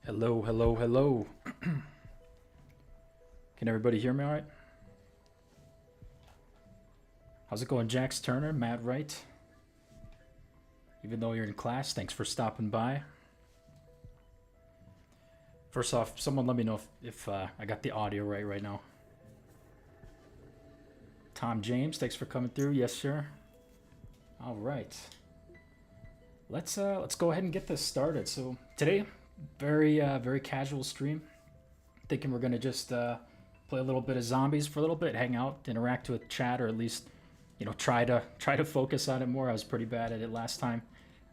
Hello, hello, hello. Can everybody hear me all right? How's it going, Jax Turner, Matt Wright? Even though you're in class, thanks for stopping by. First off, someone let me know if I got the audio right now. Tom James, thanks for coming through. Yes, sir. All right. Let's go ahead and get this started. So today, very casual stream. Thinking we're gonna just play a little bit of zombies for a little bit, hang out, interact with chat, or at least try to focus on it more. I was pretty bad at it last time,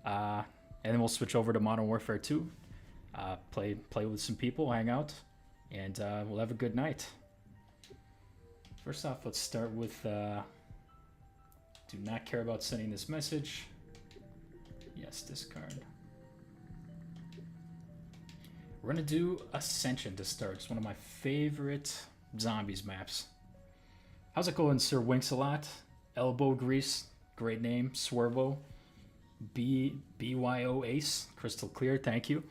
and then we'll switch over to Modern Warfare 2. Play with some people, hang out, and we'll have a good night. First off, let's start with do not care about sending this message. Yes, discard. We're gonna do Ascension to start. It's one of my favorite zombies maps. How's it going, Sir Winks-a-lot? Elbow Grease, great name. Swervo, BYO Ace, crystal clear, thank you.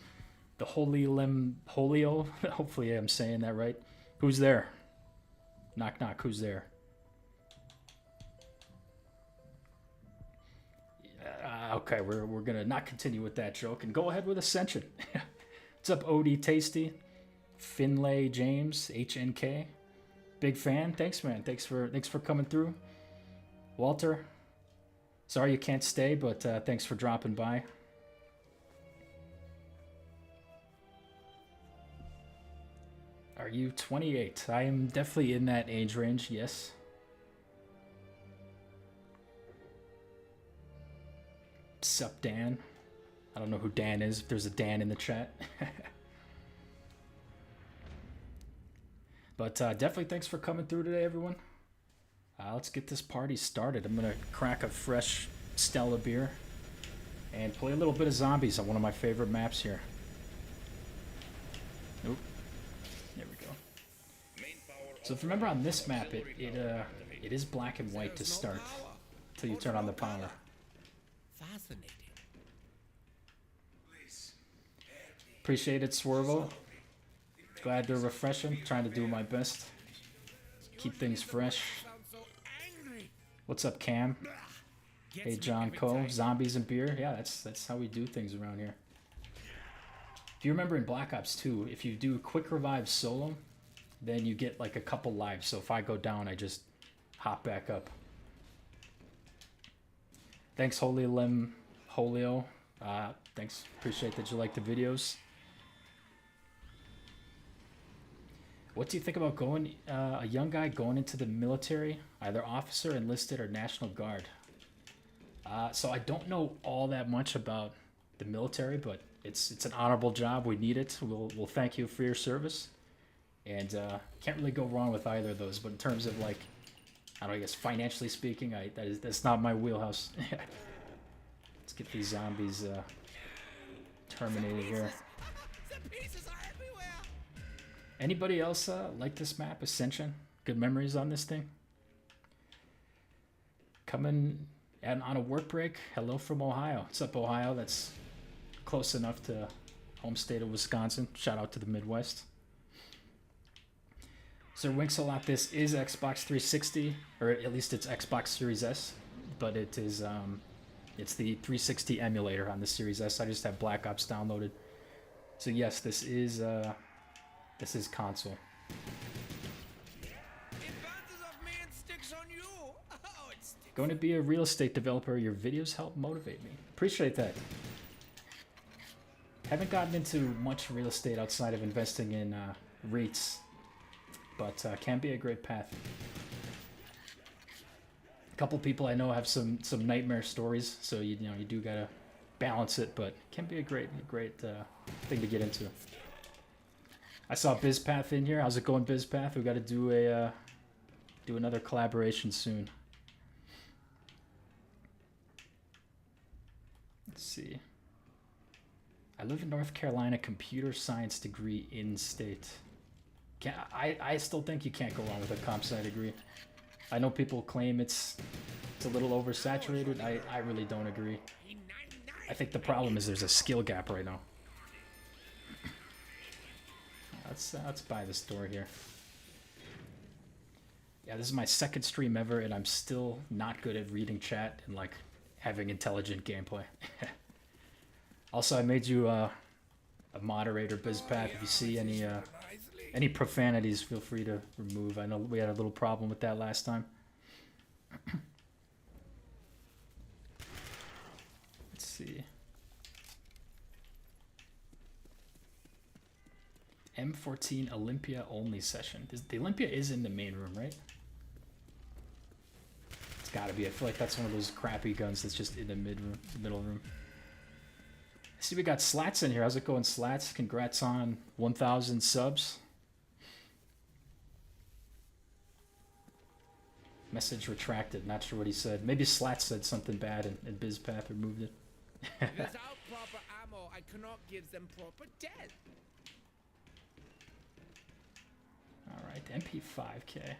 The Holy Lim Holio, hopefully I'm saying that right. Who's there? Knock knock, who's there? Okay, we're gonna not continue with that joke and go ahead with Ascension. What's up, OD Tasty? Finlay James, HNK. Big fan. Thanks, man. Thanks for coming through. Walter, sorry you can't stay, but thanks for dropping by. Are you 28? I am definitely in that age range, yes. Sup, Dan? I don't know who Dan is, if there's a Dan in the chat. But definitely thanks for coming through today, everyone. Let's get this party started. I'm going to crack a fresh Stella beer and play a little bit of zombies on one of my favorite maps here. Nope. There we go. So if you remember on this map, it is black and white to start until you turn on the power. Fascinating. Appreciate it, Swervo. Glad they're refreshing. Trying to do my best. Keep things fresh. What's up, Cam? Hey, John Coe. Zombies and beer. Yeah, that's how we do things around here. If you remember in Black Ops 2, if you do quick revive solo, then you get like a couple lives. So if I go down, I just hop back up. Thanks, Holy Lim Holio. Thanks. Appreciate that you like the videos. What do you think about going a young guy going into the military, either officer, enlisted, or National Guard? So I don't know all that much about the military, but it's an honorable job. We need it. We'll thank you for your service, and can't really go wrong with either of those. But in terms of like, I don't know, I guess financially speaking, that's not my wheelhouse. Let's get these zombies terminated here. Anybody else like this map, Ascension? Good memories on this thing? Coming on a work break. Hello from Ohio. What's up, Ohio? That's close enough to home state of Wisconsin. Shout out to the Midwest. Sir Winks-a-lot, this is Xbox 360, or at least it's Xbox Series S, but it is it's the 360 emulator on the Series S. I just have Black Ops downloaded. So yes, this is console. Going to be a real estate developer. Your videos help motivate me. Appreciate that. Haven't gotten into much real estate outside of investing in REITs, but can be a great path. A couple people I know have some nightmare stories, so you do gotta balance it, but can be a great thing to get into. I saw BizPath in here. How's it going, BizPath? We got to do another collaboration soon. Let's see. I live in North Carolina. Computer science degree in state. I still think you can't go wrong with a comp sci degree. I know people claim it's a little oversaturated. I really don't agree. I think the problem is there's a skill gap right now. let's buy this door here. Yeah, this is my second stream ever, and I'm still not good at reading chat and like having intelligent gameplay. Also, I made you a moderator, BizPath. If you see any profanities, feel free to remove. I know we had a little problem with that last time. Let's see. M14 Olympia only session. The Olympia is in the main room, right? It's gotta be. I feel like that's one of those crappy guns that's just in the middle room. I see we got Slats in here. How's it going, Slats? Congrats on 1,000 subs. Message retracted. Not sure what he said. Maybe Slats said something bad and BizPath removed it. Without proper ammo, I cannot give them proper death. Alright, MP5K.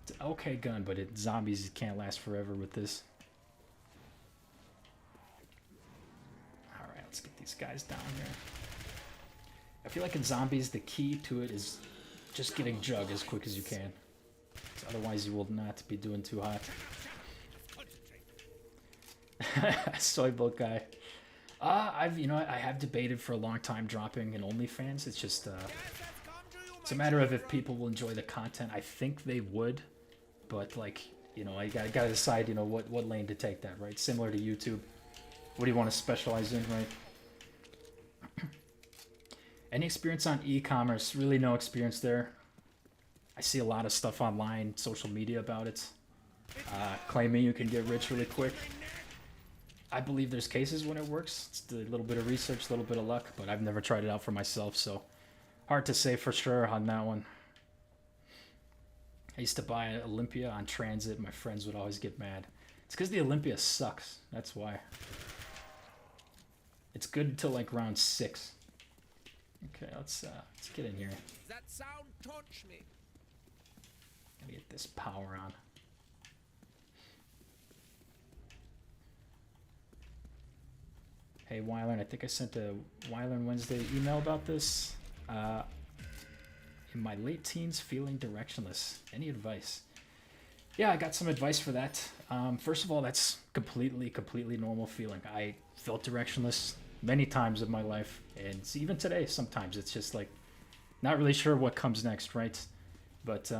It's an okay gun, but zombies can't last forever with this. Alright, let's get these guys down here. I feel like in zombies, the key to it is just getting jug as quick as you can. Otherwise, you will not be doing too hot. Soy milk guy. I have debated for a long time dropping an OnlyFans. It's just it's a matter of if people will enjoy the content. I think they would, but like, I gotta decide, what lane to take that, right? Similar to YouTube. What do you want to specialize in, right? Any experience on e-commerce? Really no experience there. I see a lot of stuff online, social media about it. Claiming you can get rich really quick. I believe there's cases when it works. It's a little bit of research, a little bit of luck, but I've never tried it out for myself, so hard to say for sure on that one. I used to buy an Olympia on transit. My friends would always get mad. It's because the Olympia sucks. That's why. It's good until like round 6. Okay, let's get in here. That sound touch me. Gotta get this power on. Hey, Wyland, I think I sent a Wyland Wednesday email about this. In my late teens, feeling directionless. Any advice? Yeah, I got some advice for that. First of all, that's completely normal feeling. I felt directionless many times in my life, and even today, sometimes it's just like not really sure what comes next, right? But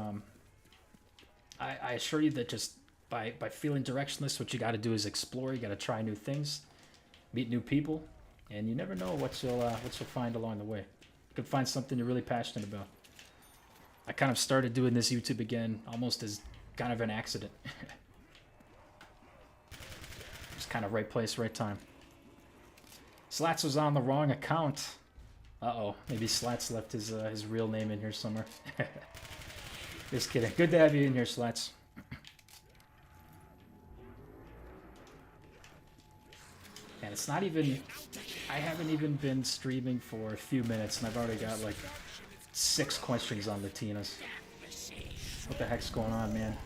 I assure you that just by feeling directionless, what you got to do is explore. You got to try new things, meet new people, and you never know what you'll find along the way. You could find something you're really passionate about. I kind of started doing this YouTube again almost as kind of an accident. Just kind of right place, right time. Slats was on the wrong account. Uh-oh, maybe Slats left his real name in here somewhere. Just kidding. Good to have you in here, Slats. And it's not even... I haven't even been streaming for a few minutes, and I've already got like 6 questions on Latinas. What the heck's going on, man?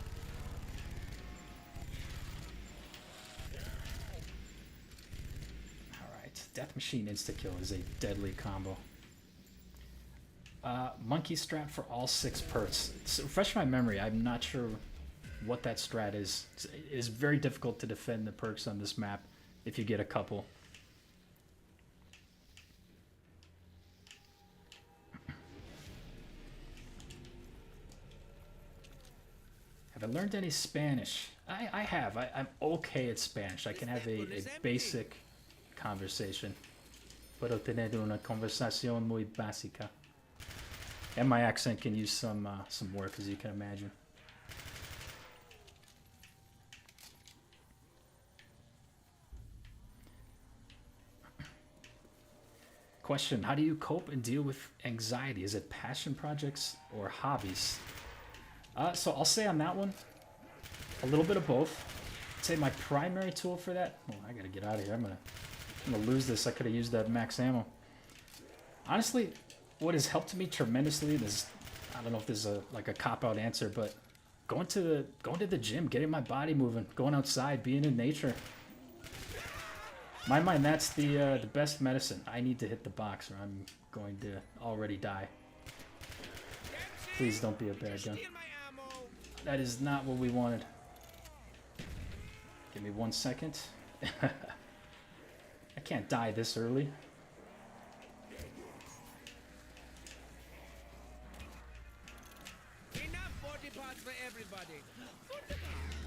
Alright, Death Machine Insta-Kill is a deadly combo. Monkey strat for all 6 perks. So refresh my memory, I'm not sure what that strat is. It is very difficult to defend the perks on this map if you get a couple. Have I learned any Spanish? I have. I'm okay at Spanish. I can have a basic conversation. Puedo tener una conversación muy básica. And my accent can use some work, as you can imagine. Question, how do you cope and deal with anxiety? Is it passion projects or hobbies? So I'll say on that one, a little bit of both. I'd say my primary tool for that... Oh, I gotta get out of here. I'm gonna lose this. I could have used that max ammo. Honestly, what has helped me tremendously is, I don't know if this is like a cop-out answer, but going to the gym, getting my body moving, going outside, being in nature. my mind, that's the best medicine. I need to hit the box or I'm going to already die. Please don't be a bad gun. That is not what we wanted. Give me 1 second. I can't die this early. For everybody.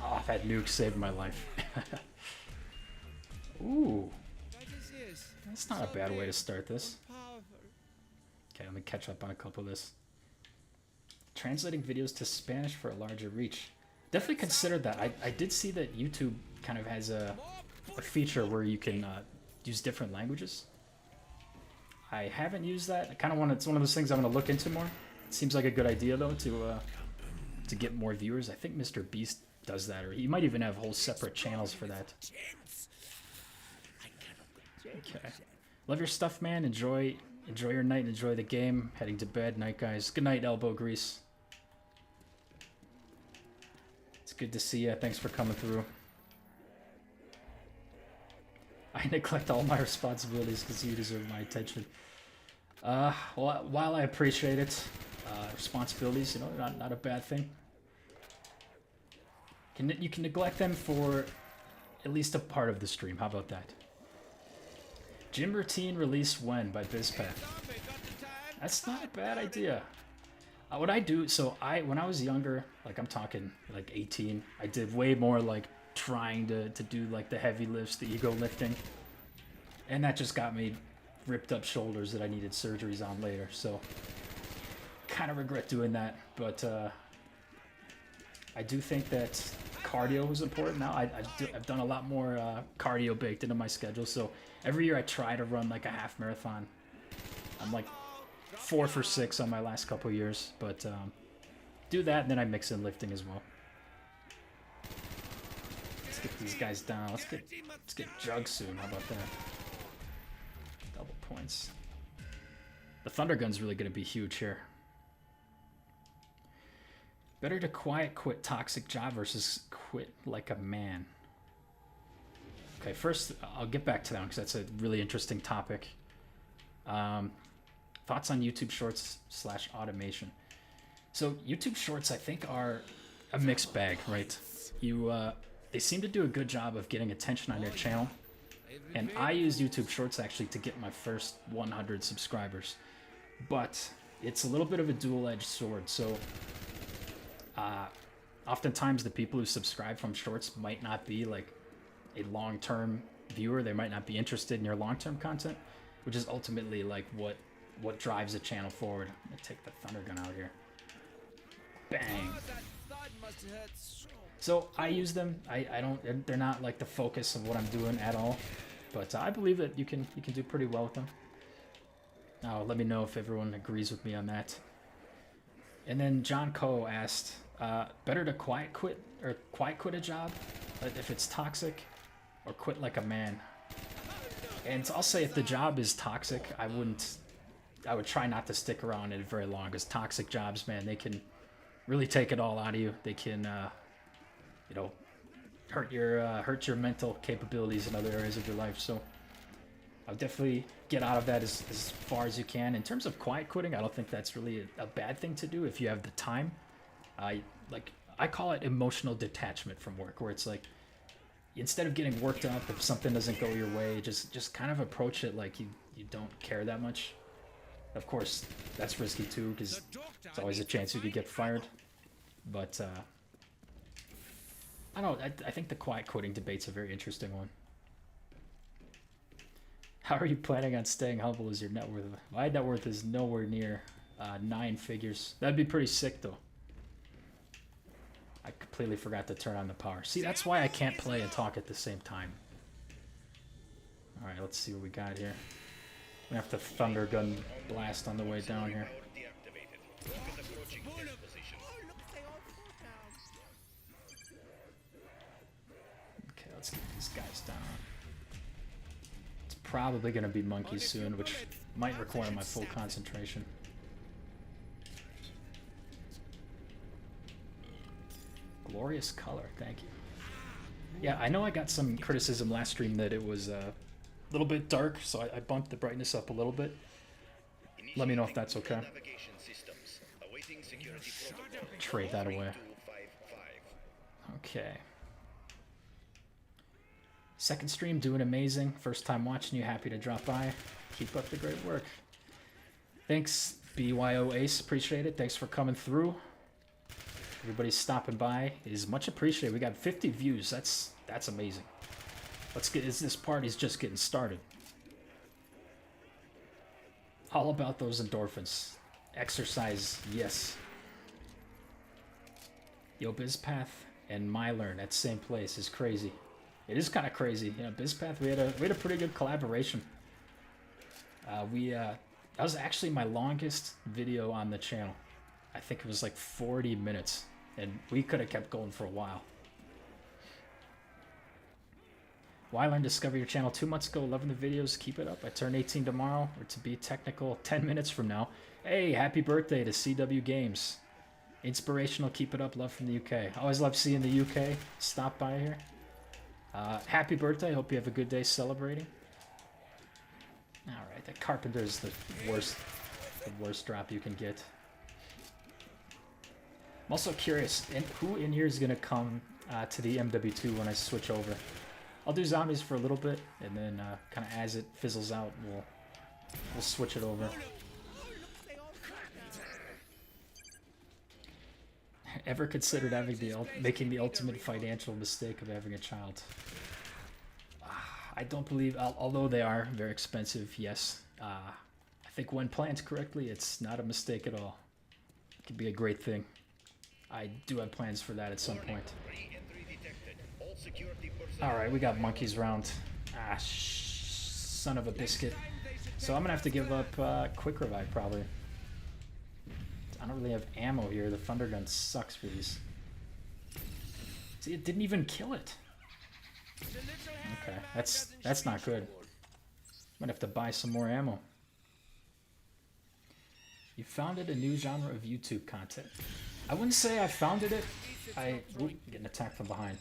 Oh, that nuke saved my life. Ooh. That's not a bad way to start this. Okay, let me catch up on a couple of this. Translating videos to Spanish for a larger reach. Definitely considered that. I did see that YouTube kind of has a feature where you can use different languages. I haven't used that. I kind of want to, it's one of those things I'm going to look into more. It seems like a good idea though to get more viewers. I think Mr. Beast does that, or he might even have whole separate channels for that. Okay. Love your stuff, man. Enjoy your night. Enjoy the game. Heading to bed. Night, guys. Good night, Elbow Grease. It's good to see you. Thanks for coming through. I neglect all my responsibilities because you deserve my attention. Well, while I appreciate it, responsibilities, you know, not a bad thing. You can neglect them for at least a part of the stream. How about that? Gym routine release when by BizPath. That's not a bad idea. What I do, so when I was younger, like I'm talking like 18, I did way more like trying to do like the heavy lifts, the ego lifting, and that just got me ripped up shoulders that I needed surgeries on later. So kind of regret doing that, but I do think that cardio is important now. I've done a lot more cardio baked into my schedule, so every year I try to run like a half marathon. I'm like 4 for 6 on my last couple years, but do that and then I mix in lifting as well. Let's get these guys down. Let's get Jug soon. How about that? Double points. The Thunder Gun's really going to be huge here. Better to quiet quit toxic job versus quit like a man. Okay, first I'll get back to that one because that's a really interesting topic. Thoughts on YouTube Shorts / automation. So YouTube Shorts, I think, are a mixed bag, right? They seem to do a good job of getting attention on your channel, and I use YouTube Shorts actually to get my first 100 subscribers. But it's a little bit of a dual-edged sword. So oftentimes the people who subscribe from Shorts might not be like a long-term viewer. They might not be interested in your long-term content, which is ultimately like what drives a channel forward. I'm gonna take the Thunder Gun out here. Bang. So I use them. I don't. They're not like the focus of what I'm doing at all, but I believe that you can do pretty well with them. Now let me know if everyone agrees with me on that. And then John Coe asked, better to quiet quit a job if it's toxic, or quit like a man. And I'll say if the job is toxic, I would try not to stick around in it very long, because toxic jobs, man, they can really take it all out of you. They can, you know, hurt your mental capabilities in other areas of your life. So I'll definitely get out of that as far as you can. In terms of quiet quitting, I don't think that's really a bad thing to do if you have the time. I call it emotional detachment from work, where it's like, instead of getting worked up if something doesn't go your way, just kind of approach it like you don't care that much. Of course, that's risky too, because there's always a chance you could get fired. But I don't know. I think the quiet quitting debate's a very interesting one. How are you planning on staying humble as your net worth? My net worth is nowhere near 9 figures. That'd be pretty sick, though. I completely forgot to turn on the power. See, that's why I can't play and talk at the same time. All right, let's see what we got here. We have to Thunder Gun blast on the way down here. Okay, let's get these guys down. It's probably going to be monkeys soon, which might require my full concentration. Glorious color, thank you. Yeah, I know I got some criticism last stream that it was little bit dark, so I bumped the brightness up a little bit. Let me know if that's okay. Trade that away. Okay. Second stream, doing amazing. First time watching you, happy to drop by. Keep up the great work. Thanks, BYO Ace, appreciate it. Thanks for coming through. Everybody stopping by is much appreciated. We got 50 views. That's amazing. Let's get this party's just getting started. All about those endorphins. Exercise, yes. Yo, BizPath and MyLearn at the same place is crazy. It is kind of crazy. You know, BizPath, we had a pretty good collaboration. That was actually my longest video on the channel. I think it was like 40 minutes, and we could have kept going for a while. Why learn discover your channel 2 months ago? Loving the videos. Keep it up. I turn 18 tomorrow, or to be technical, 10 minutes from now. Hey, happy birthday to CW Games. Inspirational. Keep it up. Love from the UK. Always love seeing the UK. Stop by here. Happy birthday. Hope you have a good day celebrating. All right, that Carpenter is the worst drop you can get. I'm also curious, who in here is gonna come to the MW2 when I switch over? I'll do zombies for a little bit, and then kind of as it fizzles out, we'll switch it over. Ever considered making the ultimate financial mistake of having a child? I don't believe, although they are very expensive, yes. I think when planned correctly, it's not a mistake at all. It could be a great thing. I do have plans for that at some point. Alright, we got monkeys round. Son of a biscuit. So I'm gonna have to give up quick revive probably. I don't really have ammo here. The thunder gun sucks for these. See, it didn't even kill it. Okay, that's not good. Might have to buy some more ammo. You founded a new genre of YouTube content. I wouldn't say I founded it. Getting attacked from behind.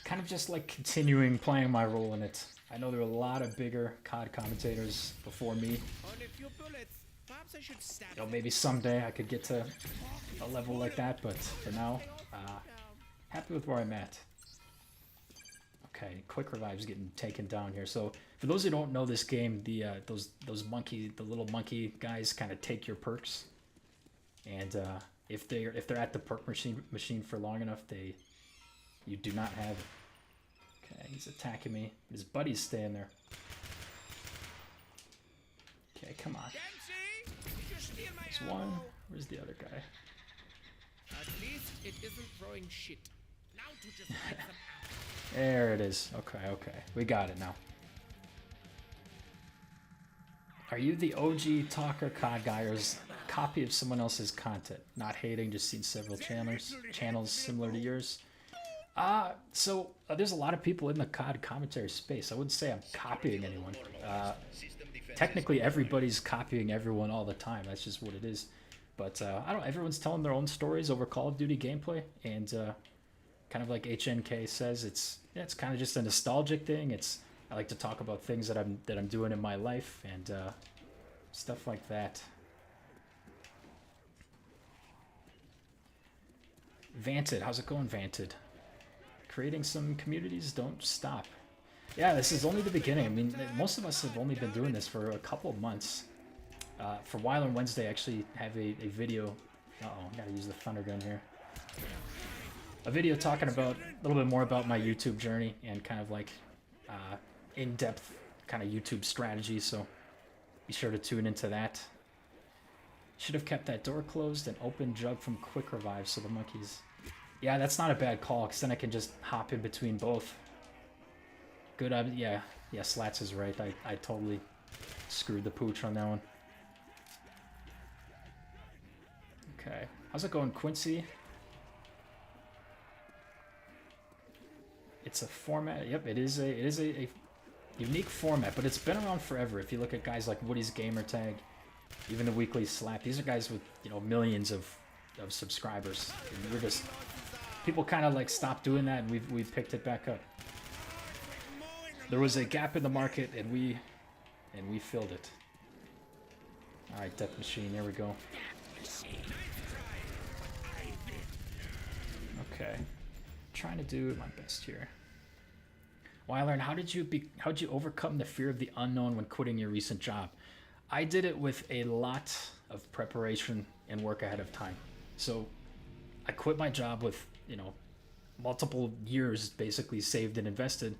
Kind of just like continuing playing my role in it. I know there were a lot of bigger COD commentators before me. You know, maybe someday I could get to a level like that, but for now, happy with where I'm at. Okay, quick revive's getting taken down here. So for those who don't know this game, the little monkey guys kind of take your perks, and if they're at the perk machine for long enough, you do not have it. Okay, he's attacking me. His buddy's staying there. Okay, come on. There's one. Where's the other guy? At least it isn't throwing shit. Now to just get them out. There it is. Okay. We got it now. Are you the OG talker COD guy, or is a copy of someone else's content? Not hating, just seen several channels similar to yours. So there's a lot of people in the COD commentary space. I wouldn't say I'm copying anyone. Technically, everybody's copying everyone all the time. That's just what it is. But I don't know. Everyone's telling their own stories over Call of Duty gameplay, and kind of like HNK says, it's kind of just a nostalgic thing. I like to talk about things that I'm doing in my life and stuff like that. Vanted, how's it going, Vanted? Creating some communities, don't stop. Yeah, this is only the beginning. I mean, most of us have only been doing this for a couple of months. For While on Wednesday, I actually have a video. Gotta use the thunder gun here. A video talking about a little bit more about my YouTube journey and kind of like in-depth kind of YouTube strategy. So be sure to tune into that. Should have kept that door closed and open jug from quick revive so the monkeys. Yeah, that's not a bad call, because then I can just hop in between both. Good, yeah, Slats is right. I totally screwed the pooch on that one. Okay, how's it going, Quincy? It's a format. Yep, it is a unique format, but it's been around forever. If you look at guys like Woody's Gamertag, even the Weekly Slap, these are guys with millions of subscribers. And we're just people kind of like stopped doing that, and we've picked it back up. there was a gap in the market, and we filled it. All right, Death Machine. Here we go. Okay, trying to do my best here. Well, I learned how'd you overcome the fear of the unknown when quitting your recent job? I did it with a lot of preparation and work ahead of time. So I quit my job with, you know, multiple years basically saved and invested,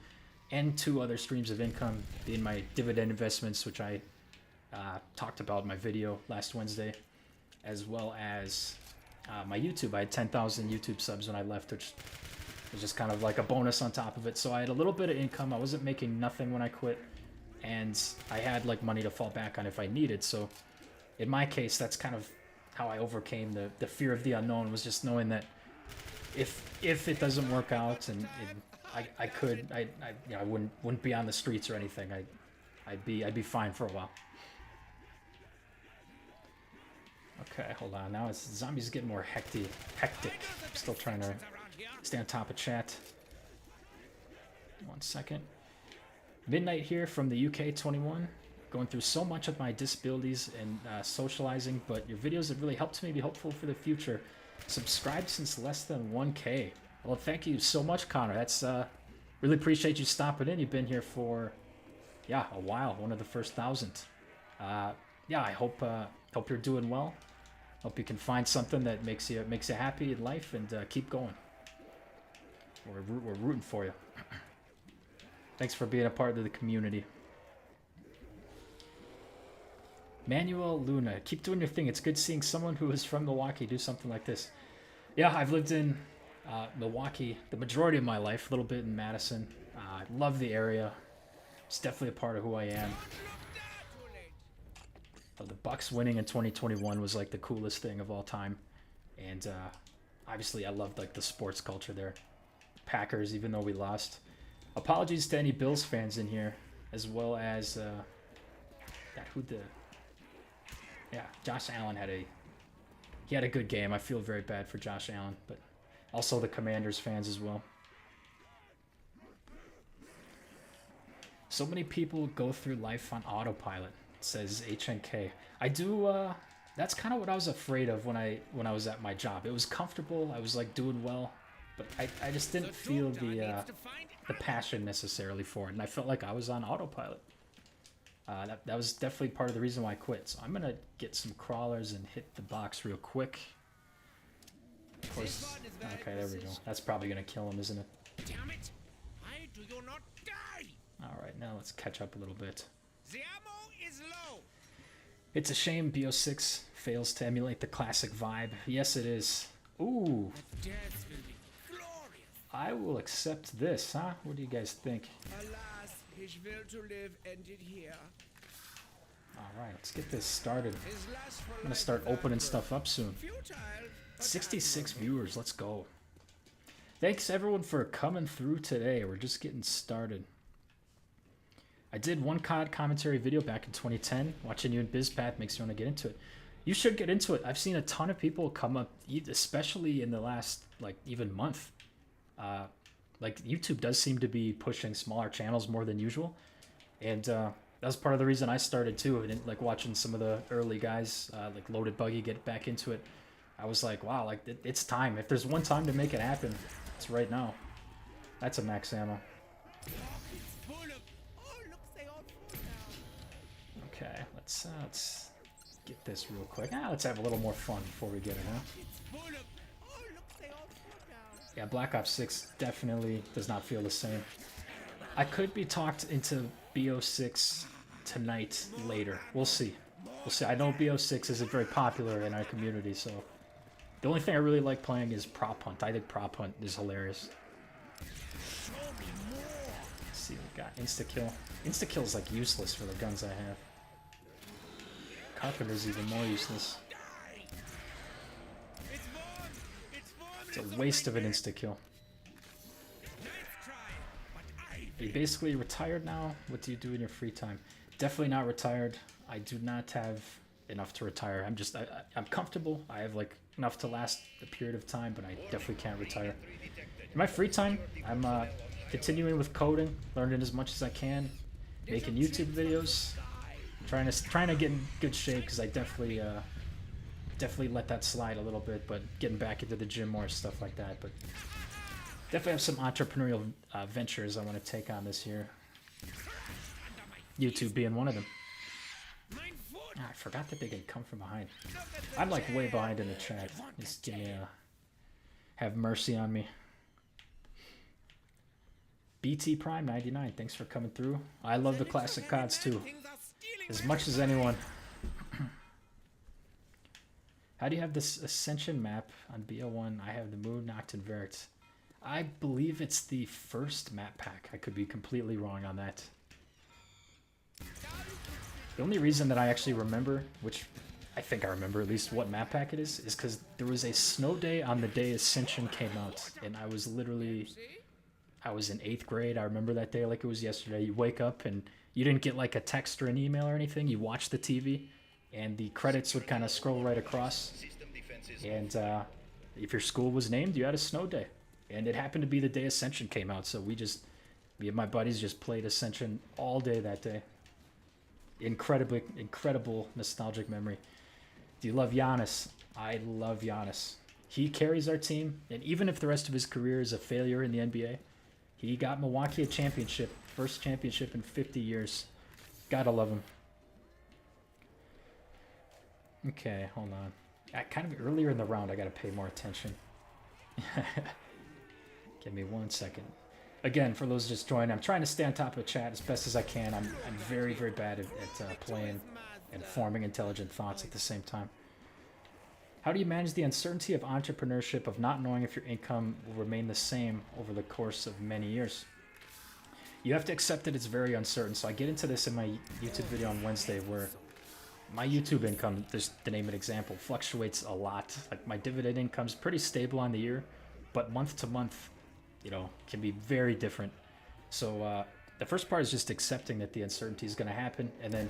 and 2 other streams of income being my dividend investments, which I talked about in my video last Wednesday, as well as my YouTube. I had 10,000 YouTube subs when I left, which was just kind of like a bonus on top of it. So I had a little bit of income. I wasn't making nothing when I quit, and I had like money to fall back on if I needed. So in my case, that's kind of how I overcame the fear of the unknown, was just knowing that if it doesn't work out, and I you know, I wouldn't be on the streets or anything. I'd be fine for a while. Okay, hold on. Now it's zombies getting more hectic. I'm still trying to stay on top of chat. 1 second. Midnight here from the UK 21. Going through so much of my disabilities and socializing, but your videos have really helped me be hopeful for the future. Subscribed since less than 1K. Well, thank you so much, Connor. That's really appreciate you stopping in. You've been here for a while. One of the first 1,000. Yeah, I hope you're doing well. Hope you can find something that makes you happy in life, and keep going. We're rooting for you. Thanks for being a part of the community. Manuel Luna, keep doing your thing. It's good seeing someone who is from Milwaukee do something like this. Yeah, I've lived in Milwaukee the majority of my life, a little bit in Madison. I love the area. It's definitely a part of who I am. The Bucks winning in 2021 was like the coolest thing of all time, and obviously I loved like the sports culture there. Packers, even though we lost. Apologies to any Bills fans in here, as well as Josh Allen had a good game. I feel very bad for Josh Allen, but also the Commanders fans as well. So many people go through life on autopilot, says HNK. I do. That's kind of what I was afraid of when I was at my job. It was comfortable. I was like doing well, but I just didn't feel the passion necessarily for it, and I felt like I was on autopilot. That was definitely part of the reason why I quit. So I'm gonna get some crawlers and hit the box real quick. Of course. Okay, there we go. That's probably gonna kill him, isn't it? Damn it! Why do you not die? All right, now let's catch up a little bit. The ammo is low. It's a shame BO6 fails to emulate the classic vibe. Yes, it is. Ooh. Death will be glorious. I will accept this, huh? What do you guys think? Alas, his will to live ended here. All right, let's get this started. His last for I'm gonna life start without opening birth. stuff up soon. Futile, but 66 admirable. viewers, let's go. Thanks everyone for coming through today. We're just getting started. I did one COD commentary video back in 2010. Watching you in BizPath makes me want to get into it. You should get into it. I've seen a ton of people come up, especially in the last like even month. Like YouTube does seem to be pushing smaller channels more than usual, and that was part of the reason I started too. And like watching some of the early guys, like Loaded Buggy, get back into it, I was like, wow, like it's time. If there's one time to make it happen, it's right now. That's a max ammo. Okay, let's get this real quick. Let's have a little more fun before we get it, huh? Yeah, Black Ops 6 definitely does not feel the same. I could be talked into BO6 tonight later. We'll see. We'll see. I know BO6 isn't very popular in our community, so the only thing I really like playing is Prop Hunt. I think Prop Hunt is hilarious. Let's see what we got. Insta-kill. Insta-kill is like useless for the guns I have. Carpenter's even more useless. It's a waste of an insta-kill. Are you basically retired now? What do you do in your free time? Definitely not retired. I do not have enough to retire. I'm comfortable. I have like enough to last a period of time, but I definitely can't retire. In my free time, I'm continuing with coding, learning as much as I can, making YouTube videos, trying to get in good shape because I definitely let that slide a little bit, but getting back into the gym more, stuff like that. But definitely have some entrepreneurial ventures I want to take on this year. YouTube being one of them. I forgot that they can come from behind. I'm like way behind in the chat. Just give me have mercy on me. BT Prime 99, thanks for coming through. I love the classic CODs too, as much as anyone. How do you have this Ascension map on BO1? I have the Moon, Noct, and Verix. I believe it's the first map pack. I could be completely wrong on that. The only reason that I actually remember, which I think I remember at least what map pack it is because there was a snow day on the day Ascension came out, and I was in 8th grade. I remember that day like it was yesterday. You wake up and you didn't get like a text or an email or anything. You watched the TV, and the credits would kind of scroll right across. And if your school was named, you had a snow day. And it happened to be the day Ascension came out, so me and my buddies just played Ascension all day that day. Incredible nostalgic memory. Do you love Giannis? I love Giannis. He carries our team, and even if the rest of his career is a failure in the NBA, he got Milwaukee a championship, first championship in 50 years. Gotta love him. Okay, hold on. Kind of earlier in the round, I gotta pay more attention. Give me 1 second. Again, for those just joining, I'm trying to stay on top of the chat as best as I can. I'm very, very bad at playing and forming intelligent thoughts at the same time. How do you manage the uncertainty of entrepreneurship, of not knowing if your income will remain the same over the course of many years? You have to accept that it's very uncertain. So I get into this in my YouTube video on Wednesday where my YouTube income, just to name an example, fluctuates a lot. Like my dividend income's pretty stable on the year, but month to month, can be very different. So the first part is just accepting that the uncertainty is going to happen, and then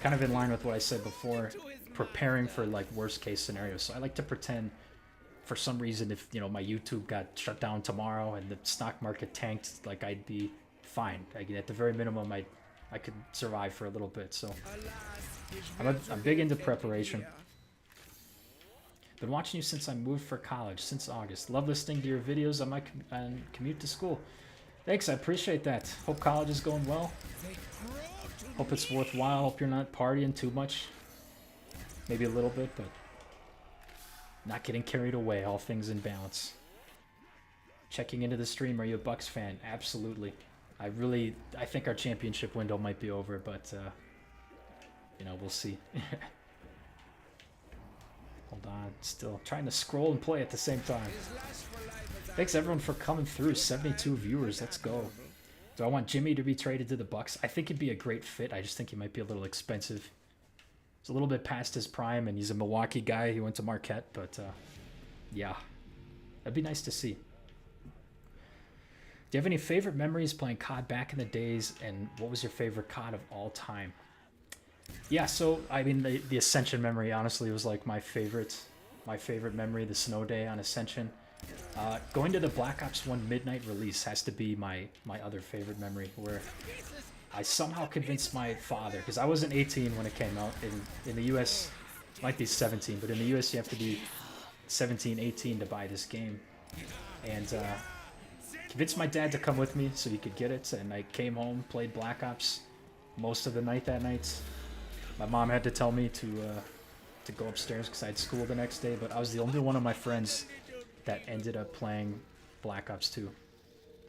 kind of in line with what I said before, preparing for like worst case scenarios. So I like to pretend for some reason if my YouTube got shut down tomorrow and the stock market tanked, like I'd be fine. At the very minimum, I could survive for a little bit. So I'm big into preparation. Been watching you since I moved for college, since August. Love listening to your videos on my commute to school. Thanks, I appreciate that. Hope college is going well. Hope it's worthwhile. Hope you're not partying too much. Maybe a little bit, but not getting carried away. All things in balance. Checking into the stream. Are you a Bucks fan? Absolutely. I think our championship window might be over, but we'll see. Hold on, still trying to scroll and play at the same time. Thanks everyone for coming through. 72 viewers, let's go. Do I want Jimmy to be traded to the Bucks? I think he'd be a great fit. I just think he might be a little expensive. He's a little bit past his prime, and he's a Milwaukee guy. He went to Marquette, but yeah, that'd be nice to see. Do you have any favorite memories playing COD back in the days, and what was your favorite COD of all time? Yeah, so I mean the Ascension memory honestly was like my favorite memory. The snow day on Ascension. Going to the Black Ops 1 midnight release has to be my other favorite memory, where I somehow convinced my father, because I wasn't 18 when it came out. In the US, might be 17, but in the US you have to be 17, 18 to buy this game. And convinced my dad to come with me so he could get it, and I came home, played Black Ops most of the night that night. My mom had to tell me to go upstairs because I had school the next day, but I was the only one of my friends that ended up playing Black Ops 2.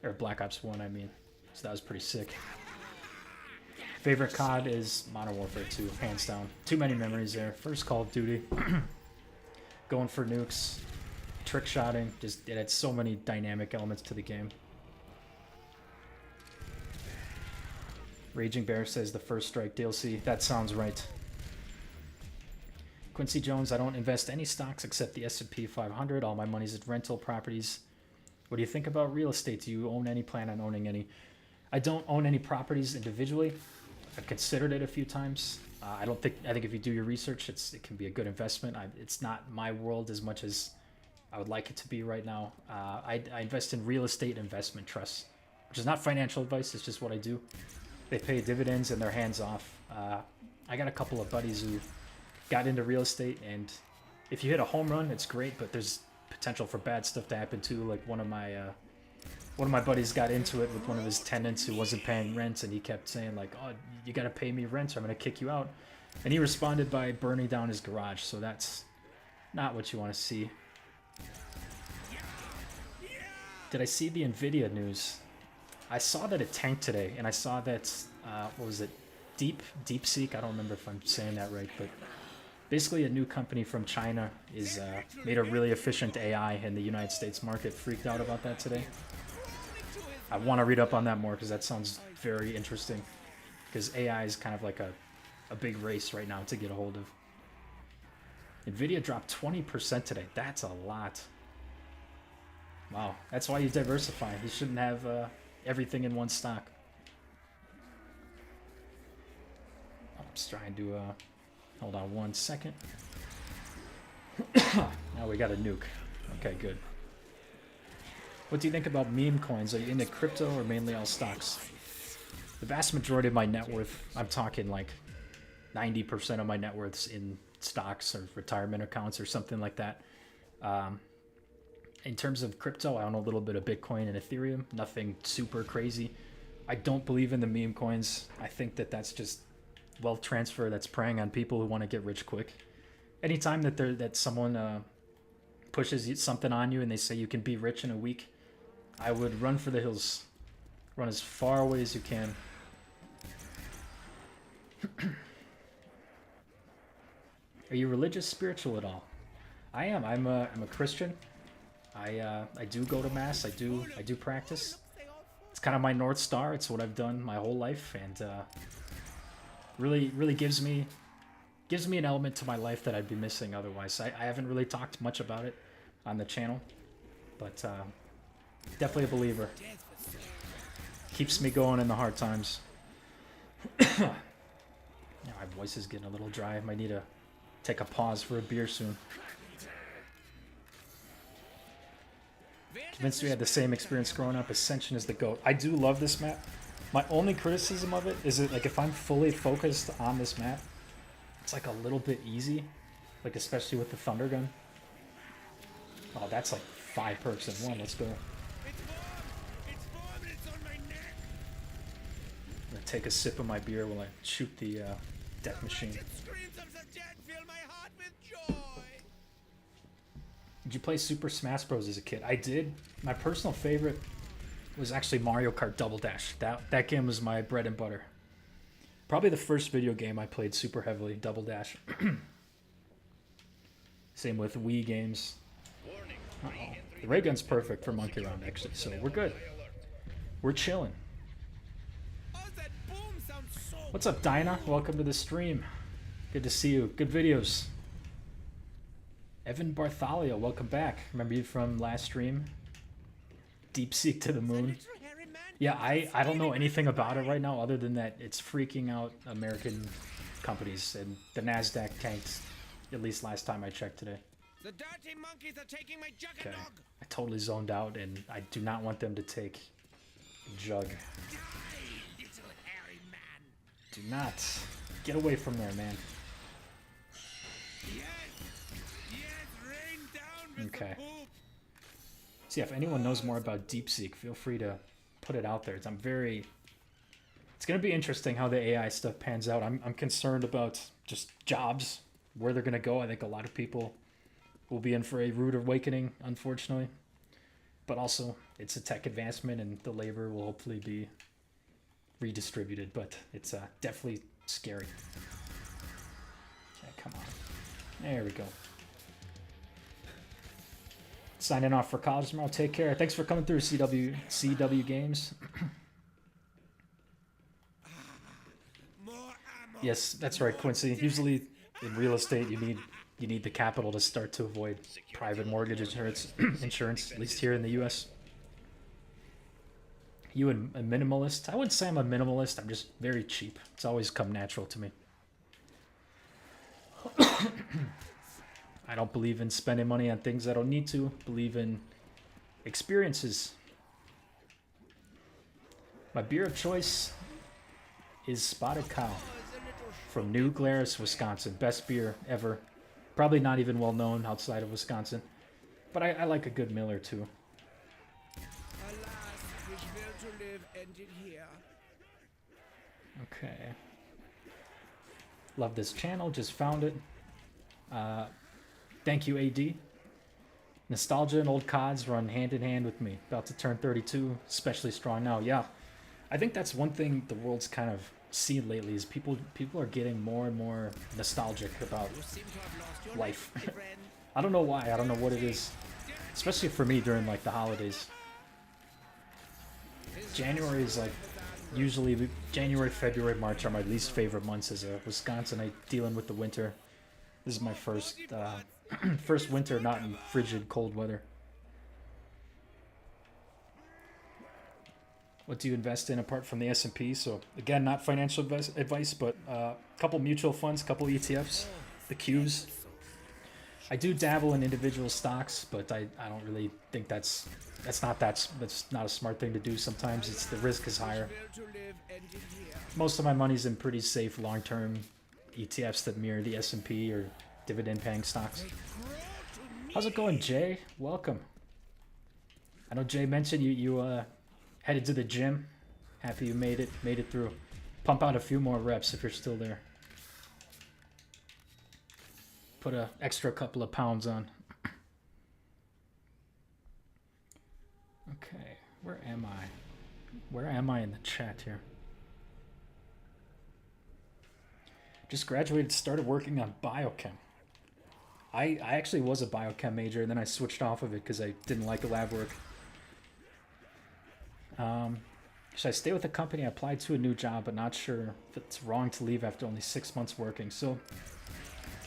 Or Black Ops 1, I mean. So that was pretty sick. Favorite COD is Modern Warfare 2, hands down. Too many memories there. First Call of Duty. Going for nukes. Trick shotting. Just, it had so many dynamic elements to the game. Raging Bear says the First Strike DLC. That sounds right. Quincy Jones, I don't invest any stocks except the S&P 500. All my money's at rental properties. What do you think about real estate? Do you own any, plan on owning any? I don't own any properties individually. I've considered it a few times. I think if you do your research, it can be a good investment. It's not my world as much as I would like it to be right now. I invest in real estate investment trusts. which is not financial advice, it's just what I do. They pay dividends and they're hands off. I got a couple of buddies who got into real estate, and if you hit a home run, it's great, but there's potential for bad stuff to happen too. Like one of my buddies got into it with one of his tenants who wasn't paying rent, and he kept saying like, "Oh, you gotta pay me rent or I'm gonna kick you out." And he responded by burning down his garage. So that's not what you want to see. Did I see the Nvidia news? I saw that it tanked today, and I saw that what was it? DeepSeek. I don't remember if I'm saying that right, but basically a new company from China is made a really efficient AI, and the United States market freaked out about that today. I want to read up on that more because that sounds very interesting. Because AI is kind of like a big race right now to get a hold of. Nvidia dropped 20% today. That's a lot. Wow, that's why you diversify. You shouldn't have everything in one stock. I'm just trying to hold on 1 second. Now we got a nuke. Okay, good. What do you think about meme coins? Are you into crypto or mainly all stocks? The vast majority of my net worth, I'm talking like 90% of my net worth's in stocks or retirement accounts or something like that. In terms of crypto, I own a little bit of Bitcoin and Ethereum, nothing super crazy. I don't believe in the meme coins. I think that that's just wealth transfer that's preying on people who want to get rich quick. Anytime that someone pushes something on you and they say you can be rich in a week, I would run for the hills. Run as far away as you can. Are you religious, spiritual at all? I am. I'm a Christian. I do go to mass. I do practice. It's kind of my North Star. It's what I've done my whole life, and really gives me an element to my life that I'd be missing otherwise. I haven't really talked much about it on the channel, but definitely a believer. Keeps me going in the hard times. Now my voice is getting a little dry. I might need to take a pause for a beer soon. Convinced we had the same experience growing up. Ascension is the GOAT. I do love this map. My only criticism of it is that, like, if I'm fully focused on this map, it's like a little bit easy, like especially with the thunder gun. Oh, that's like 5 perks in one. Let's go. I'm gonna take a sip of my beer while I shoot the death machine. Did you play Super Smash Bros. As a kid? I did. My personal favorite was actually Mario Kart Double Dash. That game was my bread and butter. Probably the first video game I played super heavily, Double Dash. Same with Wii games. Uh-oh. The ray gun's perfect for monkey round, actually, so we're good. We're chilling. What's up, Dinah? Welcome to the stream. Good to see you. Good videos. Evan Bartholio, welcome back. Remember you from last stream? DeepSeek to the moon. Yeah, I don't know anything about it right now other than that it's freaking out American companies, and the NASDAQ tanked, at least last time I checked today. The dirty monkeys are taking my jug Okay, dog. I totally zoned out, and I do not want them to take Jug. Die, little hairy man. Do not. Get away from there, man. Yes, rain down, Mr. Okay. Poop. See, if anyone knows more about DeepSeek, feel free to put it out there. It's going to be interesting how the AI stuff pans out. I'm concerned about just jobs, where they're going to go. I think a lot of people will be in for a rude awakening, unfortunately. But also, it's a tech advancement, and the labor will hopefully be redistributed. But it's definitely scary. Okay, come on. There we go. Signing off for college tomorrow. Take care. Thanks for coming through, CW Games. Yes, that's right, Quincy. Usually in real estate, you need the capital to start to avoid private mortgage insurance, at least here in the U.S. You a minimalist? I wouldn't say I'm a minimalist. I'm just very cheap. It's always come natural to me. I don't believe in spending money on things I don't need to. Believe in experiences. My beer of choice is Spotted Cow from New Glarus, Wisconsin. Best beer ever. Probably not even well known outside of Wisconsin. But I like a good Miller too. Alas, which will to live ended here. Okay. Love this channel. Just found it. Thank you, AD. Nostalgia and old CODs run hand in hand with me. About to turn 32, especially strong now. Yeah. I think that's one thing the world's kind of seen lately is people are getting more and more nostalgic about You seem to have lost your life. my friend. I don't know why. I don't know what it is. Especially for me during like the holidays. January is like usually January, February, March are my least favorite months as a Wisconsinite dealing with the winter. This is my first first winter not in frigid cold weather. What do you invest in apart from the S&P? So again, not financial advice, but a couple mutual funds, couple ETFs, the Qs. I do dabble in individual stocks, but I don't really think that's not a smart thing to do. Sometimes it's the risk is higher. Will to live ended here. Most of my money's in pretty safe long-term ETFs that mirror the S&P or dividend-paying stocks. How's it going, Jay? Welcome. I know Jay mentioned you headed to the gym. Happy you made it through. Pump out a few more reps if you're still there. Put an extra couple of pounds on. Okay, where am I? Where am I in the chat here? Just graduated, started working on biochem. I actually was a biochem major, and then I switched off of it because I didn't like the lab work. Should I stay with the company? I applied to a new job, but not sure if it's wrong to leave after only 6 months working. So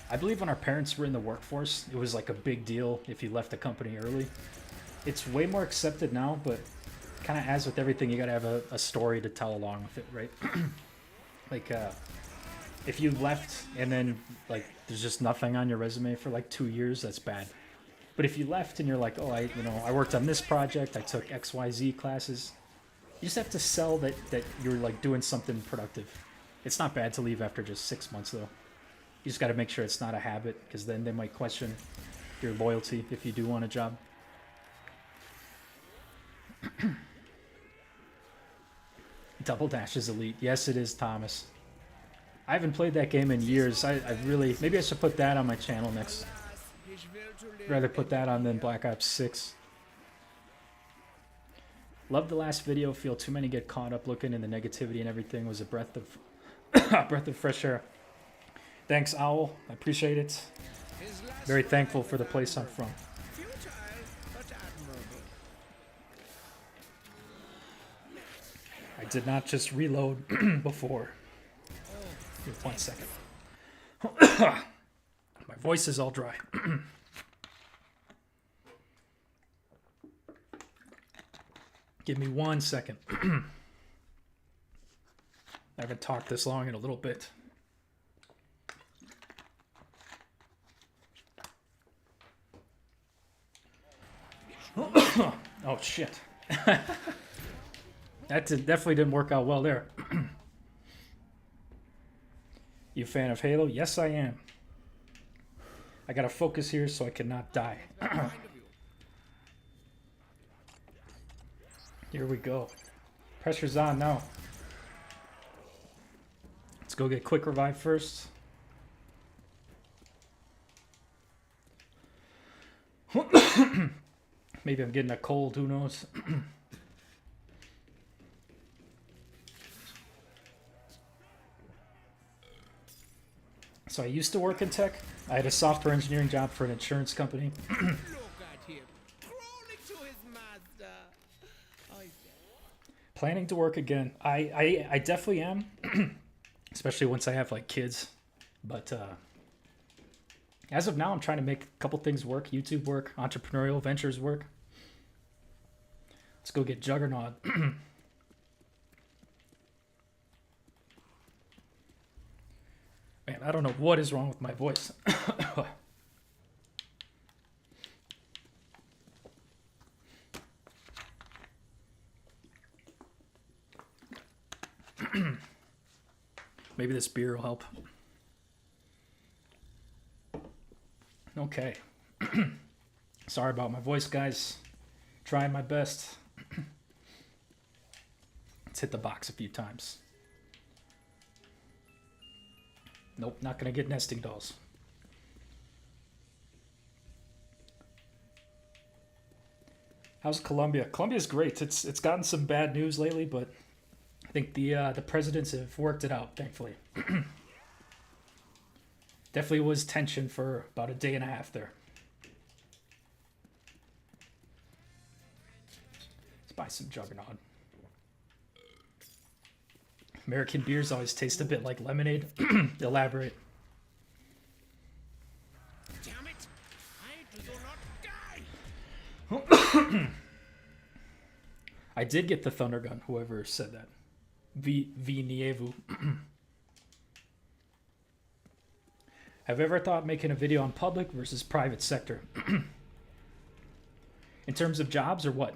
I believe when our parents were in the workforce, it was like a big deal if you left the company early. It's way more accepted now, but kind of as with everything, you got to have a story to tell along with it, right? Like, if you left and then like there's just nothing on your resume for like 2 years, that's bad. But if you left and you're like, oh, I worked on this project, I took XYZ classes, you just have to sell that you're like doing something productive. It's not bad to leave after just 6 months though. You just got to make sure it's not a habit, because then they might question your loyalty if you do want a job. Double Dash is elite. Yes, it is, Thomas. I haven't played that game in years. I really... Maybe I should put that on my channel next. I'd rather put that on than Black Ops 6. Loved the last video. Feel too many get caught up looking in the negativity and everything. Was a breath of breath of fresh air. Thanks, Owl. I appreciate it. Very thankful for the place I'm from. Futile, but admirable. I did not just reload before. Give me 1 second. My voice is all dry. Give me 1 second. I haven't talked this long in a little bit. Oh shit. Definitely didn't work out well there. You a fan of Halo? Yes, I am. I gotta focus here so I cannot die. Here we go. Pressure's on now. Let's go get quick revive first. Maybe I'm getting a cold, who knows? So I used to work in tech. I had a software engineering job for an insurance company. Look at him, crawling to his master. I said, Planning to work again. I definitely am. Especially once I have like kids. But as of now, I'm trying to make a couple things work. YouTube work, entrepreneurial ventures work. Let's go get Juggernaut. Man, I don't know what is wrong with my voice. Maybe this beer will help. Okay. Sorry about my voice, guys. Trying my best. Let's hit the box a few times. Nope, not gonna get nesting dolls. How's Colombia? Colombia's great. It's gotten some bad news lately, but I think the presidents have worked it out, thankfully. Definitely was tension for about a day and a half there. Let's buy some Juggernaut. American beers always taste a bit like lemonade. Elaborate. Damn it! I do not die! I did get the Thunder Gun, whoever said that. V Nievu. Have you ever thought making a video on public versus private sector? In terms of jobs or what?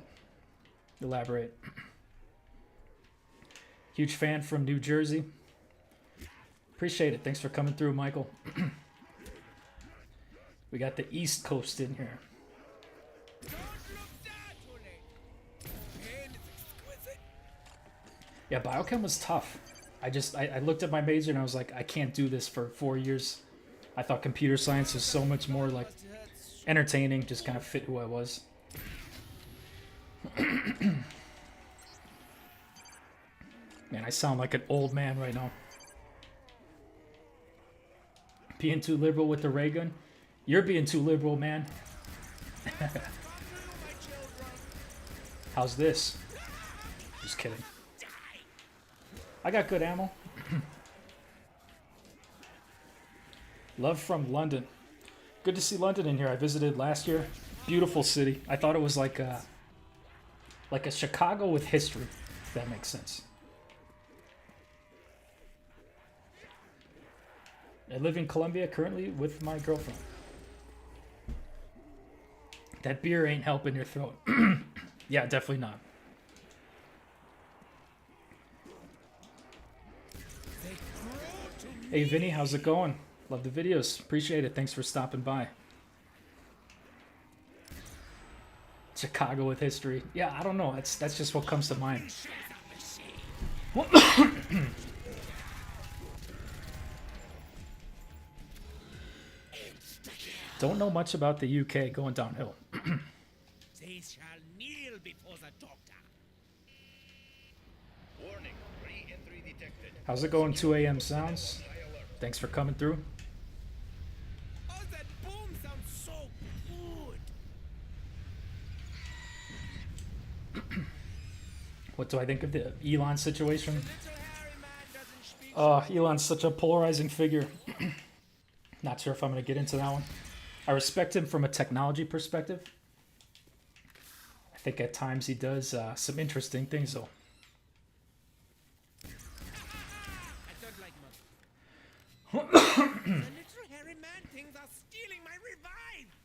Elaborate. Huge fan from New Jersey. Appreciate it. Thanks for coming through, Michael. We got the East Coast in here. Don't look that way. Pain is exquisite. Yeah, biochem was tough. I looked at my major and I was like, I can't do this for 4 years. I thought computer science was so much more like entertaining, just kind of fit who I was. Man, I sound like an old man right now. Being too liberal with the ray gun? You're being too liberal, man. How's this? Just kidding. I got good ammo. Love from London. Good to see London in here. I visited last year. Beautiful city. I thought it was like a Chicago with history, if that makes sense. I live in Colombia currently with my girlfriend. That beer ain't helping your throat. Yeah, definitely not. Hey Vinny, how's it going? Love the videos. Appreciate it. Thanks for stopping by. Chicago with history. Yeah, I don't know. That's just what comes to mind. Don't know much about the UK going downhill. They shall kneel before the doctor. Warning, re-entry detected. How's it going, 2 a.m. Sounds? Thanks for coming through. Oh, that boom sounds so good. What do I think of the Elon situation? Little hairy man doesn't speak. Elon's such a polarizing figure. Not sure if I'm going to get into that one. I respect him from a technology perspective. I think at times he does some interesting things, though. I don't like money. The little hairy man things are stealing my revive.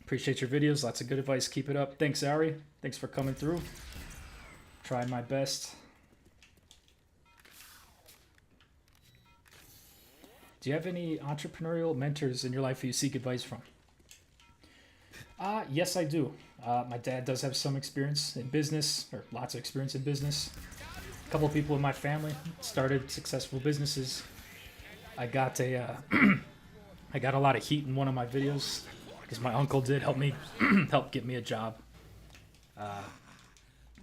Appreciate your videos. Lots of good advice. Keep it up. Thanks, Ari. Thanks for coming through. Trying my best. Do you have any entrepreneurial mentors in your life who you seek advice from? Yes, I do. My dad does have some experience in business, or lots of experience in business. A couple of people in my family started successful businesses. I got a lot of heat in one of my videos because my uncle did help get me a job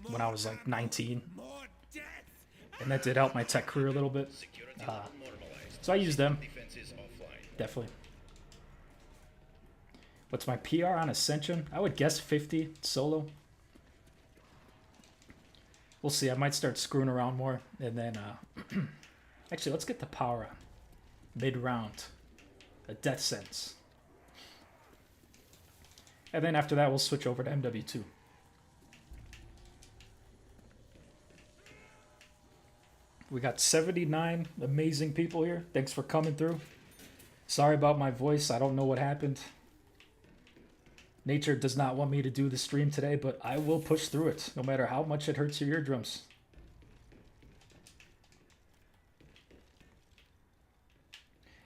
when I was like 19, More death. and that did help my tech career a little bit. Security normalized. So I use them. Defenses offline. Definitely. What's my PR on Ascension? I would guess 50 solo. We'll see. I might start screwing around more. And then, actually, let's get the power on. Mid-round. A death sentence. And then after that, we'll switch over to MW2. We got 79 amazing people here. Thanks for coming through. Sorry about my voice. I don't know what happened. Nature does not want me to do the stream today, but I will push through it, no matter how much it hurts your eardrums.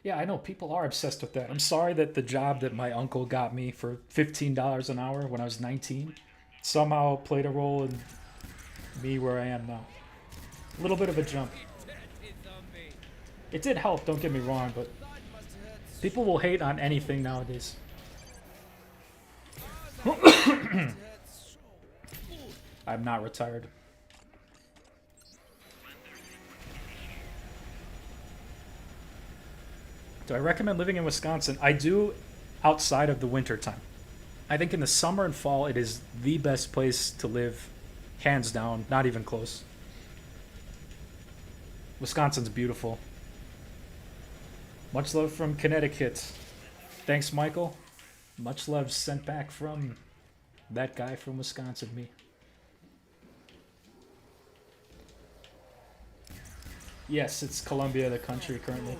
Yeah, I know people are obsessed with that. I'm sorry that the job that my uncle got me for $15 an hour when I was 19 somehow played a role in me where I am now. A little bit of a jump. It did help, don't get me wrong, but people will hate on anything nowadays. I'm not retired. Do I recommend living in Wisconsin? I do, outside of the winter time. I think in the summer and fall, it is the best place to live, hands down, not even close. Wisconsin's beautiful. Much love from Connecticut. Thanks, Michael. Much love sent back from that guy from Wisconsin, me. Yes, it's Columbia, the country currently.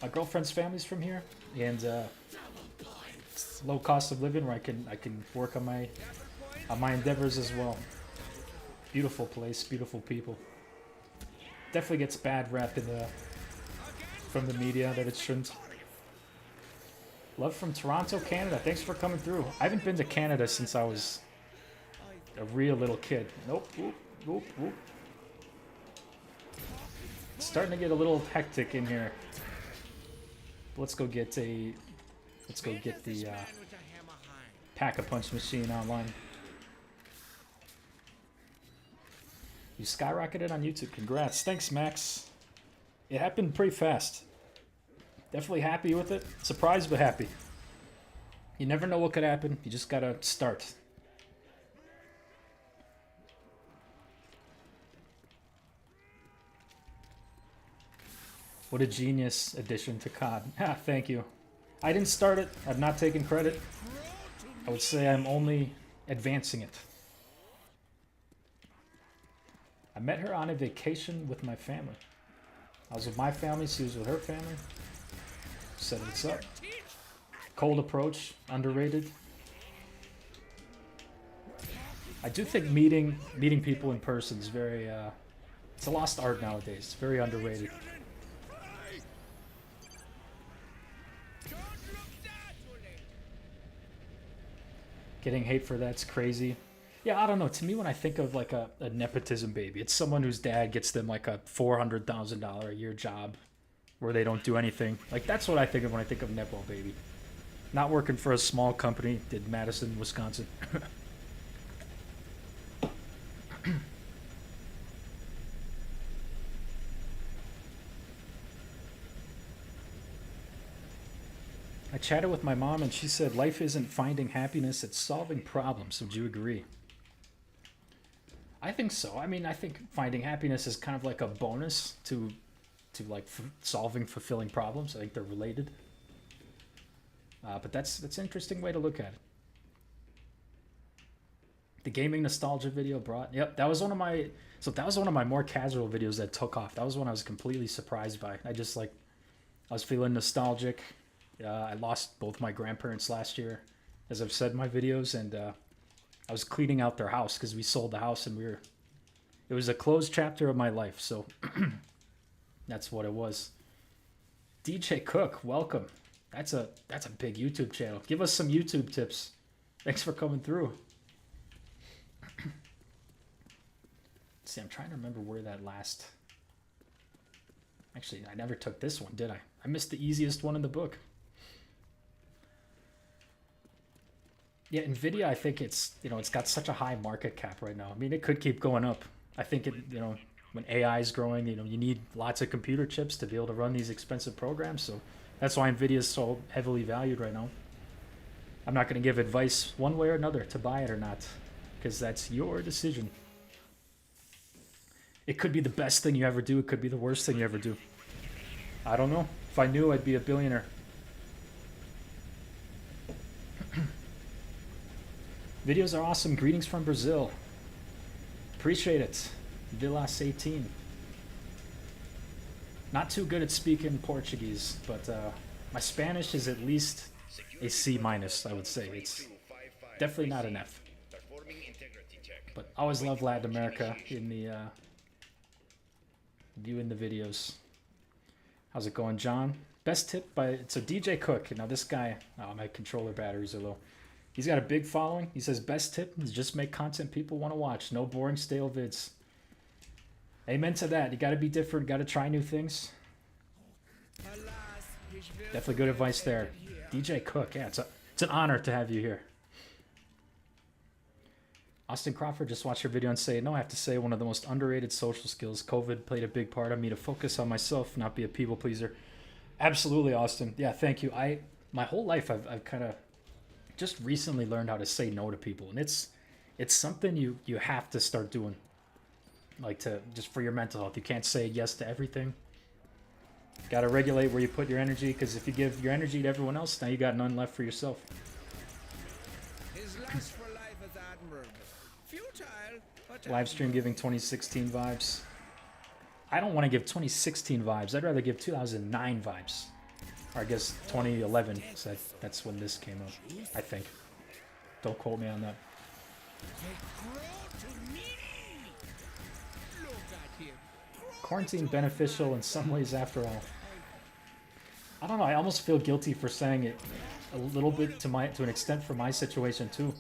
My girlfriend's family's from here, and it's low cost of living where I can work on my endeavors as well. Beautiful place, beautiful people. Definitely gets bad rep from the media that it shouldn't. Love from Toronto, Canada. Thanks for coming through. I haven't been to Canada since I was a real little kid. Nope. Whoop, whoop, whoop. It's starting to get a little hectic in here. Let's go get the Pack-a-Punch machine online. You skyrocketed on YouTube. Congrats. Thanks, Max. It happened pretty fast. Definitely happy with it. Surprised but happy. You never know what could happen. You just gotta start. What a genius addition to COD. Thank you. I didn't start it. I've not taken credit. I would say I'm only advancing it. I met her on a vacation with my family. I was with my family, she was with her family. Said what's up. Cold approach, underrated. I do think meeting people in person is very, it's a lost art nowadays. It's very underrated. Getting hate for that's crazy. Yeah, I don't know. To me, when I think of like a nepotism baby, it's someone whose dad gets them like a $400,000 a year job where they don't do anything. Like that's what I think of when I think of nepo baby. Not working for a small company in Madison, Wisconsin. I chatted with my mom and she said life isn't finding happiness, it's solving problems. Would you agree? I think so. I mean, I think finding happiness is kind of like a bonus to like solving fulfilling problems. I think they're related. But that's an interesting way to look at it. The gaming nostalgia video brought. Yep, that was one of my. So that was one of my more casual videos that took off. That was one I was completely surprised by. I was feeling nostalgic. I lost both my grandparents last year, as I've said in my videos, and I was cleaning out their house because we sold the house and it was a closed chapter of my life. So that's what it was. DJ Cook, welcome. That's a big YouTube channel. Give us some YouTube tips. Thanks for coming through. See, I'm trying to remember where that last. Actually, I never took this one, did I? I missed the easiest one in the book. Yeah, Nvidia, I think it's got such a high market cap right now. I mean, it could keep going up. I think when AI is growing, you need lots of computer chips to be able to run these expensive programs. So that's why Nvidia is so heavily valued right now. I'm not going to give advice one way or another to buy it or not, because that's your decision. It could be the best thing you ever do. It could be the worst thing you ever do. I don't know. If I knew, I'd be a billionaire. Videos are awesome. Greetings from Brazil. Appreciate it. Vilas 18. Not too good at speaking Portuguese, but my Spanish is at least a C-, I would say. It's definitely not an F. But I always love Latin America in the viewing the videos. How's it going, John? Best tip by so DJ Cook. Now this guy, oh, my controller batteries are low. He's got a big following. He says best tip is just make content people want to watch. No boring stale vids. Amen to that. You got to be different. Got to try new things. Definitely good advice there, DJ Cook. Yeah, it's an honor to have you here. Austin Crawford, just watched your video and say, no, I have to say one of the most underrated social skills. COVID played a big part on me to focus on myself, not be a people pleaser. Absolutely, Austin. Yeah, thank you. My whole life I've kind of just recently learned how to say no to people, and it's something you have to start doing, like to just for your mental health. You can't say yes to everything. Got to regulate where you put your energy, because if you give your energy to everyone else, now you got none left for yourself. His lust for life is admirable. Futile, but Live stream giving 2016 vibes. I don't want to give 2016 vibes. I'd rather give 2009 vibes. Or I guess 2011. So that's when this came out, I think. Don't quote me on that. they grow to me. Look at him. Quarantine beneficial in some ways after all. I don't know. I almost feel guilty for saying it a little bit to an extent for my situation too.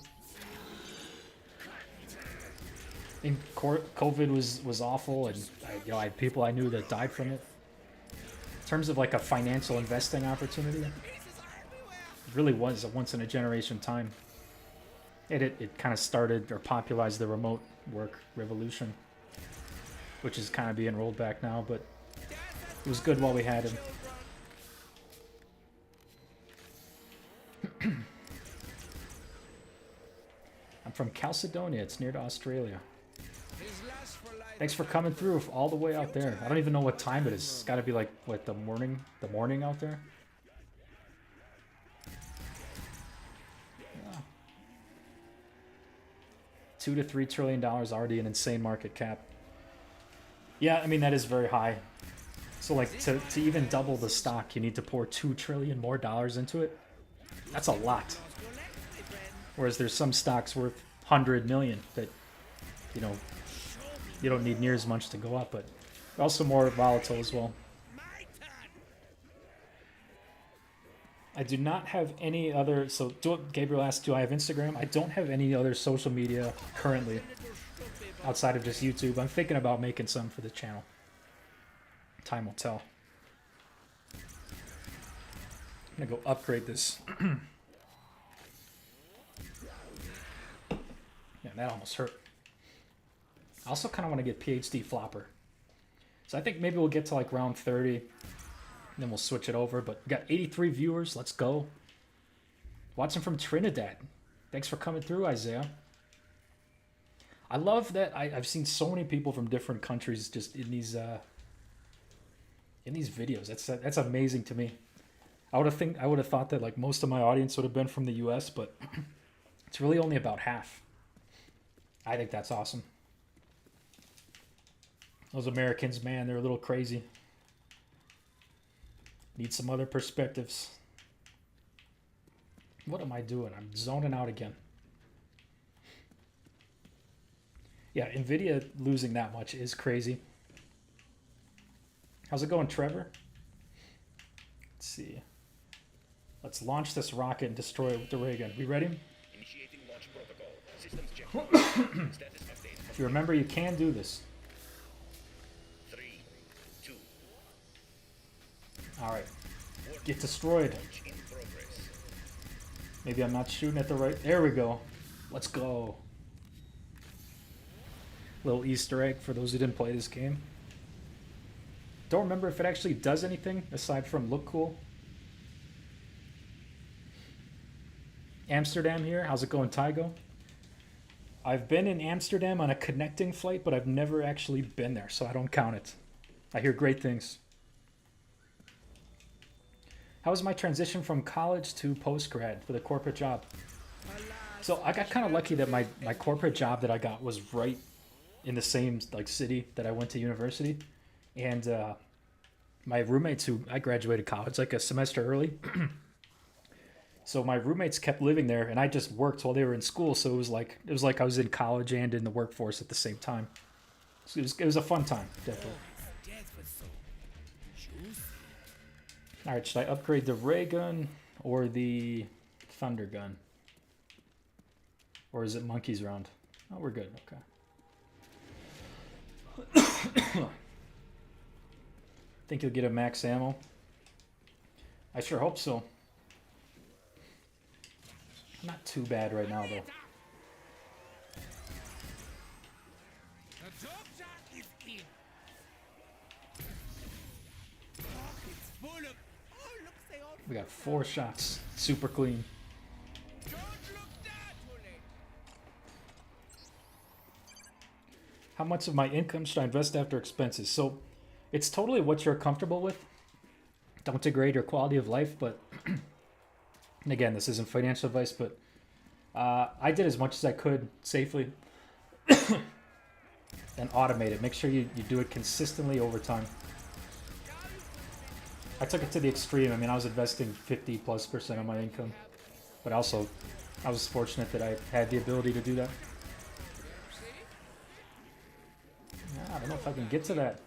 I think COVID was awful, and I had people I knew that died from it. In terms of like a financial investing opportunity, it really was a once in a generation time. It kind of started or popularized the remote work revolution, which is kind of being rolled back now, but it was good while we had him. I'm from Caledonia. It's near to Australia. Thanks for coming through all the way out there. I don't even know what time it is. It's got to be like what the morning out there. Yeah. $2 to $3 trillion already an insane market cap. Yeah, I mean that is very high. So like to even double the stock, you need to pour $2 trillion more into it. That's a lot. Whereas there's some stocks worth 100 million that, you know, you don't need near as much to go up, but also more volatile as well. I do not have any other, so Gabriel asked, do I have Instagram? I don't have any other social media currently outside of just YouTube. I'm thinking about making some for the channel. Time will tell. I'm gonna go upgrade this. Yeah, that almost hurt. I also kind of want to get PhD Flopper. So I think maybe we'll get to like round 30. And then we'll switch it over. But we got 83 viewers. Let's go. Watching from Trinidad. Thanks for coming through, Isaiah. I love that I've seen so many people from different countries just in these videos. That's amazing to me. I would have thought that like most of my audience would have been from the US, but it's really only about half. I think that's awesome. Those Americans, man, they're a little crazy. Need some other perspectives. What am I doing? I'm zoning out again. Yeah, Nvidia losing that much is crazy. How's it going, Trevor? Let's see. Let's launch this rocket and destroy it with the ray gun. We ready? Initiating launch protocol. Systems check. Status update. If you remember, you can do this. 3, 2. All right. Get destroyed. Launch in progress. Maybe I'm not shooting at the right... There we go. Let's go. Little Easter egg for those who didn't play this game. Don't remember if it actually does anything aside from look cool. Amsterdam here. How's it going, Tygo? I've been in Amsterdam on a connecting flight, but I've never actually been there, so I don't count it. I hear great things. How was my transition from college to post-grad with a corporate job? So I got kind of lucky that my corporate job that I got was right in the same like city that I went to university. And my roommates who I graduated college like a semester early. So my roommates kept living there, and I just worked while they were in school. So it was like I was in college and in the workforce at the same time. So it was a fun time, definitely. Alright, should I upgrade the ray gun or the thunder gun? Or is it monkey's round? Oh, we're good. Okay. Think you'll get a max ammo? I sure hope so. Not too bad right now, though. The doctor is in. Oh, it's full of. Oh, look, they all. We got 4 shots. Super clean. Don't look that way. How much of my income should I invest after expenses? So it's totally what you're comfortable with. Don't degrade your quality of life, but and again, this isn't financial advice, but I did as much as I could safely and automate it. Make sure you do it consistently over time. I took it to the extreme. I mean, I was investing 50+% of my income, but also I was fortunate that I had the ability to do that. I don't know if I can get to that.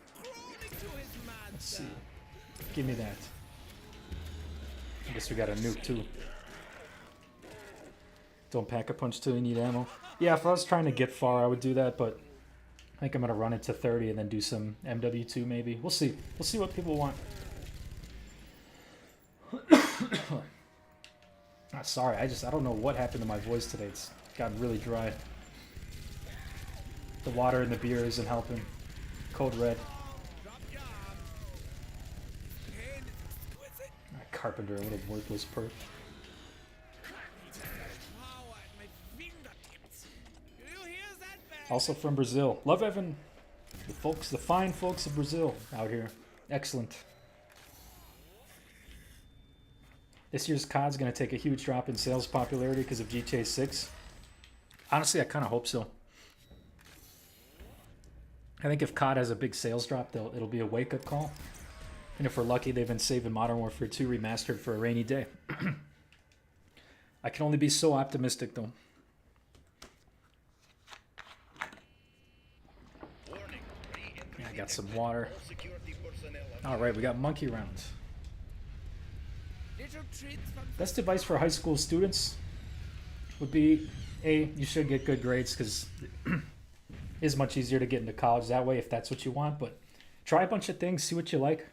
Let's see. Give me that. I guess we got a nuke too. Don't pack a punch till you need ammo. Yeah, if I was trying to get far, I would do that, but I think I'm gonna run it to 30 and then do some MW2 maybe. We'll see. We'll see what people want. Sorry, I don't know what happened to my voice today. It's gotten really dry. The water in the beer isn't helping. Code red. Carpenter, what a worthless perk. Also from Brazil. Love having the folks, the fine folks of Brazil out here. Excellent. This year's COD's going to take a huge drop in sales popularity because of GTA 6. Honestly, I kind of hope so. I think if COD has a big sales drop, it'll be a wake-up call. And if we're lucky, they've been saving Modern Warfare 2 Remastered for a rainy day. I can only be so optimistic, though. Yeah, I got some water. Alright, we got monkey rounds. Best advice for high school students would be, A, you should get good grades because it is much easier to get into college that way if that's what you want. But try a bunch of things, see what you like.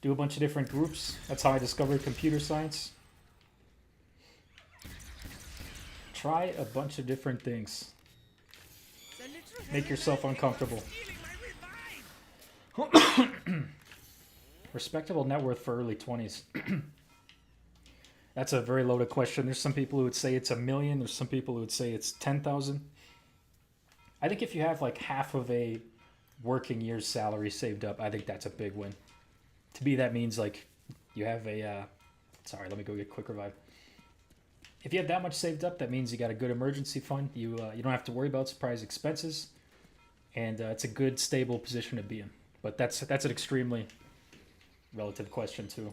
Do a bunch of different groups. That's how I discovered computer science. Try a bunch of different things. Make yourself uncomfortable. Respectable net worth for early 20s. That's a very loaded question. There's some people who would say it's $1 million. There's some people who would say it's 10,000. I think if you have like half of a working year's salary saved up, I think that's a big win. To me, that means like you have a... sorry, let me go get quick revive. If you have that much saved up, that means you got a good emergency fund. You don't have to worry about surprise expenses. And it's a good, stable position to be in. But that's an extremely relative question, too.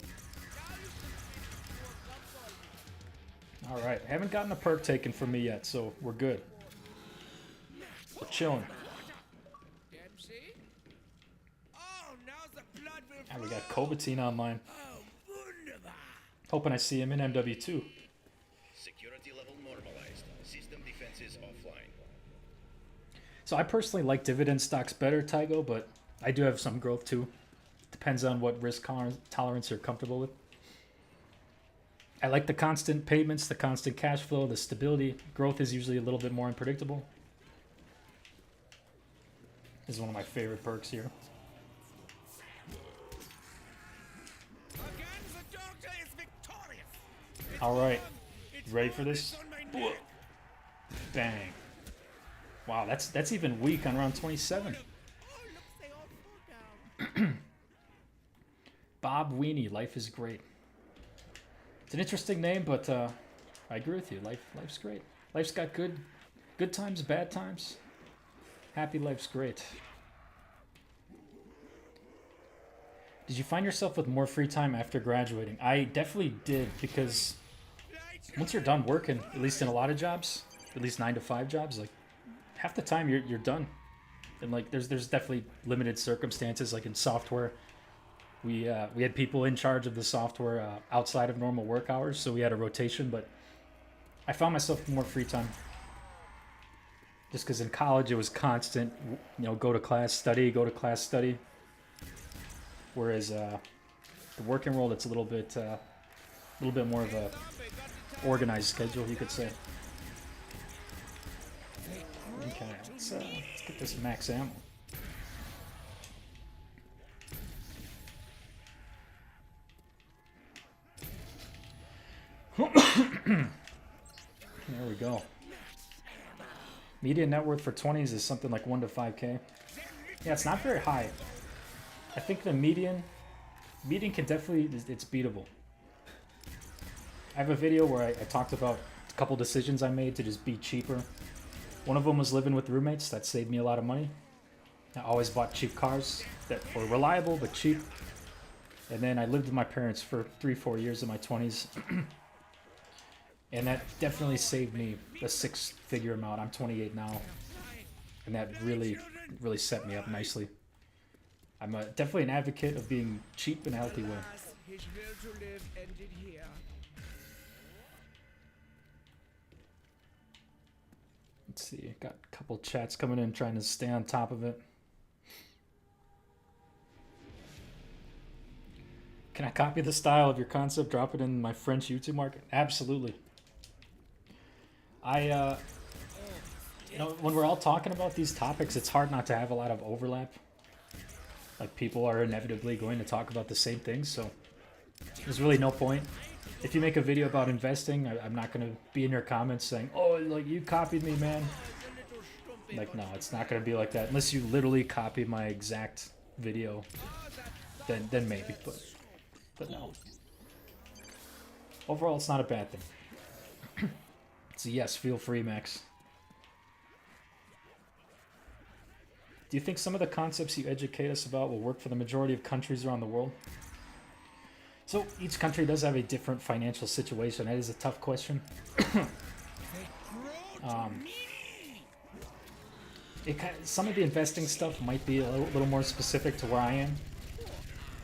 All right, haven't gotten a perk taken from me yet, so we're good. We're chilling. And we got Kovatin online. Hoping I see him in MW2. Security level normalized. System defenses offline. So I personally like dividend stocks better, Tygo, but I do have some growth too. Depends on what risk tolerance you're comfortable with. I like the constant payments, the constant cash flow, the stability. Growth is usually a little bit more unpredictable. This is one of my favorite perks here. All right, ready for this? Bang! Wow, that's even weak on round 27. Bob Weenie, life is great. It's an interesting name, but I agree with you. Life's great. Life's got good times, bad times. Happy life's great. Did you find yourself with more free time after graduating? I definitely did, because once you're done working, at least in a lot of jobs, at least 9 to 5 jobs, like half the time you're done. And like there's definitely limited circumstances, like in software, We had people in charge of the software outside of normal work hours, so we had a rotation. But I found myself with more free time, just because in college it was constant. You know, go to class, study, go to class, study. Whereas the working world, it's a little bit more of a organized schedule, you could say. Okay, let's get this max ammo. There we go. Median net worth for 20s is something like 1 to 5K. Yeah, it's not very high. I think the median can definitely, it's beatable. I have a video where I talked about a couple decisions I made to just be cheaper. One of them was living with roommates. That saved me a lot of money. I always bought cheap cars that were reliable but cheap. And then I lived with my parents for 3-4 years in my 20s. And that definitely saved me a 6-figure amount. I'm 28 now. And that really set me up nicely. I'm definitely an advocate of being cheap in a healthy way. His will to live ended here. Let's see, got a couple chats coming in trying to stay on top of it. Can I copy the style of your concept, drop it in my French YouTube market? Absolutely. You know, when we're all talking about these topics, it's hard not to have a lot of overlap. Like, people are inevitably going to talk about the same things, so there's really no point. If you make a video about investing, I'm not going to be in your comments saying, oh, like, you copied me, man. Like, no, it's not going to be like that. Unless you literally copy my exact video, then maybe, but no. Overall, it's not a bad thing. So yes, feel free, Max. Do you think some of the concepts you educate us about will work for the majority of countries around the world? So each country does have a different financial situation. That is a tough question. Some of the investing stuff might be a little more specific to where I am.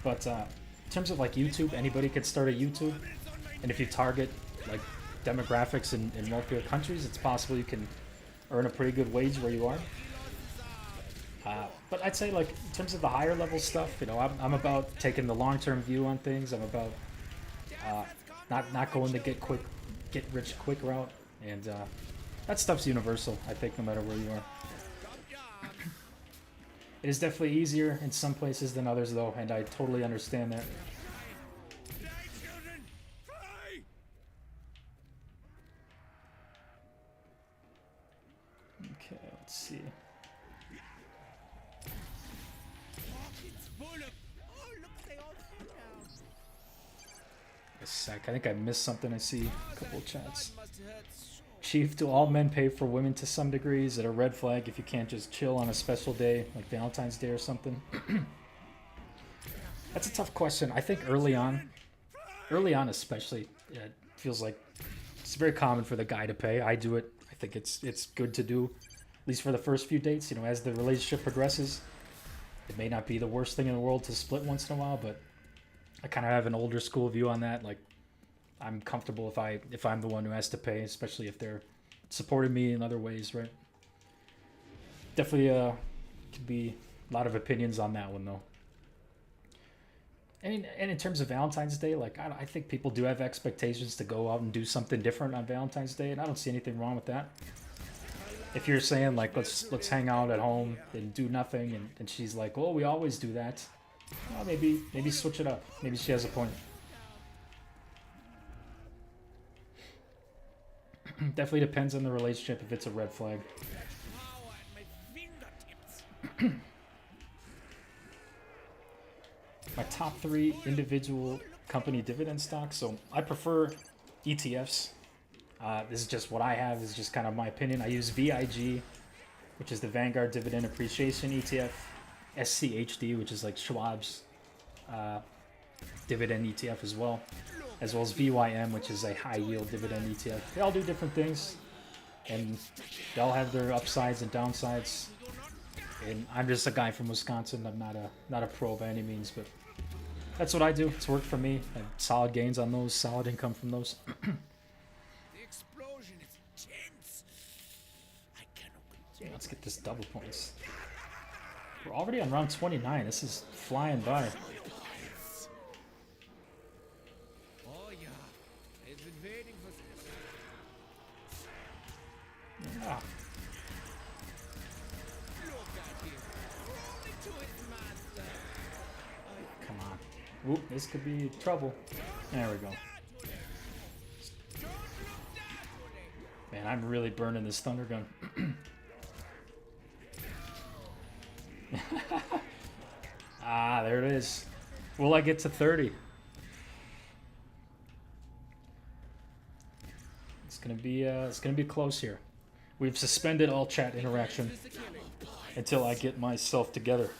But in terms of like YouTube, anybody could start a YouTube. And if you target like demographics in wealthier countries, it's possible you can earn a pretty good wage where you are. But I'd say, like, in terms of the higher level stuff, you know, I'm about taking the long-term view on things. I'm about not going the get rich quick route, and that stuff's universal, I think, no matter where you are. It is definitely easier in some places than others, though, and I totally understand that. Okay, let's see. A sec. I think I missed something. I see a couple of chats. Chief, do all men pay for women to some degree? Is it a red flag if you can't just chill on a special day, like Valentine's Day or something? That's a tough question. I think early on especially, it feels like it's very common for the guy to pay. I do it. I think it's good to do, at least for the first few dates. You know, as the relationship progresses, it may not be the worst thing in the world to split once in a while, but I kind of have an older school view on that. Like, I'm comfortable if I'm the one who has to pay, especially if they're supporting me in other ways, right? Definitely could be a lot of opinions on that one, though. And in terms of Valentine's Day, like, I think people do have expectations to go out and do something different on Valentine's Day, and I don't see anything wrong with that. If you're saying, like, let's hang out at home and do nothing, and she's like, well, we always do that. Well, maybe switch it up. Maybe she has a point. Definitely depends on the relationship if it's a red flag. My top 3 individual company dividend stocks. So I prefer ETFs. This is just what I have. This is just kind of my opinion. I use VIG, which is the Vanguard Dividend Appreciation ETF. SCHD, which is like Schwab's dividend ETF as well as VYM, which is a high yield dividend ETF. They all do different things, and they all have their upsides and downsides. And I'm just a guy from Wisconsin. I'm not a pro by any means, but That's what I do. It's worked for me. I have solid gains on those, solid income from those. The explosion is intense. I cannot contain. Let's get this double points. We're already on round 29. This is flying by. Oh yeah, I've been waiting for this. Yeah. Look at him, crawling to his master. Come on. Oop, this could be trouble. There we go. Don't look that way. Man, I'm really burning this thunder gun. Ah, there it is. Will I get to 30? It's gonna be close here. We've suspended all chat interaction until I get myself together.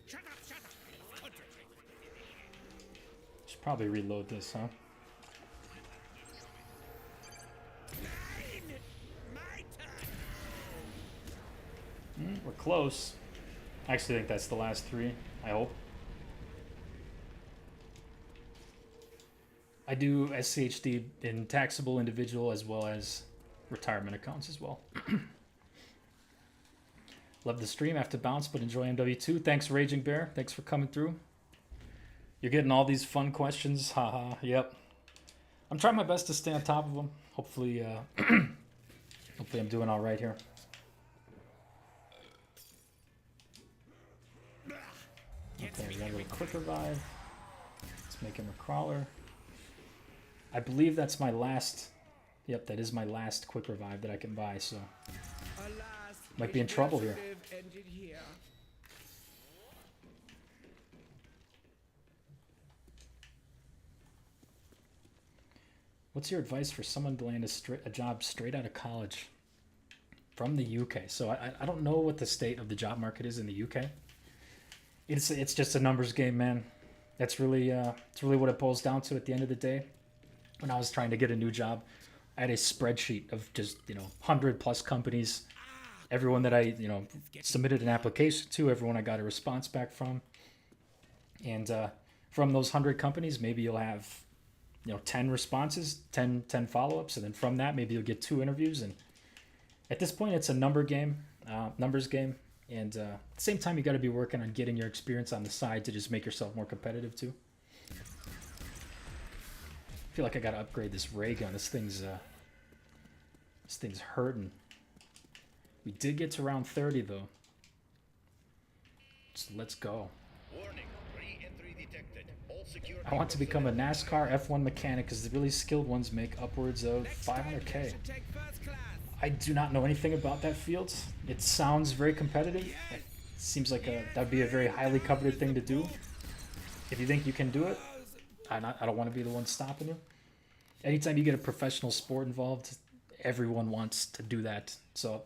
Shut up, shut up. Concentrate. Should probably reload this, huh? Nine. My turn. We're close. I actually think that's the last 3. I hope. I do SCHD in taxable individual as well as retirement accounts as well. Love the stream. Have to bounce, but enjoy MW2. Thanks, Raging Bear. Thanks for coming through. You're getting all these fun questions. Haha. Yep. I'm trying my best to stay on top of them. Hopefully, hopefully I'm doing all right here. Okay, we got a little quick revive. Let's make him a crawler. I believe that's my last. Yep, that is my last quick revive that I can buy. So Alas, might be in trouble here. ended here. What's your advice for someone to land a job straight out of college from the UK? So I don't know what the state of the job market is in the UK. It's just a numbers game, man. That's really it's really what it boils down to at the end of the day. When I was trying to get a new job, I had a spreadsheet of just 100+ companies, everyone that I submitted an application to, everyone I got a response back from, and from those 100 companies, maybe you'll have 10 responses, 10 follow-ups, and then from that maybe you'll get 2 interviews. And at this point, it's a numbers game, and at the same time, you got to be working on getting your experience on the side to just make yourself more competitive too. I feel like I got to upgrade this ray gun. This thing's hurting. We did get to round 30 though, so let's go. Warning, re-entry detected. All secure I want to become a NASCAR F1 mechanic because the really skilled ones make upwards of 500K. Should take first class. I do not know anything about that field. It sounds very competitive. It seems like that'd be a very highly coveted thing to do. If you think you can do it, I don't want to be the one stopping you. Anytime you get a professional sport involved, everyone wants to do that. So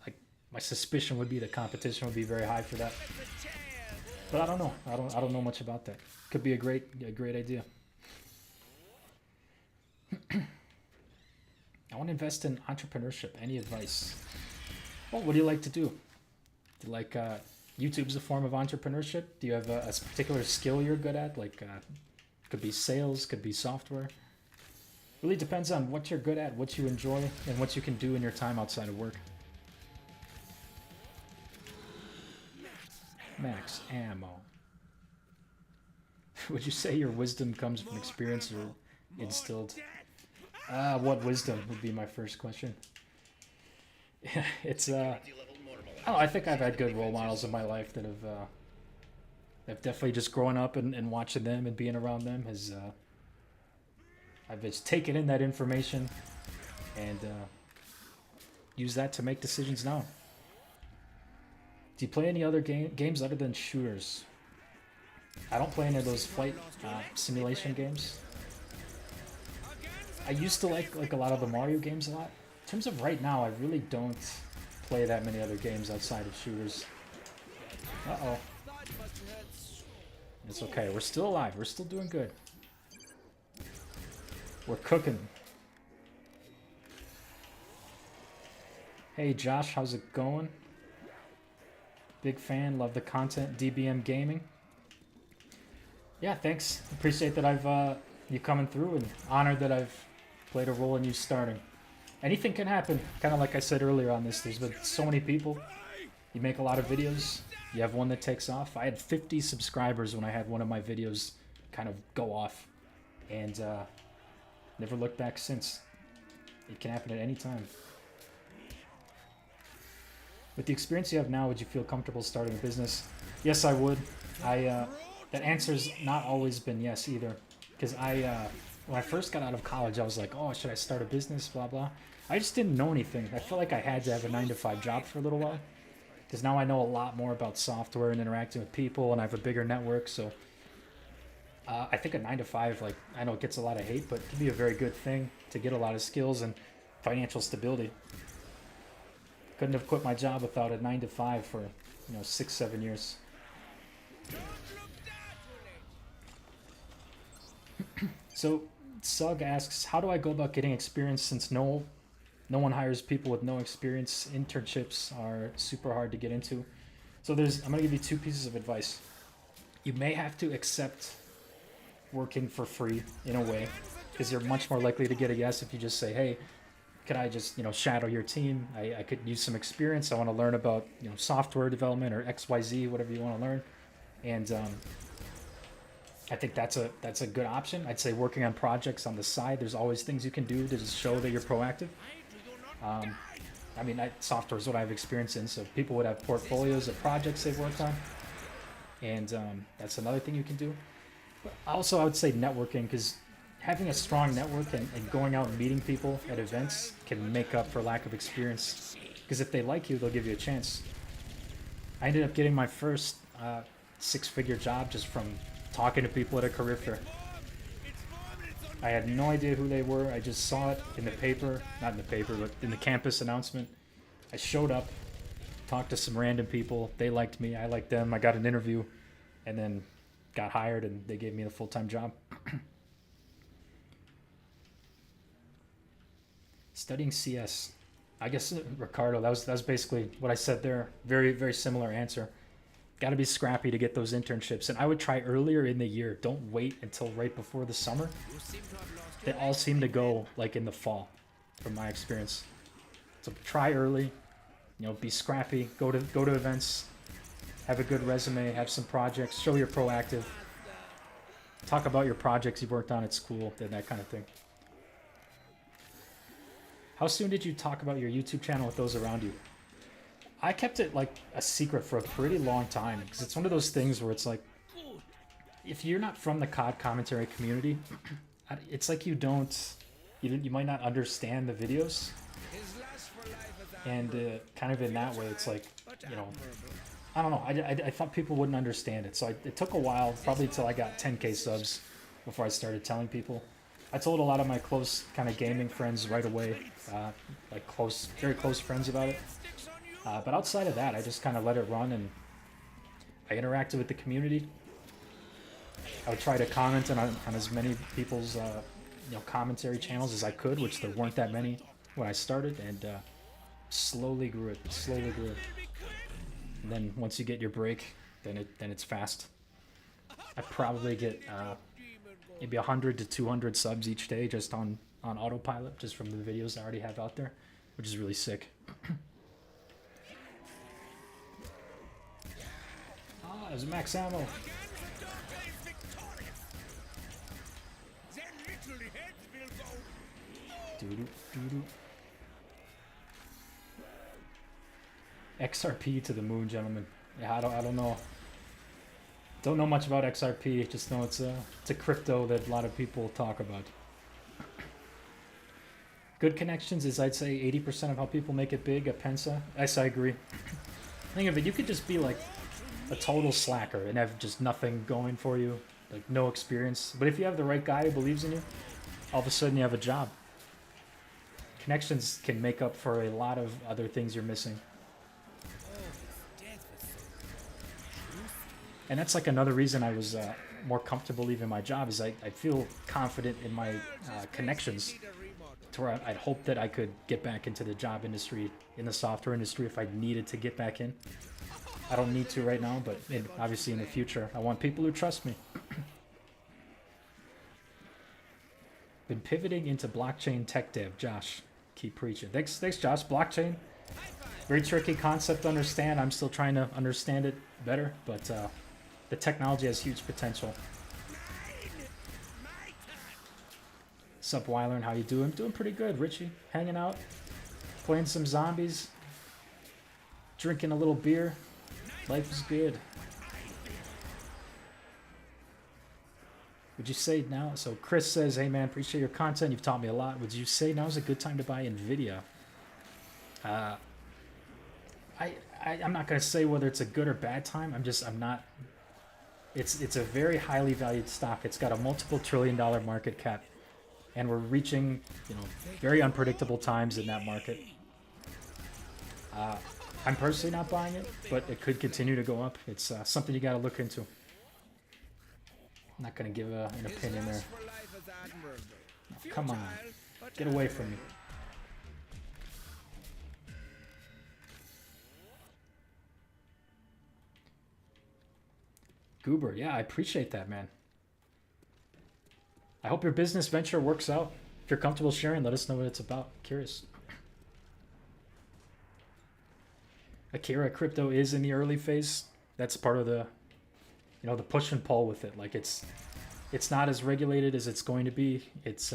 my suspicion would be the competition would be very high for that. But I don't know. I don't know much about that. Could be a great idea. I want to invest in entrepreneurship. Any advice? Well, what do you like to do? Do you like YouTube's a form of entrepreneurship? Do you have a particular skill you're good at? Could be sales, could be software. Really depends on what you're good at, what you enjoy, and what you can do in your time outside of work. Max ammo. Would you say your wisdom comes from experience or instilled? What wisdom would be my first question. It's I think I've had good role models in my life that have definitely just growing up and watching them and being around them has I've just taken in that information and use that to make decisions now. Do you play any other games other than shooters? I don't play any of those flight simulation games. I used to like a lot of the Mario games a lot. In terms of right now, I really don't play that many other games outside of shooters. Uh-oh. It's okay. We're still alive. We're still doing good. We're cooking. Hey Josh, how's it going? Big fan, love the content. DBM Gaming. Yeah, thanks. Appreciate that you coming through, and honored that I've played a role in you starting. Anything can happen. Kind of like I said earlier on this, there's been so many people. You make a lot of videos. You have one that takes off. I had 50 subscribers when I had one of my videos kind of go off, and never looked back since. It can happen at any time. With the experience you have now, would you feel comfortable starting a business? Yes, I would. That answer's not always been yes either, because when I first got out of college, I was like, oh, should I start a business? Blah blah. I just didn't know anything. I felt like I had to have a 9-to-5 job for a little while, because now I know a lot more about software and interacting with people, and I have a bigger network. So I think a 9-to-5, like, I know it gets a lot of hate, but it can be a very good thing to get a lot of skills and financial stability. Couldn't have quit my job without a 9-to-5 for 6-7 years. So Sug asks, how do I go about getting experience since no one hires people with no experience? Internships are super hard to get into. So I'm gonna give you 2 pieces of advice. You may have to accept working for free in a way, because you're much more likely to get a yes if you just say, hey, could I just shadow your team? I could use some experience. I want to learn about software development or XYZ, whatever you want to learn. And I think that's a good option. I'd say working on projects on the side. There's always things you can do to just show that you're proactive. I mean, software is what I have experience in, so people would have portfolios of projects they've worked on, and that's another thing you can do. But also, I would say networking, because having a strong network and going out and meeting people at events can make up for lack of experience, because if they like you, they'll give you a chance. I ended up getting my first 6-figure job just from talking to people at a career fair. I had no idea who they were. I just saw it in the paper, not in the paper, but in the campus announcement. I showed up, talked to some random people. They liked me, I liked them. I got an interview, and then got hired, and they gave me a full-time job. Studying CS. I guess, Ricardo, that was basically what I said there. Very, very similar answer. Got to be scrappy to get those internships. And I would try earlier in the year. Don't wait until right before the summer. They all seem to go like in the fall, from my experience. So try early. Be scrappy. Go to events. Have a good resume. Have some projects. Show you're proactive. Talk about your projects you've worked on at school. That kind of thing. How soon did you talk about your YouTube channel with those around you? I kept it like a secret for a pretty long time, because it's one of those things where it's like, if you're not from the COD commentary community, it's like you might not understand the videos, and kind of in that way, it's like, I don't know. I thought people wouldn't understand it, so it took a while, probably until I got 10K subs before I started telling people. I told a lot of my close kind of gaming friends right away, like very close friends about it. But outside of that, I just kind of let it run, and I interacted with the community. I would try to comment on as many people's commentary channels as I could, which there weren't that many when I started, and slowly grew it. And then once you get your break, then it's fast. I probably get maybe 100 to 200 subs each day just on autopilot, just from the videos I already have out there, which is really sick. There's a max ammo. Doo-doo. XRP to the moon, gentlemen. Yeah, I don't know. Don't know much about XRP. Just know it's a crypto that a lot of people talk about. Good connections is, I'd say, 80% of how people make it big at Pensa. Yes, I agree. Think of it, you could just be like a total slacker and have just nothing going for you, like no experience. But if you have the right guy who believes in you, all of a sudden you have a job. Connections can make up for a lot of other things you're missing. And that's like another reason I was more comfortable leaving my job, is I feel confident in my connections, to where I'd hope that I could get back into the job industry, in the software industry, if I needed to get back in. I don't need to right now, but obviously in the future, I want people who trust me. Been pivoting into blockchain tech dev. Josh, keep preaching. Thanks, Josh. Blockchain, very tricky concept to understand. I'm still trying to understand it better, but the technology has huge potential. Sup, Wylearn? How you doing? Doing pretty good, Richie. Hanging out, playing some zombies, drinking a little beer. Life is good. Would you say now? So Chris says, "Hey man, appreciate your content. You've taught me a lot. Would you say now is a good time to buy Nvidia?" I'm not gonna say whether it's a good or bad time. I'm not. It's a very highly valued stock. It's got a multiple $1 trillion market cap, and we're reaching very unpredictable times in that market. I'm personally not buying it, but it could continue to go up. It's something you got to look into. I'm not going to give an opinion there. Oh, come on. Get away from me. Goober, yeah, I appreciate that, man. I hope your business venture works out. If you're comfortable sharing, let us know what it's about. Curious. Akira crypto is in the early phase. That's part of the the push and pull with it. Like it's not as regulated as it's going to be. It's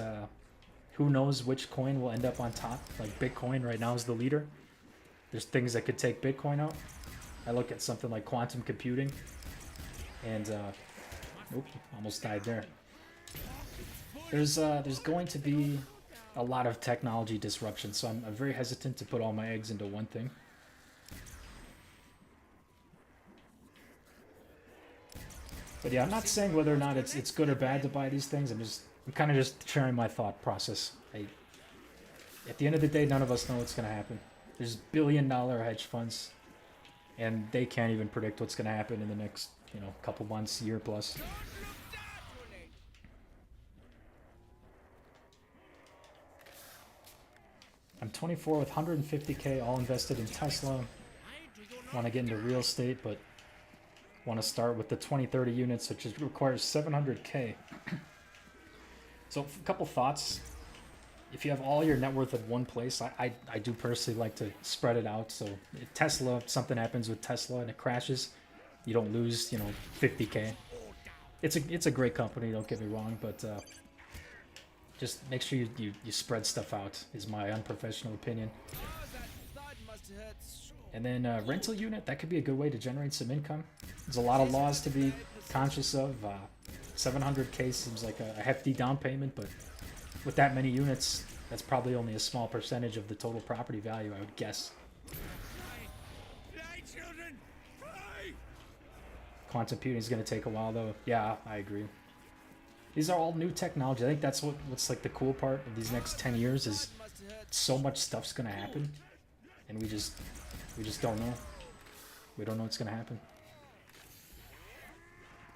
who knows which coin will end up on top. Like Bitcoin right now is the leader. There's things that could take Bitcoin out. I look at something like quantum computing and oops, almost died there. There's going to be a lot of technology disruption, so I'm very hesitant to put all my eggs into one thing. But yeah, I'm not saying whether or not it's good or bad to buy these things. I'm kind of just sharing my thought process. At the end of the day, none of us know what's going to happen. There's billion-dollar hedge funds, and they can't even predict what's going to happen in the next couple months, year plus. I'm 24 with 150K all invested in Tesla. Want to get into real estate, but want to start with the 2030 units, which requires 700K. So a couple thoughts. If you have all your net worth at one place, I do personally like to spread it out. So if Tesla, something happens with Tesla and it crashes, you don't lose 50K. It's a great company, don't get me wrong, but just make sure you spread stuff out is my unprofessional opinion. And then rental unit, that could be a good way to generate some income. There's a lot of laws to be conscious of. 700K seems like a hefty down payment, but with that many units, that's probably only a small percentage of the total property value, I would guess. Quantum computing is going to take a while, though. Yeah, I agree. These are all new technology. I think that's what's like the cool part of these next 10 years is so much stuff's going to happen, and we just don't know. We don't know what's going to happen.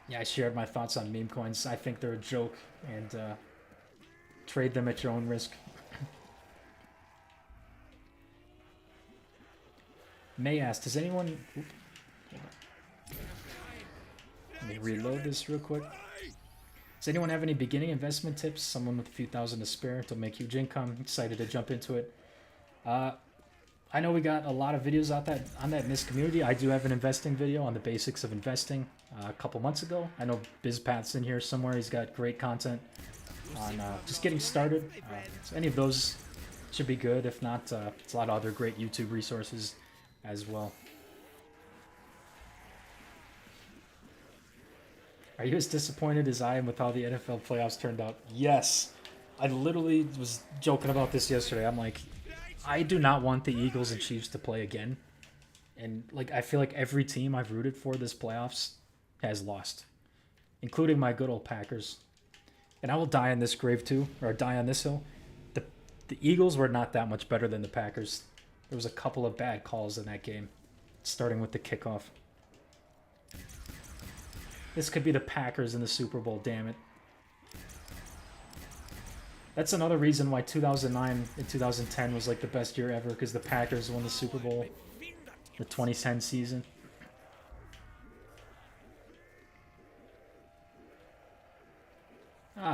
Yeah, I shared my thoughts on meme coins. I think they're a joke, and trade them at your own risk. May asked, does anyone... Let me reload this real quick. Does anyone have any beginning investment tips? Someone with a few thousand to spare to make huge income. Excited to jump into it. I know we got a lot of videos on that in this community. I do have an investing video on the basics of investing a couple months ago. I know BizPath's in here somewhere. He's got great content on just getting started. So any of those should be good. If not, it's a lot of other great YouTube resources as well. Are you as disappointed as I am with how the NFL playoffs turned out? Yes. I literally was joking about this yesterday. I'm like, I do not want the Eagles and Chiefs to play again. And like I feel like every team I've rooted for this playoffs has lost, including my good old Packers. And I will die on this grave too, or die on this hill. The Eagles were not that much better than the Packers. There was a couple of bad calls in that game, starting with the kickoff. This could be the Packers in the Super Bowl, damn it. That's another reason why 2009 and 2010 was like the best year ever, because the Packers won the Super Bowl, the 2010 season.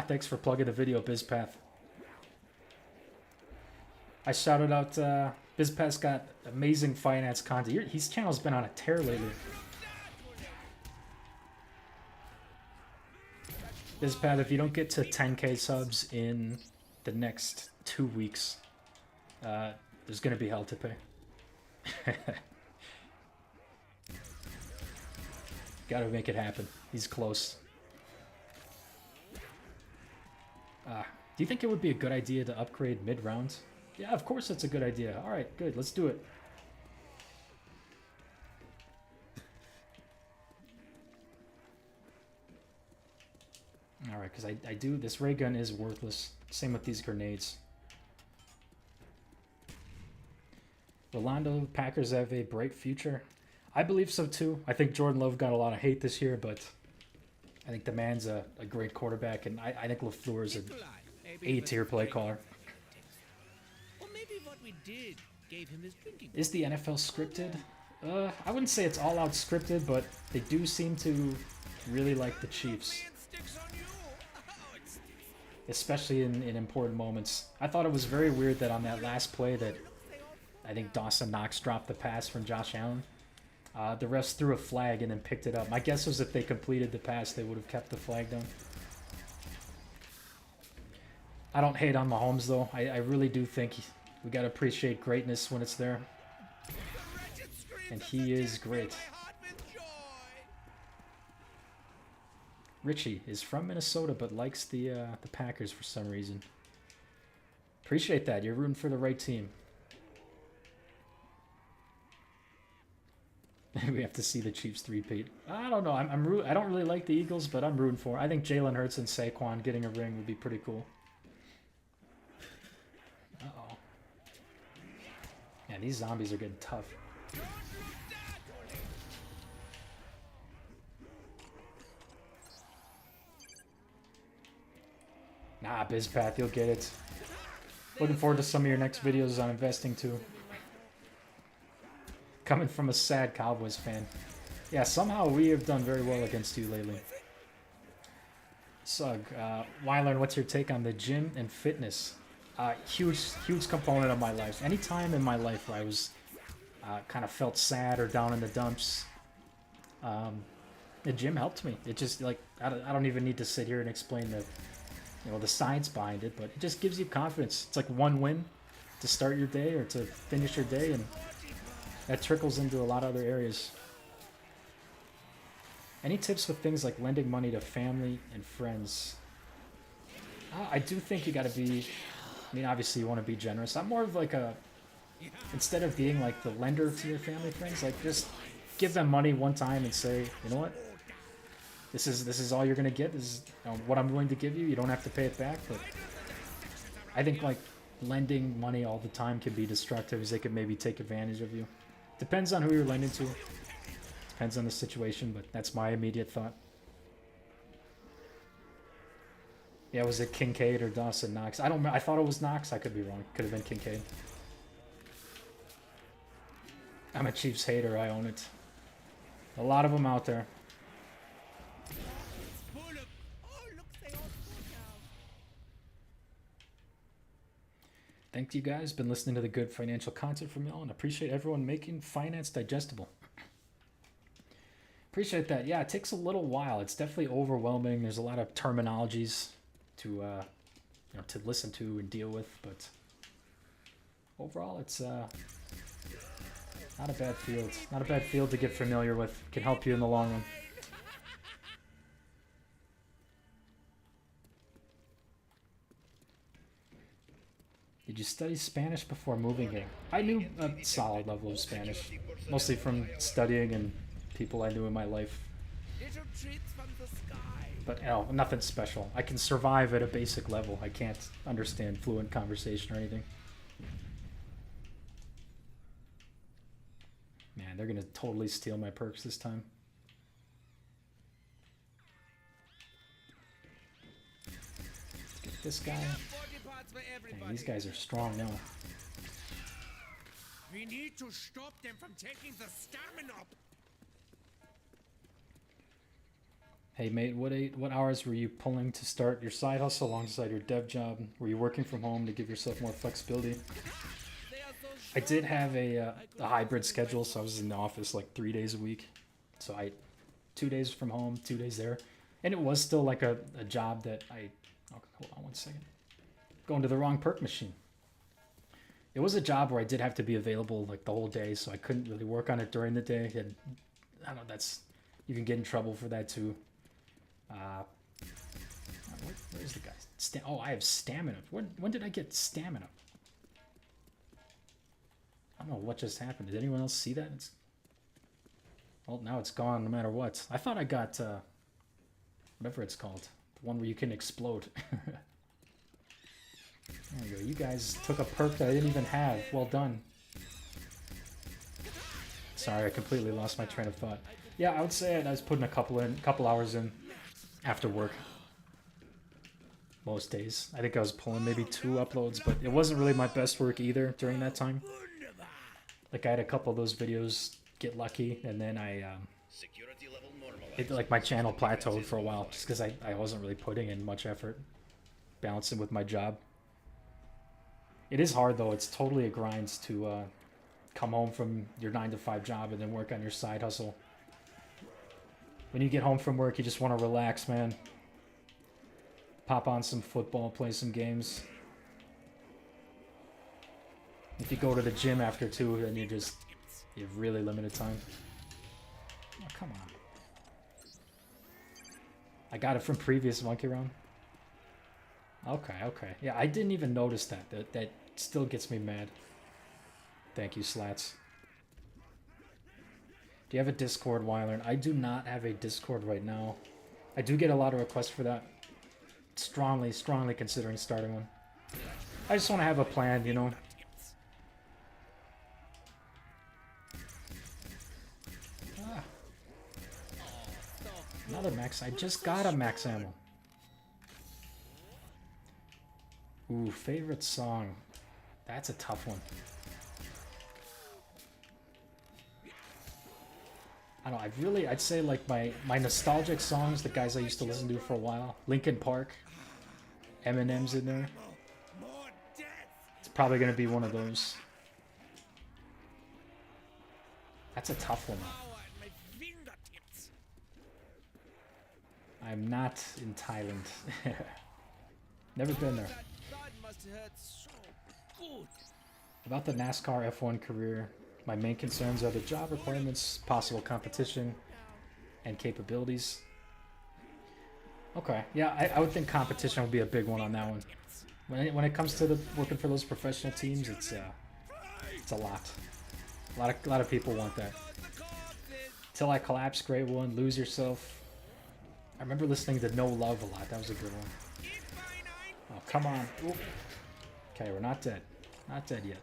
Thanks for plugging the video, BizPath. I shouted out BizPass got amazing finance content. His channel's been on a tear lately. BizPass, if you don't get to 10k subs in the next 2 weeks, there's gonna be hell to pay. Gotta make it happen. He's close. Do you think it would be a good idea to upgrade mid-round? Yeah, of course it's a good idea. Alright, good. Let's do it. Alright, because I do... This ray gun is worthless. Same with these grenades. Rolando, Packers have a bright future. I believe so too. I think Jordan Love got a lot of hate this year, but I think the man's a great quarterback, and I think LaFleur is an A-tier play caller. Or maybe what we did gave him his drinking. Is the NFL scripted? I wouldn't say it's all out scripted, but they do seem to really like the Chiefs. Especially in important moments. I thought it was very weird that on that last play that I think Dawson Knox dropped the pass from Josh Allen. The refs threw a flag and then picked it up. My guess was if they completed the pass, they would have kept the flag down. I don't hate on Mahomes, though. I really do think we got to appreciate greatness when it's there. And he is great. Richie is from Minnesota, but likes the Packers for some reason. Appreciate that. You're rooting for the right team. We have to see the Chiefs three-peat. I don't know. I don't really like the Eagles, but I'm rooting for it. I think Jalen Hurts and Saquon getting a ring would be pretty cool. Uh-oh. Yeah, these zombies are getting tough. Nah, BizPath, you'll get it. Looking forward to some of your next videos on investing, too. Coming from a sad Cowboys fan. Yeah, somehow we have done very well against you lately. Sug, Wyler, what's your take on the gym and fitness? Huge component of my life. Any time in my life where I was kind of felt sad or down in the dumps, the gym helped me. It just, like, I don't even need to sit here and explain the science behind it, but it just gives you confidence. It's like one win to start your day or to finish your day, and that trickles into a lot of other areas. Any tips with things like lending money to family and friends? I do think you got to be, I mean, obviously you want to be generous. I'm more of like instead of being like the lender to your family and friends, like just give them money one time and say, you know what? This is all you're going to get. This is what I'm willing to give you. You don't have to pay it back, but I think like lending money all the time can be destructive, as they could maybe take advantage of you. Depends on who you're lending to. Depends on the situation, but that's my immediate thought. Yeah, was it Kincaid or Dawson Knox? I don't. I thought it was Knox. I could be wrong. Could have been Kincaid. I'm a Chiefs hater. I own it. A lot of them out there. Thank you guys. Been listening to the good financial content from y'all, and appreciate everyone making finance digestible. Appreciate that. Yeah, it takes a little while. It's definitely overwhelming. There's a lot of terminologies to to listen to and deal with, but overall, it's not a bad field. Not a bad field to get familiar with. Can help you in the long run. Did you study Spanish before moving here? I knew a solid level of Spanish, mostly from studying and people I knew in my life. But nothing special. I can survive at a basic level. I can't understand fluent conversation or anything. Man, they're gonna totally steal my perks this time. Let's get this guy. Dang, these guys are strong now. We need to stop them from taking the stamina up. Hey mate, what hours were you pulling to start your side hustle alongside your dev job? Were you working from home to give yourself more flexibility? I did have a hybrid schedule, so I was in the office like 3 days a week. So I 2 days from home, 2 days there, and it was still like a job that I. Oh, hold on one second. Going to the wrong perk machine. It was a job where I did have to be available like the whole day, so I couldn't really work on it during the day. And I don't know. That's you can get in trouble for that too. Where's the guy? Oh, I have stamina. When did I get stamina? I don't know what just happened. Did anyone else see that? Well, now it's gone no matter what. I thought I got, whatever it's called. The one where you can explode. There you go. You guys took a perk that I didn't even have. Well done. Sorry, I completely lost my train of thought. Yeah, I would say I was putting a couple hours in after work. Most days. I think I was pulling maybe 2 uploads, but it wasn't really my best work either during that time. Like I had a couple of those videos get lucky, and then like my channel plateaued for a while just because I wasn't really putting in much effort balancing with my job. It is hard though. It's totally a grind to come home from your 9-to-5 job and then work on your side hustle. When you get home from work, you just want to relax, man. Pop on some football, play some games. If you go to the gym after 2, then you have really limited time. Oh, come on. I got it from previous monkey round. Okay, okay. Yeah, I didn't even notice that. That still gets me mad. Thank you, Slats. Do you have a Discord, Wyler? I do not have a Discord right now. I do get a lot of requests for that. Strongly considering starting one. I just want to have a plan, you know. Ah. Another max. I just got a max ammo. Ooh, favorite song. That's a tough one. I don't know, I'd say like my nostalgic songs, the guys I used to listen to for a while. Linkin Park. Eminem's in there. It's probably going to be one of those. That's a tough one. I'm not in Thailand. Never been there. About the NASCAR F1 career, my main concerns are the job requirements, possible competition, and capabilities. Okay, yeah, I would think competition would be a big one on that one. When it comes to working for those professional teams, it's a lot. A lot of people want that. Till I Collapse, great one. Lose Yourself. I remember listening to No Love a lot. That was a good one. Oh, come on. Ooh. Okay, we're not dead. Not dead yet.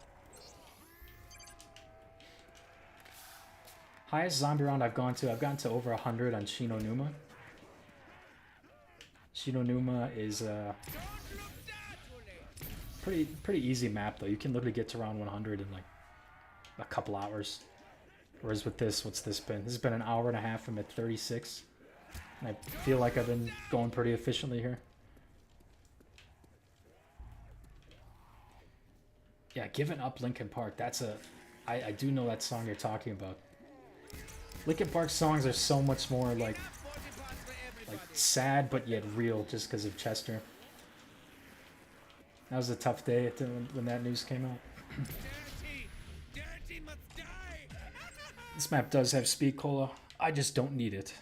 Highest zombie round I've gotten to over 100 on Shino Numa. Shino Numa is a pretty easy map though. You can literally get to round 100 in like a couple hours. Whereas with this, what's this been? This has been an hour and a half. I'm at 36. And I feel like I've been going pretty efficiently here. Yeah, Giving Up Linkin Park. That's I do know that song you're talking about. Linkin Park songs are so much more like sad but yet real just because of Chester. That was a tough day when that news came out. This map does have speed cola. I just don't need it.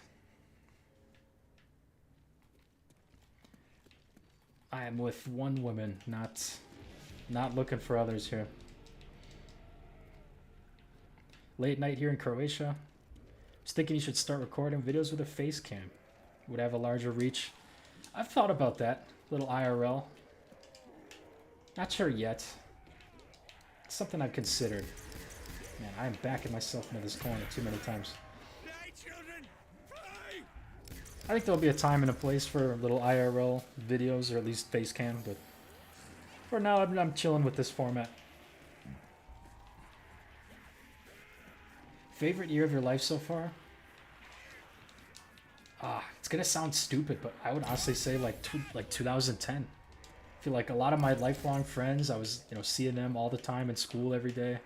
I am with one woman, not looking for others here. Late night here in Croatia. Was thinking you should start recording videos with a face cam. Would have a larger reach. I've thought about that. Little IRL. Not sure yet. It's something I've considered. Man, I am backing myself into this corner too many times. I think there'll be a time and a place for little IRL videos, or at least face cam, but for now I'm chilling with this format. Favorite year of your life so far? It's gonna sound stupid, but I would honestly say like 2010. I feel like a lot of my lifelong friends, I was seeing them all the time in school every day.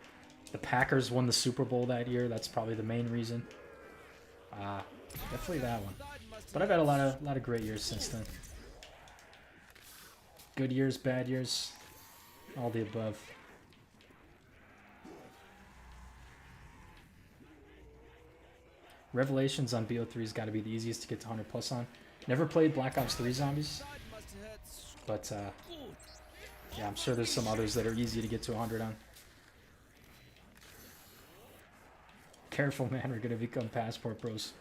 The Packers won the Super Bowl that year. That's probably the main reason. Definitely that one. But I've had a lot of great years since then. Good years, bad years, all the above. Revelations on BO3's got to be the easiest to get to 100 plus on. Never played Black Ops 3 Zombies, but yeah, I'm sure there's some others that are easy to get to 100 on. Careful, man, we're gonna become Passport Bros.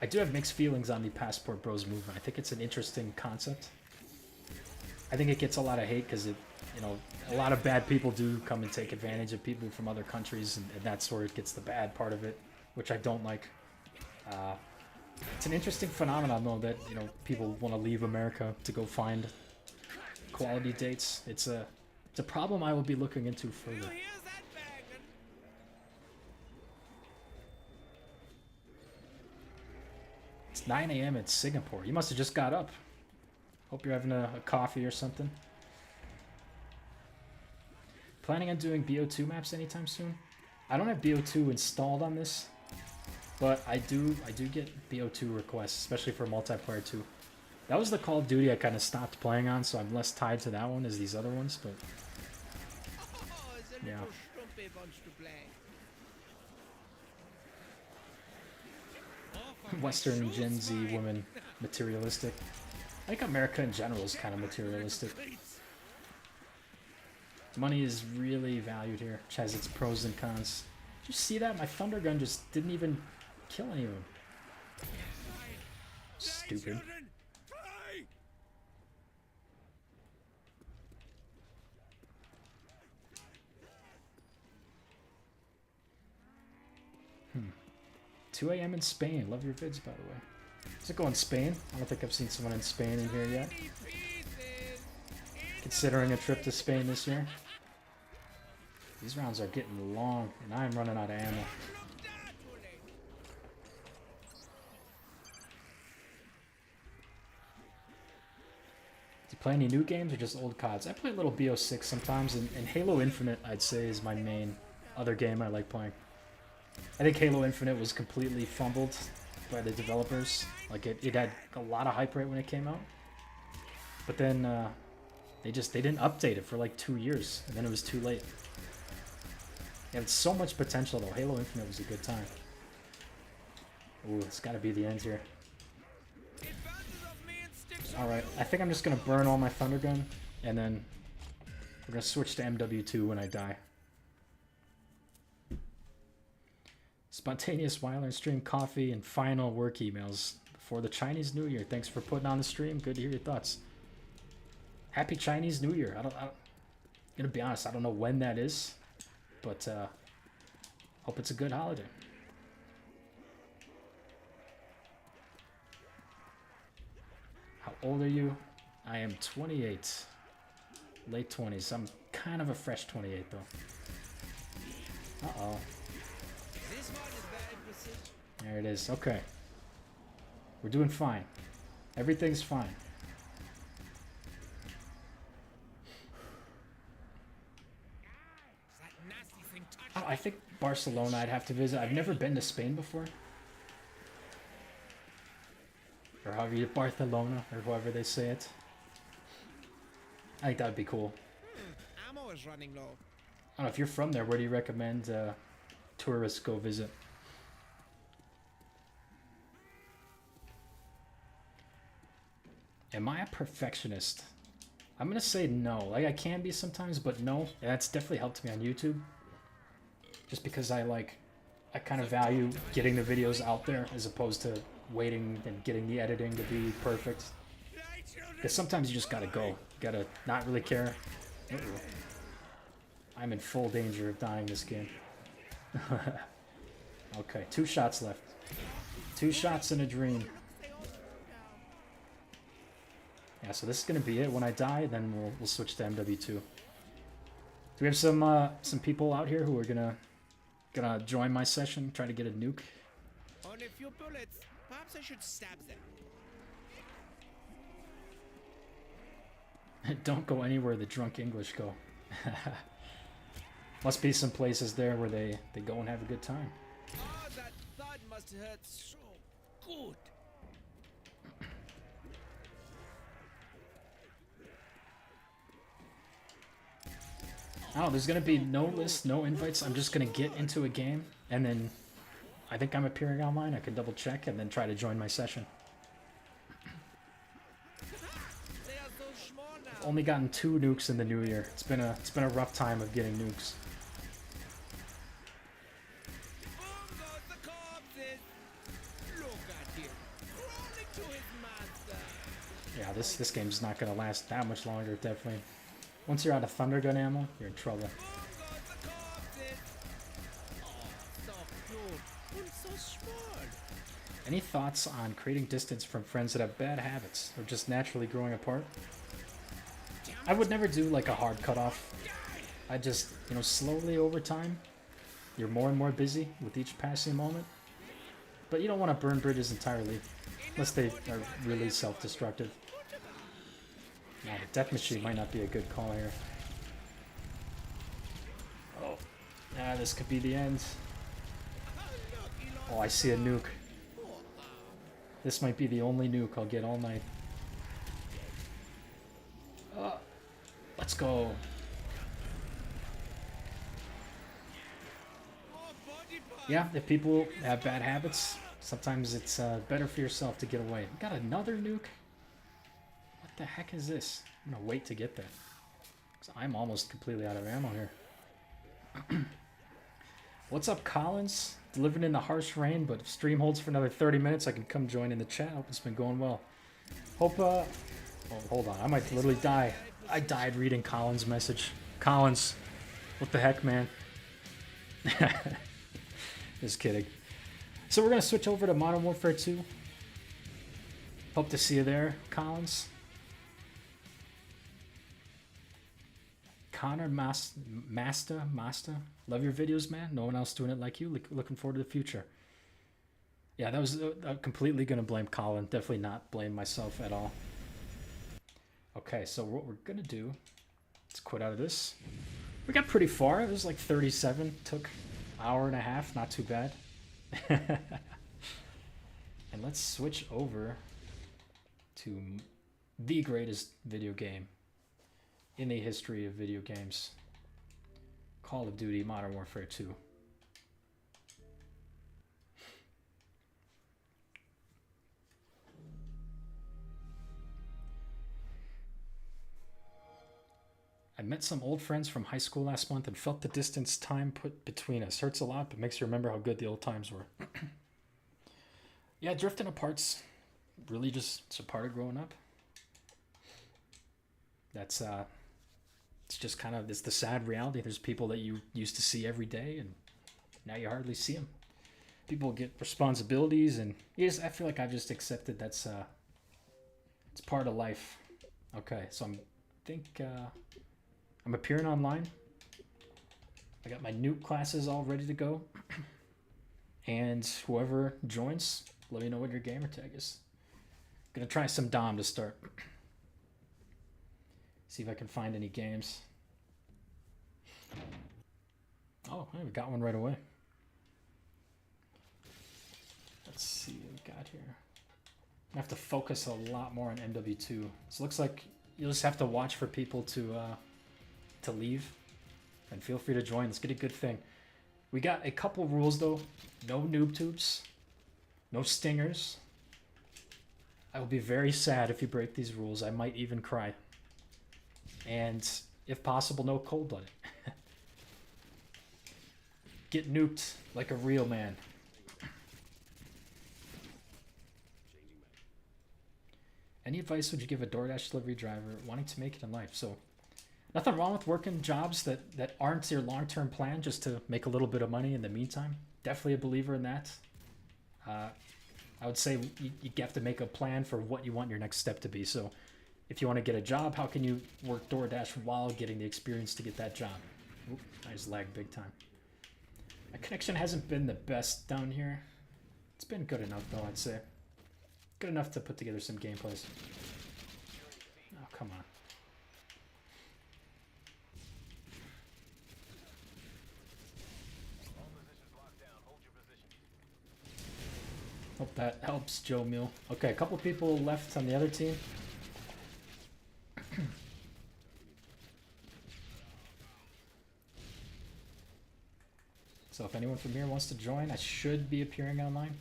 I do have mixed feelings on the Passport Bros movement. I think it's an interesting concept. I think it gets a lot of hate because a lot of bad people do come and take advantage of people from other countries, and that's where it gets the bad part of it, which I don't like. It's an interesting phenomenon, though, that people want to leave America to go find quality dates. It's a problem I will be looking into further. It's 9 a.m. in Singapore. You must have just got up. Hope you're having a coffee or something. Planning on doing BO2 maps anytime soon? I don't have BO2 installed on this, but I do get BO2 requests, especially for multiplayer 2. That was the Call of Duty I kind of stopped playing on, so I'm less tied to that one as these other ones, but yeah. Western Gen Z women, materialistic. I think America in general is kind of materialistic. Money is really valued here, which has its pros and cons. Did you see that? My Thunder Gun just didn't even kill any of them. Stupid. Hmm. 2 a.m. in Spain. Love your vids, by the way. Does it go in Spain? I don't think I've seen someone in Spain in here yet. Considering a trip to Spain this year. These rounds are getting long, and I'm running out of ammo. Do you play any new games or just old CODs? I play a little BO6 sometimes, and Halo Infinite, I'd say, is my main other game I like playing. I think Halo Infinite was completely fumbled by the developers. Like, it had a lot of hype right when it came out. But then, they didn't update it for like 2 years, and then it was too late. It had so much potential, though. Halo Infinite was a good time. Ooh, it's gotta be the end here. Alright, I think I'm just gonna burn all my Thunder Gun, and then we're gonna switch to MW2 when I die. Spontaneous Wyler stream, coffee, and final work emails before the Chinese New Year. Thanks for putting on the stream. Good to hear your thoughts. Happy Chinese New Year. I'm gonna be honest, I don't know when that is, but hope it's a good holiday. How old are you? I am 28. Late 20s. I'm kind of a fresh 28, though. Uh-oh. There it is. Okay. We're doing fine. Everything's fine. Oh, I think Barcelona I'd have to visit. I've never been to Spain before. Or however you Barcelona, or however they say it. I think that'd be cool. Ammo is running low. I don't know, if you're from there, where do you recommend tourists go visit? Am I a perfectionist? I'm gonna say no. Like, I can be sometimes, but no. And that's definitely helped me on YouTube. Just because I kind of value getting the videos out there as opposed to waiting and getting the editing to be perfect. Because sometimes you just gotta go. You gotta not really care. Uh-oh. I'm in full danger of dying this game. Okay, 2 shots left. 2 shots in a dream. Yeah, so this is gonna be it. When I die, then we'll switch to MW2. Do we have some people out here who are gonna join my session, try to get a nuke? Only a few bullets. Perhaps I should stab them. Don't go anywhere the drunk English go. Must be some places there where they go and have a good time. Oh, that thud must hurt so good. Oh, there's gonna be no list, no invites. I'm just gonna get into a game, and then I think I'm appearing online. I can double check and then try to join my session. They are so small now. Only gotten 2 nukes in the new year. It's been a rough time of getting nukes. Boom goes the corpses. Look at him, crawling to his master. Yeah, this game's not gonna last that much longer. Definitely. Once you're out of thunder gun ammo, you're in trouble. Boom goes the corpses. Oh, so cute and so small. Any thoughts on creating distance from friends that have bad habits or just naturally growing apart? I would never do like a hard cutoff. I just, slowly over time, you're more and more busy with each passing moment. But you don't want to burn bridges entirely, unless they are really self-destructive. Now, the death machine might not be a good call here. Oh, this could be the end. Oh, I see a nuke. This might be the only nuke I'll get all night. Let's go. Yeah, if people have bad habits, sometimes it's better for yourself to get away. Got another nuke? What the heck is this? I'm gonna wait to get that. 'Cause I'm almost completely out of ammo here. What's up, Collins? Delivering in the harsh rain, but if stream holds for another 30 minutes, I can come join in the chat. Hope it's been going well. Hope, oh, hold on. I might literally die. I died reading Collins' message. Collins, what the heck, man? Just kidding. So we're going to switch over to Modern Warfare 2. Hope to see you there, Collins. Connor Master. Love your videos, man. No one else doing it like you. Looking forward to the future. Yeah, that was completely going to blame Colin. Definitely not blame myself at all. Okay, so what we're going to do, let's quit out of this. We got pretty far. It was like 37. Took an hour and a half. Not too bad. And let's switch over to the greatest video game in the history of video games. Call of Duty Modern Warfare 2. I met some old friends from high school last month and felt the distance time put between us. Hurts a lot, but makes you remember how good the old times were. Yeah, drifting apart's really just it's a part of growing up. That's it's just kind of, it's the sad reality. There's people that you used to see every day, and now you hardly see them. People get responsibilities, and I feel like I've just accepted that's it's part of life. Okay, so I'm appearing online. I got my nuke classes all ready to go, and whoever joins, let me know what your gamer tag is. Gonna try some Dom to start. See if I can find any games. Oh, hey, we got one right away. Let's see what we got here. I have to focus a lot more on MW2. So it looks like you'll just have to watch for people to leave, and feel free to join. Let's get a good thing. We got a couple rules though. No noob tubes, no stingers. I will be very sad if you break these rules. I might even cry. And if possible, no cold-blooded. Get nuked like a real man. Any advice would you give a DoorDash delivery driver wanting to make it in life? So, nothing wrong with working jobs that aren't your long-term plan just to make a little bit of money in the meantime. Definitely a believer in that. I would say you have to make a plan for what you want your next step to be. So if you want to get a job, how can you work DoorDash while getting the experience to get that job? Oop, I just lagged big time. My connection hasn't been the best down here. It's been good enough though, I'd say. Good enough to put together some gameplays. Oh, come on. Hope that helps, Joe Mill. Okay, a couple people left on the other team. So if anyone from here wants to join, I should be appearing online.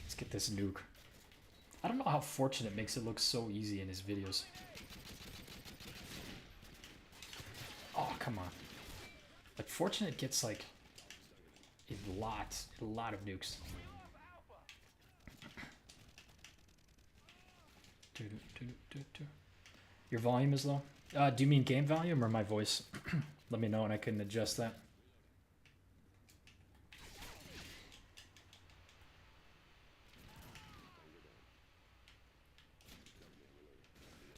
Let's get this nuke. I don't know how Fortunate makes it look so easy in his videos. Oh, come on. Like, Fortunate gets, like, a lot of nukes. Your volume is low? Do you mean game volume or my voice? Let me know and I can adjust that.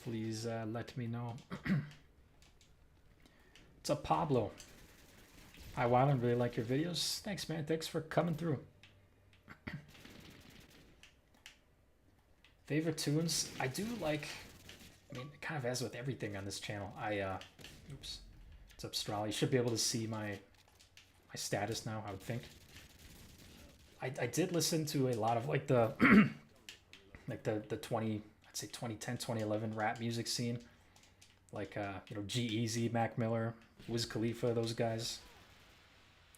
Please let me know. What's up, Pablo? Hi, Wyland. Really like your videos. Thanks, man. Thanks for coming through. Favorite tunes? I do like, I mean, kind of as with everything on this channel. Oops. What's up, Stral? You should be able to see my status now, I would think. I did listen to a lot of, like, the, like, the 2010, 2011 rap music scene. Like, you know, G-Eazy, Mac Miller, Wiz Khalifa, those guys.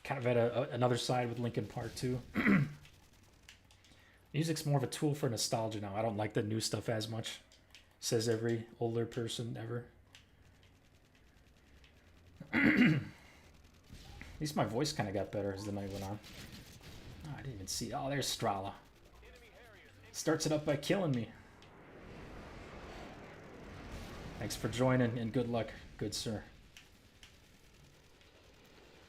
Kind of at another side with Linkin Park, too. Music's more of a tool for nostalgia now. I don't like the new stuff as much. Says every older person ever. At least my voice kind of got better as the night went on. Oh, I didn't even see. Oh, there's Strala. Starts it up by killing me. Thanks for joining and good luck, good sir.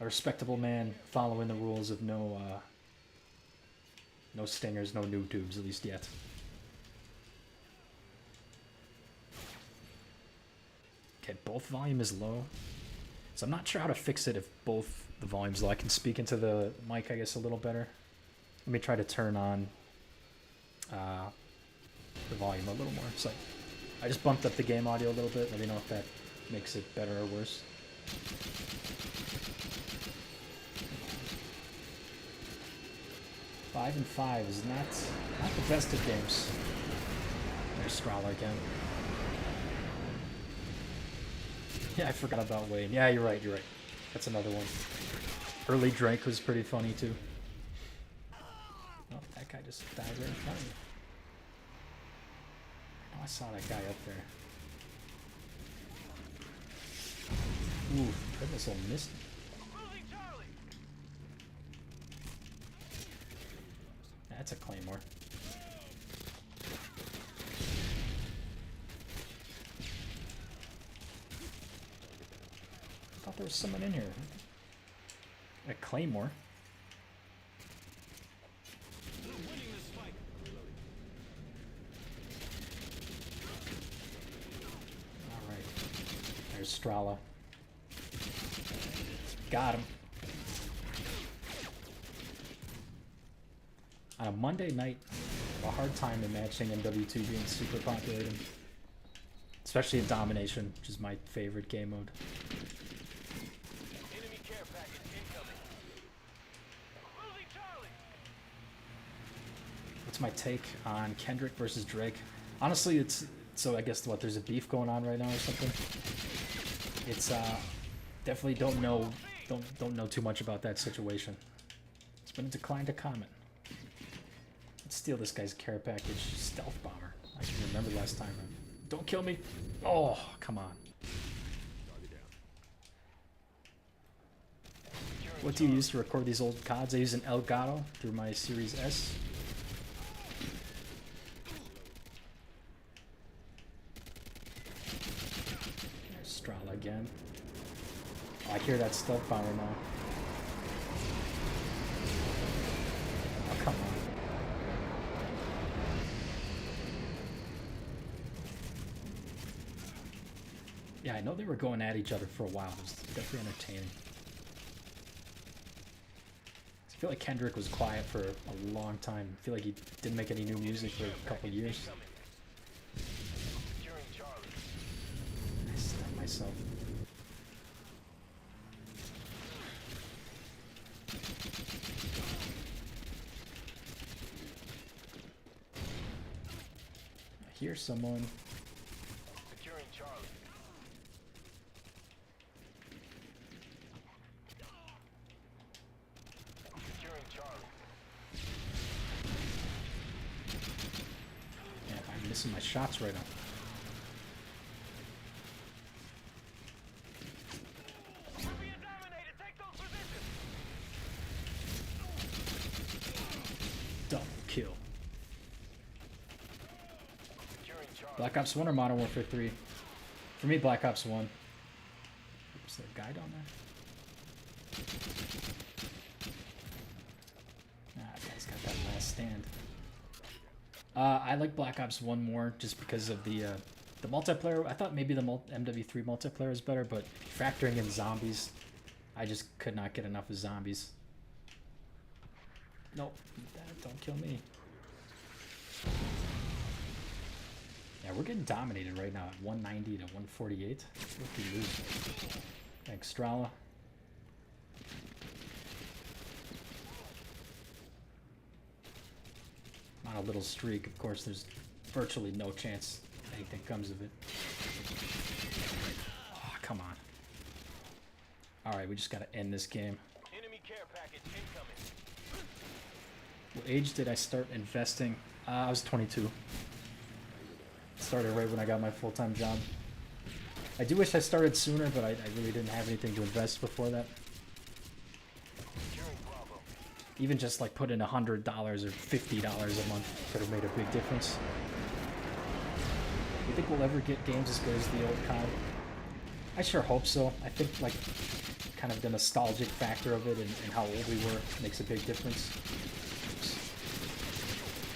A respectable man following the rules of no stingers, no noob tubes, at least yet. Okay, both volume is low. So I'm not sure how to fix it if both the volume's low. I can speak into the mic, I guess, a little better. Let me try to turn on the volume a little more. So I just bumped up the game audio a little bit. Let me know if that makes it better or worse. 5 and 5 is not the best of games. There's Strala again. Yeah, I forgot about Wayne. Yeah, you're right. That's another one. Early Drake was pretty funny too. Oh, that guy just died right in front of me. Oh, I saw that guy up there. Ooh, that missile missed me. That's a claymore. I thought there was someone in here. A claymore. Alright. There's Strala. Got him. On a Monday night, I have a hard time imagining MW2 being super populated. Especially in Domination, which is my favorite game mode. Enemy care package incoming. Losing Charlie. What's my take on Kendrick versus Drake? Honestly, it's so I guess what there's a beef going on right now or something. It's definitely don't know too much about that situation. It's been declined to comment. Let's steal this guy's care package. Stealth bomber. I can remember last time. Don't kill me. Oh, come on. What do you use to record these old CODs? I use an Elgato through my Series S. There's Strala again. Oh, I hear that stealth bomber now. Oh, come on. Yeah, I know they were going at each other for a while. It was definitely entertaining. I feel like Kendrick was quiet for a long time. I feel like he didn't make any new music for a couple years. I stunned myself. I hear someone. Securing Charlie. Securing Charlie. Yeah, I'm missing my shots right now. We're being dominated. Take those positions. Double kill. Securing Charlie. Black Ops 1 or Modern Warfare 3? For me, Black Ops 1. Is there a guy down there? Nah, that guy's got that last stand. I like Black Ops 1 more just because of the multiplayer. I thought maybe the MW3 multiplayer is better, but factoring in zombies, I just could not get enough of zombies. Nope, don't kill me. Yeah, we're getting dominated right now at 190 to 148. What did we lose? Thanks, Strala. On a little streak, of course, there's virtually no chance anything comes of it. Oh, come on. Alright, we just gotta end this game. Enemy care package incoming. What age did I start investing? I was 22. Started right when I got my full-time job. I do wish I started sooner, but I really didn't have anything to invest before that. Securing Bravo. Even just like put in $100 or $50 a month could have made a big difference. You think we'll ever get games as good as the old COD? I sure hope so. I think like kind of the nostalgic factor of it and how old we were makes a big difference.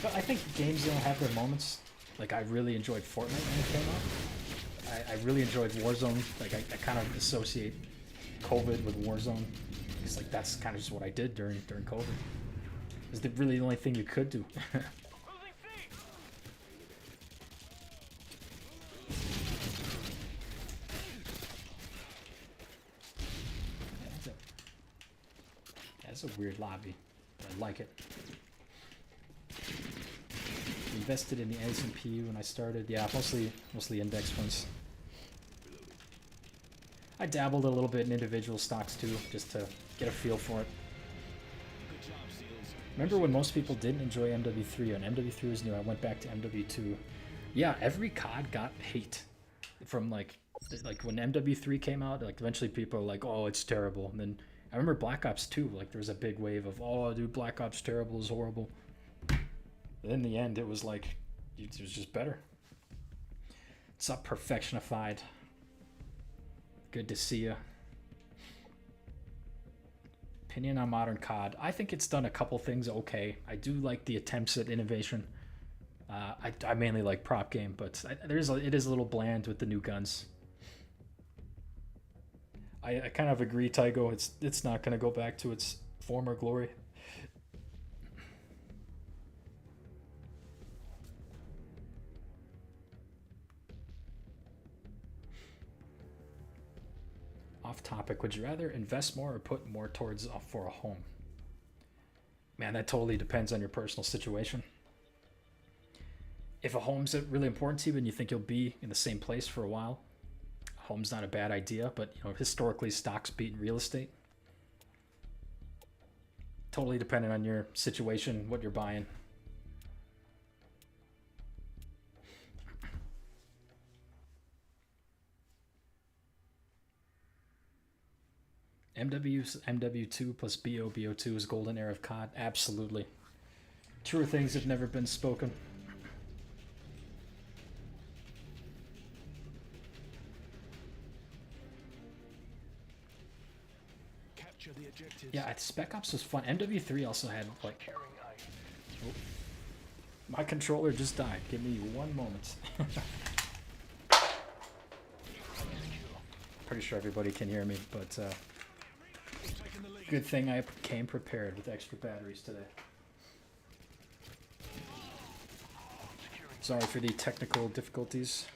But I think games don't have their moments. Like I really enjoyed Fortnite when it came out. I really enjoyed Warzone. Like I kind of associate COVID with Warzone. It's like that's kind of just what I did during COVID. It's really the only thing you could do. Losing C. That's a weird lobby, but I like it. Invested in the S&P when I started. Yeah, mostly index funds. I dabbled a little bit in individual stocks too, just to get a feel for it. Remember when most people didn't enjoy MW3 and MW3 was new? I went back to MW2. Yeah, every COD got hate from like when MW3 came out. Like eventually people were like, "Oh, it's terrible." And then I remember Black Ops 2. Like there was a big wave of, "Oh, dude, Black Ops terrible is horrible." But in the end, it was like it was just better. What's up, Perfectionified? Good to see you. Opinion on modern COD. I think it's done a couple things okay. I do like the attempts at innovation. I mainly like prop game, but it is a little bland with the new guns. I kind of agree, Tygo. It's not going to go back to its former glory. Off topic, would you rather invest more or put more towards for a home? Man, that totally depends on your personal situation. If a home's really important to you and you think you'll be in the same place for a while, a home's not a bad idea, but you know, historically stocks beat real estate. Totally dependent on your situation, what you're buying. MW2 plus BO2 is golden era of COD. Absolutely. Truer things have never been spoken. Capture the objectives. Yeah, Spec Ops was fun. MW3 also had like... Carrying ice. Oh, my controller just died. Give me one moment. Pretty sure everybody can hear me, but good thing I came prepared with extra batteries today. Sorry for the technical difficulties.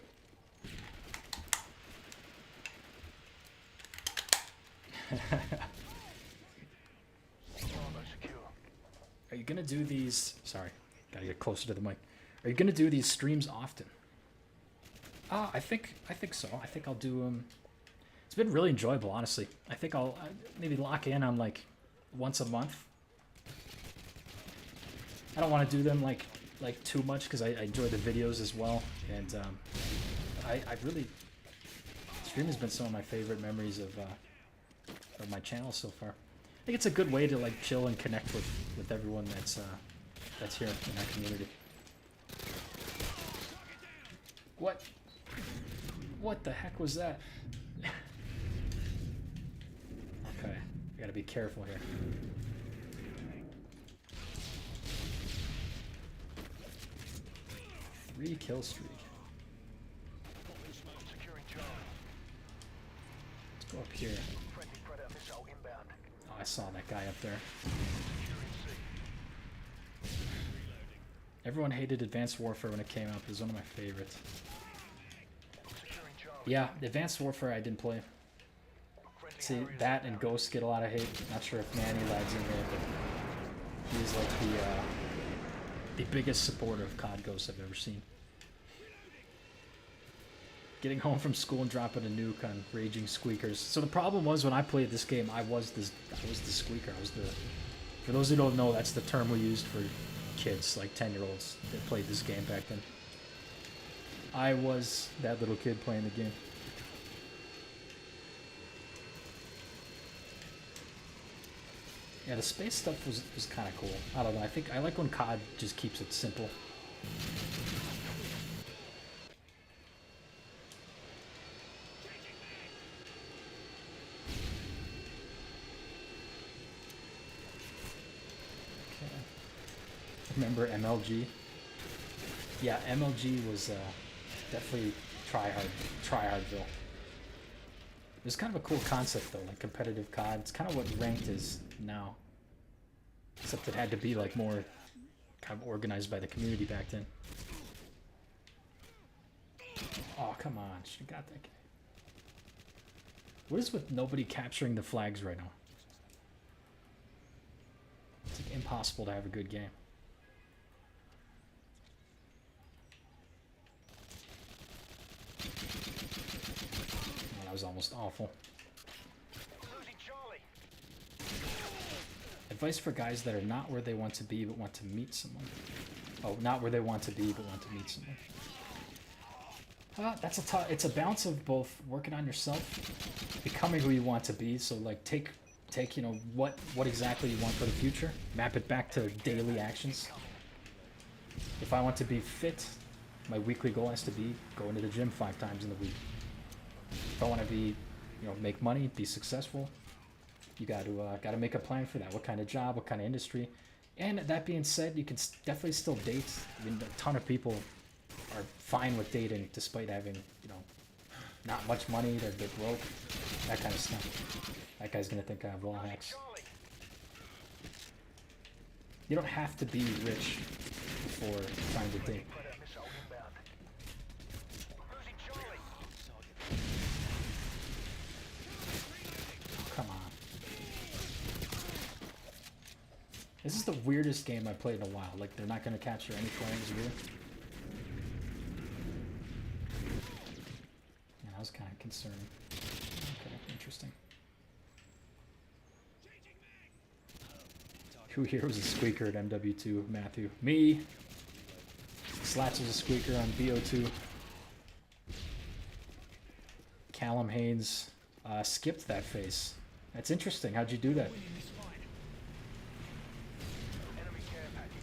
Are you gonna do these? Sorry, gotta get closer to the mic. Are you gonna do these streams often? I think so. I think I'll do them. It's been really enjoyable, honestly. I think I'll maybe lock in on like once a month. I don't want to do them like too much because I enjoy the videos as well, and I really streaming has been some of my favorite memories of my channel so far. I think it's a good way to like chill and connect with everyone that's here in our community. What the heck was that? Okay, I gotta be careful here. Three kill streak. Let's go up here. Oh, I saw that guy up there. Everyone hated Advanced Warfare when it came out. It was one of my favorites. Yeah, Advanced Warfare I didn't play. See, that and Ghost get a lot of hate. Not sure if Manny lags in there, but he's like the biggest supporter of COD Ghost I've ever seen. Getting home from school and dropping a nuke on raging squeakers. So the problem was when I played this game, I was the squeaker. I was the. For those who don't know, that's the term we used for kids, like 10-year-olds that played this game back then. I was that little kid playing the game. Yeah, the space stuff was kind of cool. I don't know. I think I like when COD just keeps it simple. Okay. Remember MLG? Yeah, MLG was definitely tryhardville. It was kind of a cool concept though, like competitive COD. It's kind of what ranked is now. Except it had to be like more kind of organized by the community back then. Oh, come on. Should have got that guy. What is with nobody capturing the flags right now? It's like impossible to have a good game. Oh, that was almost awful. Advice for guys that are not where they want to be but want to meet someone. Oh, not where they want to be but want to meet someone. That's a tough. It's a balance of both working on yourself, becoming who you want to be. So like take you know what exactly you want for the future. Map it back to daily actions. If I want to be fit, my weekly goal has to be going to the gym 5 times in the week. If I want to be, you know, make money, be successful, you got to make a plan for that. What kind of job, what kind of industry. And that being said, you can definitely still date. I mean, a ton of people are fine with dating despite having, you know, not much money, they're broke, that kind of stuff. That guy's gonna think I have wall hacks. You don't have to be rich before trying to date. Come on. This is the weirdest game I played in a while. Like, they're not gonna capture any flags really. Yeah, that was kind of concerning. Okay, interesting. Who here was a squeaker at MW2? Matthew. Me! Slats was a squeaker on BO2. Callum Haynes skipped that phase. That's interesting. How'd you do that?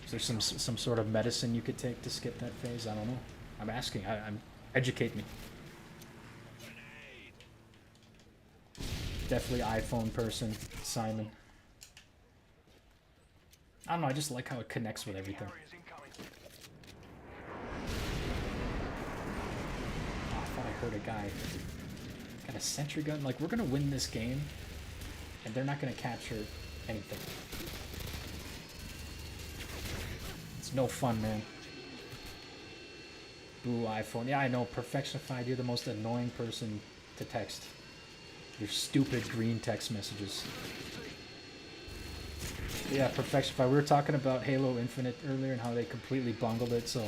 Is there some sort of medicine you could take to skip that phase? I don't know. I'm asking. Educate me. Definitely iPhone person, Simon. I don't know, I just like how it connects with everything. Oh, I thought I heard a guy. Gotta sentry gun. Like, we're gonna win this game, and they're not gonna capture anything. It's no fun, man. Boo, iPhone. Yeah, I know. Perfectionified, you're the most annoying person to text. Your stupid green text messages. Yeah, Perfectionified. We were talking about Halo Infinite earlier and how they completely bungled it, so...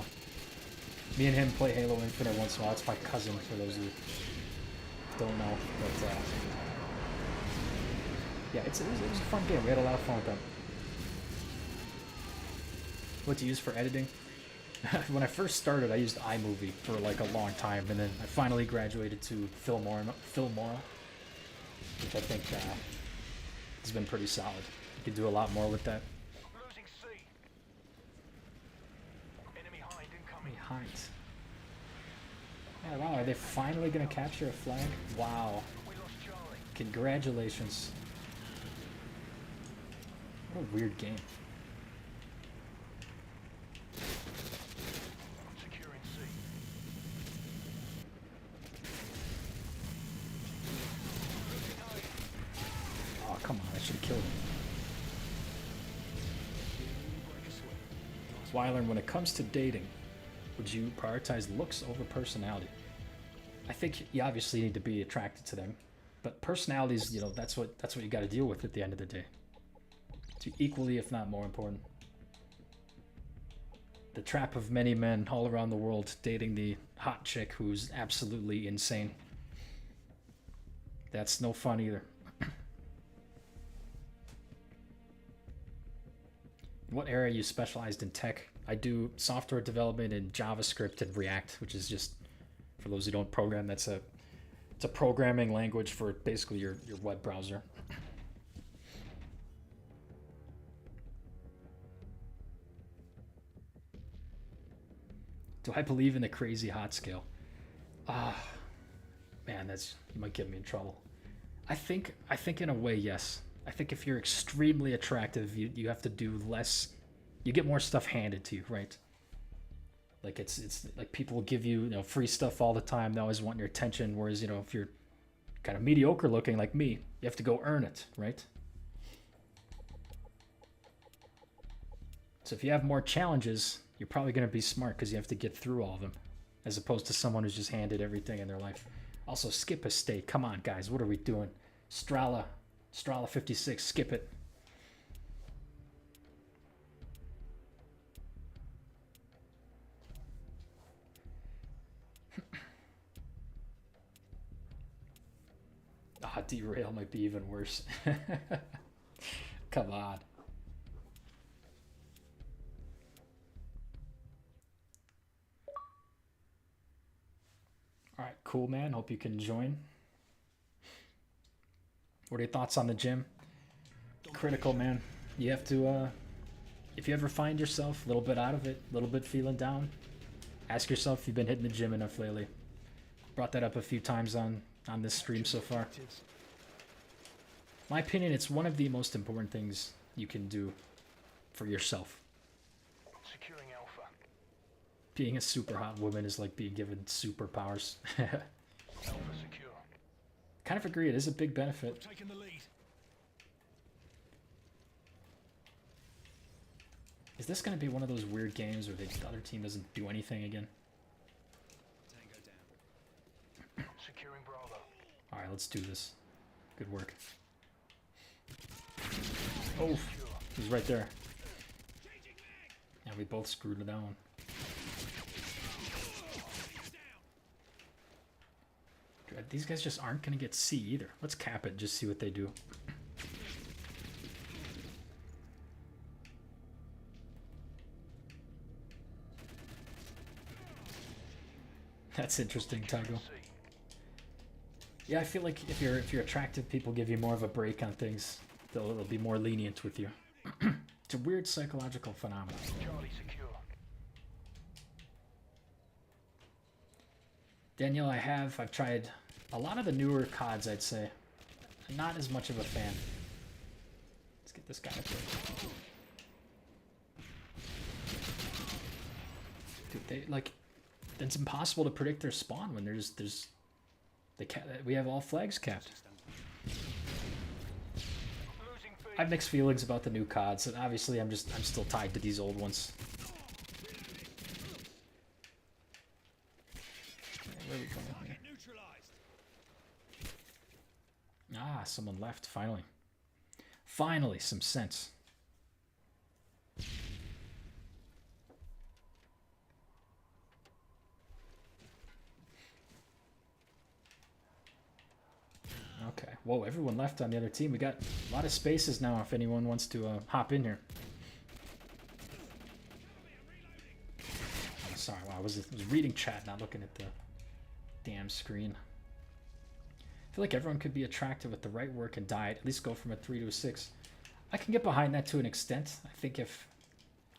Me and him play Halo Infinite once in a while. It's my cousin, for those of you who don't know. But, yeah, it was a fun game. We had a lot of fun with them. What to use for editing? When I first started, I used iMovie for like a long time, and then I finally graduated to Filmora, which I think has been pretty solid. You can do a lot more with that. Losing C. Enemy hind incoming. Behind. Oh wow, are they finally gonna capture a flag? Wow. We lost Charlie. Congratulations. What a weird game. Securing C. Oh, come on, I should have killed him. So I learned when it comes to dating, would you prioritize looks over personality? I think you obviously need to be attracted to them, but personalities, you know, that's what you got to deal with at the end of the day. It's equally, if not more important. The trap of many men all around the world dating the hot chick who's absolutely insane. That's no fun either. In what area you specialized in tech? I do software development in JavaScript and React, which is just, for those who don't program, it's a programming language for basically your web browser. Do I believe in the crazy hot scale? Man, you might get me in trouble. I think in a way, yes. I think if you're extremely attractive, you have to do less. You get more stuff handed to you, right? Like it's like people will give you, free stuff all the time. They always want your attention. Whereas, if you're kind of mediocre looking like me, you have to go earn it, right? So if you have more challenges, you're probably going to be smart because you have to get through all of them, as opposed to someone who's just handed everything in their life. Also, skip a state. Come on, guys. What are we doing? Strala 56. Skip it. Derail might be even worse. Come on. All right, cool, man. Hope you can join. What are your thoughts on the gym? Critical, man. You have to, if you ever find yourself a little bit out of it, a little bit feeling down, ask yourself if you've been hitting the gym enough lately. Brought that up a few times on this stream so far. My opinion, it's one of the most important things you can do for yourself. Securing Alpha. Being a super hot woman is like being given superpowers. Alpha secure. Kind of agree, it is a big benefit. Taking the lead. Is this going to be one of those weird games where the other team doesn't do anything again? Tango down. Securing Bravo. Alright, let's do this. Good work. Oh, he's right there. Yeah, we both screwed it down. These guys just aren't going to get C either. Let's cap it, just see what they do. That's interesting, Tago. Yeah, I feel like if you're attractive, people give you more of a break on things. They'll be more lenient with you. It's a weird psychological phenomenon. Charlie secure. Danielle, I've tried a lot of the newer CODs, I'd say. I'm not as much of a fan. Let's get this guy up here. Dude, it's impossible to predict their spawn when there's We have all flags capped. I have mixed feelings about the new CODs, and obviously I'm still tied to these old ones. Where are we going here? Ah, someone left, finally. Finally, some sense. Okay. Whoa, everyone left on the other team. We got a lot of spaces now if anyone wants to hop in here. Oh, sorry, wow, I was reading chat, not looking at the damn screen. I feel like everyone could be attractive with the right work and diet, at least go from a 3 to a 6. I can get behind that to an extent. I think if,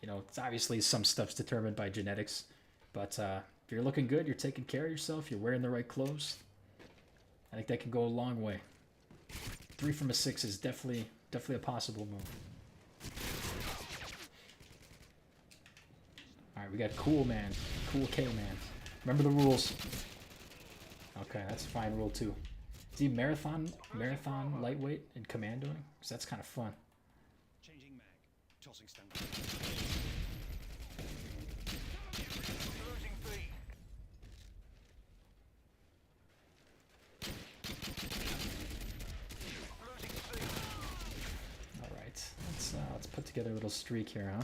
you know, it's obviously some stuff's determined by genetics, but if you're looking good, you're taking care of yourself, you're wearing the right clothes, I think that can go a long way. 3 from a 6 is definitely a possible move. Alright, we got Cool Man. Cool K Man. Remember the rules. Okay, that's a fine rule too. Is he marathon lightweight and commandoing? Because that's kind of fun. Changing mag. Tossing stun. Losing B. Losing C. All right, let's put together a little streak here, huh?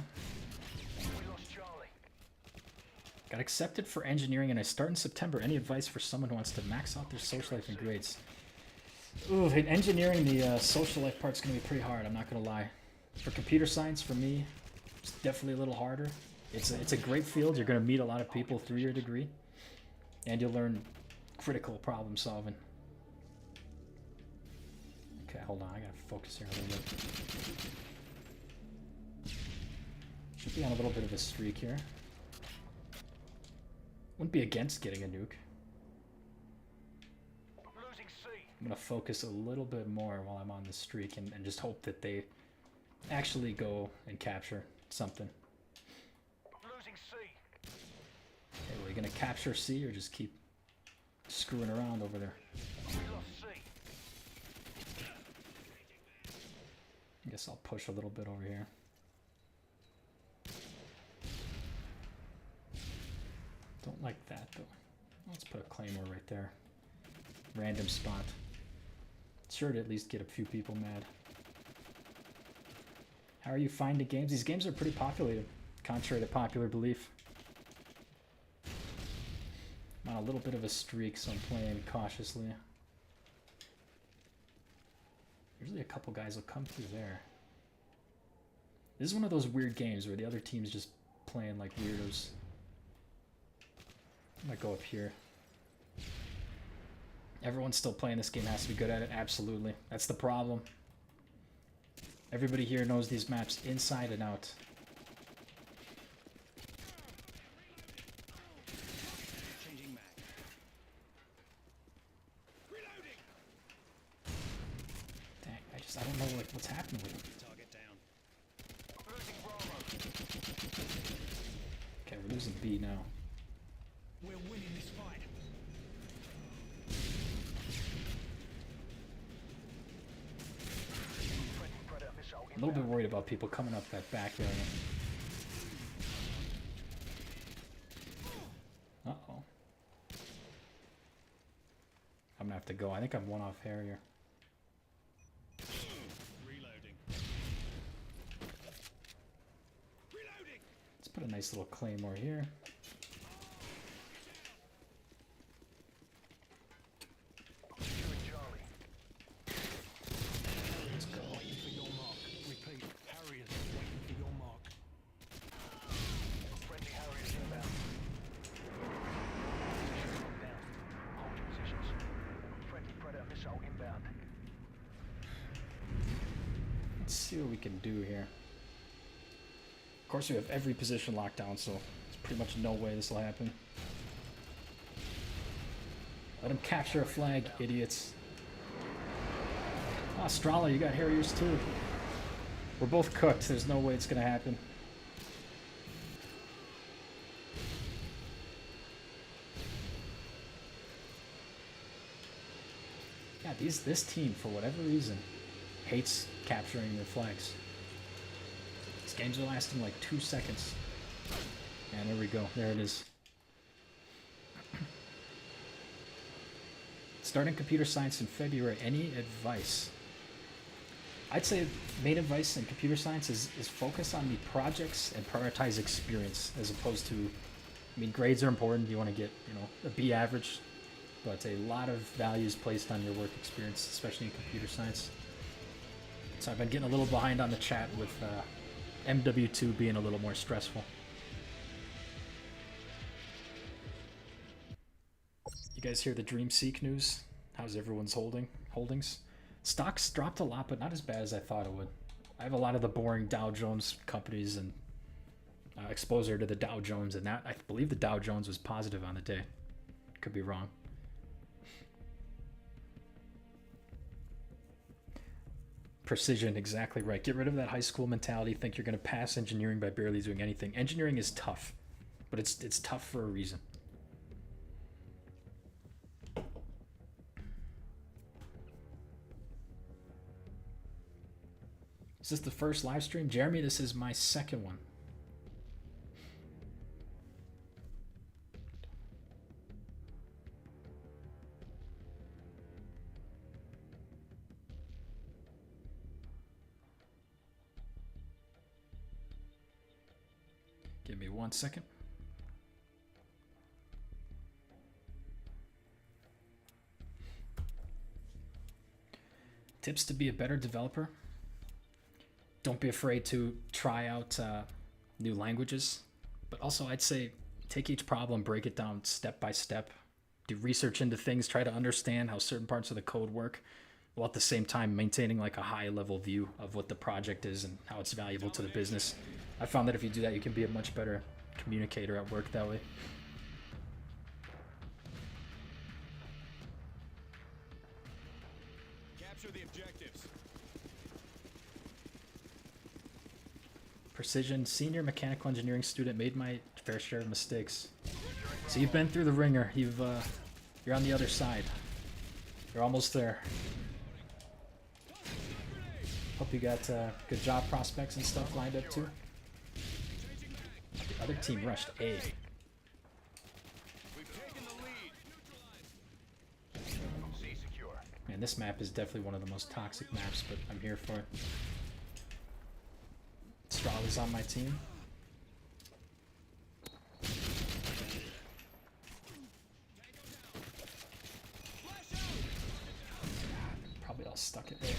We lost Charlie. Got accepted for engineering and I start in September. Any advice for someone who wants to max out their social life and grades? Ooh, in engineering, the social life part's going to be pretty hard, I'm not going to lie. For computer science, for me, it's definitely a little harder. It's a great field. You're going to meet a lot of people through your degree. And you'll learn critical problem solving. Okay, hold on. I got to focus here a little bit. Should be on a little bit of a streak here. Wouldn't be against getting a nuke. Losing C. I'm going to focus a little bit more while I'm on this streak and just hope that they actually go and capture something. Losing C. Okay, are we going to capture C or just keep screwing around over there? We lost C. I guess I'll push a little bit over here. Don't like that though. Let's put a claymore right there. Random spot. Sure to at least get a few people mad. How are you finding games? These games are pretty populated, contrary to popular belief. I'm on a little bit of a streak, so I'm playing cautiously. Usually a couple guys will come through there. This is one of those weird games where the other team's just playing like weirdos. I might go up here. Everyone's still playing this game, has to be good at it. Absolutely. That's the problem. Everybody here knows these maps inside and out. Changing mag. Reloading. Dang, I don't know like what's happening with them. Target down. Losing Bravo. Okay, we're losing B now. We're winning this fight. I'm a little bit worried about people coming up that back area. Uh-oh. I'm gonna have to go. I think I'm one off Harrier. Reloading. Reloading. Let's put a nice little claymore here. Securing Charlie. Let's go. Waiting for your mark. Repeat. Harriers waiting for your mark. Friendly Harriers inbound. Positions locked down. Hold your positions. Friendly Predator missile inbound. Let's see what we can do here. Of course, we have every position locked down, so there's pretty much no way this will happen. Let him capture a flag, idiots. Ah, Strala, you got Harriers too. We're both cooked. There's no way it's gonna happen. This team, for whatever reason, hates capturing their flags. These games are lasting like 2 seconds. And there we go. There it is. Starting computer science in February. Any advice? I'd say main advice in computer science is focus on the projects and prioritize experience as opposed to, I mean, grades are important. You want to get, you know, a B average, but a lot of value is placed on your work experience, especially in computer science. So I've been getting a little behind on the chat with MW2 being a little more stressful. You guys hear the DreamSeek news? How's everyone's holdings? Stocks dropped a lot, but not as bad as I thought it would. I have a lot of the boring Dow Jones companies and exposure to the Dow Jones, and that I believe the Dow Jones was positive on the day. Could be wrong. Precision, exactly right. Get rid of that high school mentality. Think you're going to pass engineering by barely doing anything. Engineering is tough, but it's tough for a reason. Is this the first live stream? Jeremy, this is my second one. Give me 1 second. Tips to be a better developer. Don't be afraid to try out new languages, but also I'd say take each problem, break it down step by step, do research into things, try to understand how certain parts of the code work, while at the same time maintaining like a high level view of what the project is and how it's valuable to the business. I found that if you do that, you can be a much better communicator at work that way. Capture the objectives. Precision, senior mechanical engineering student, made my fair share of mistakes. So you've been through the ringer. You're on the other side. You're almost there. Hope you got good job prospects and stuff lined up too. The other team rushed A. We've taken the lead. C secure. Man, this map is definitely one of the most toxic maps, but I'm here for it. Strahle's on my team. Probably all stuck it there.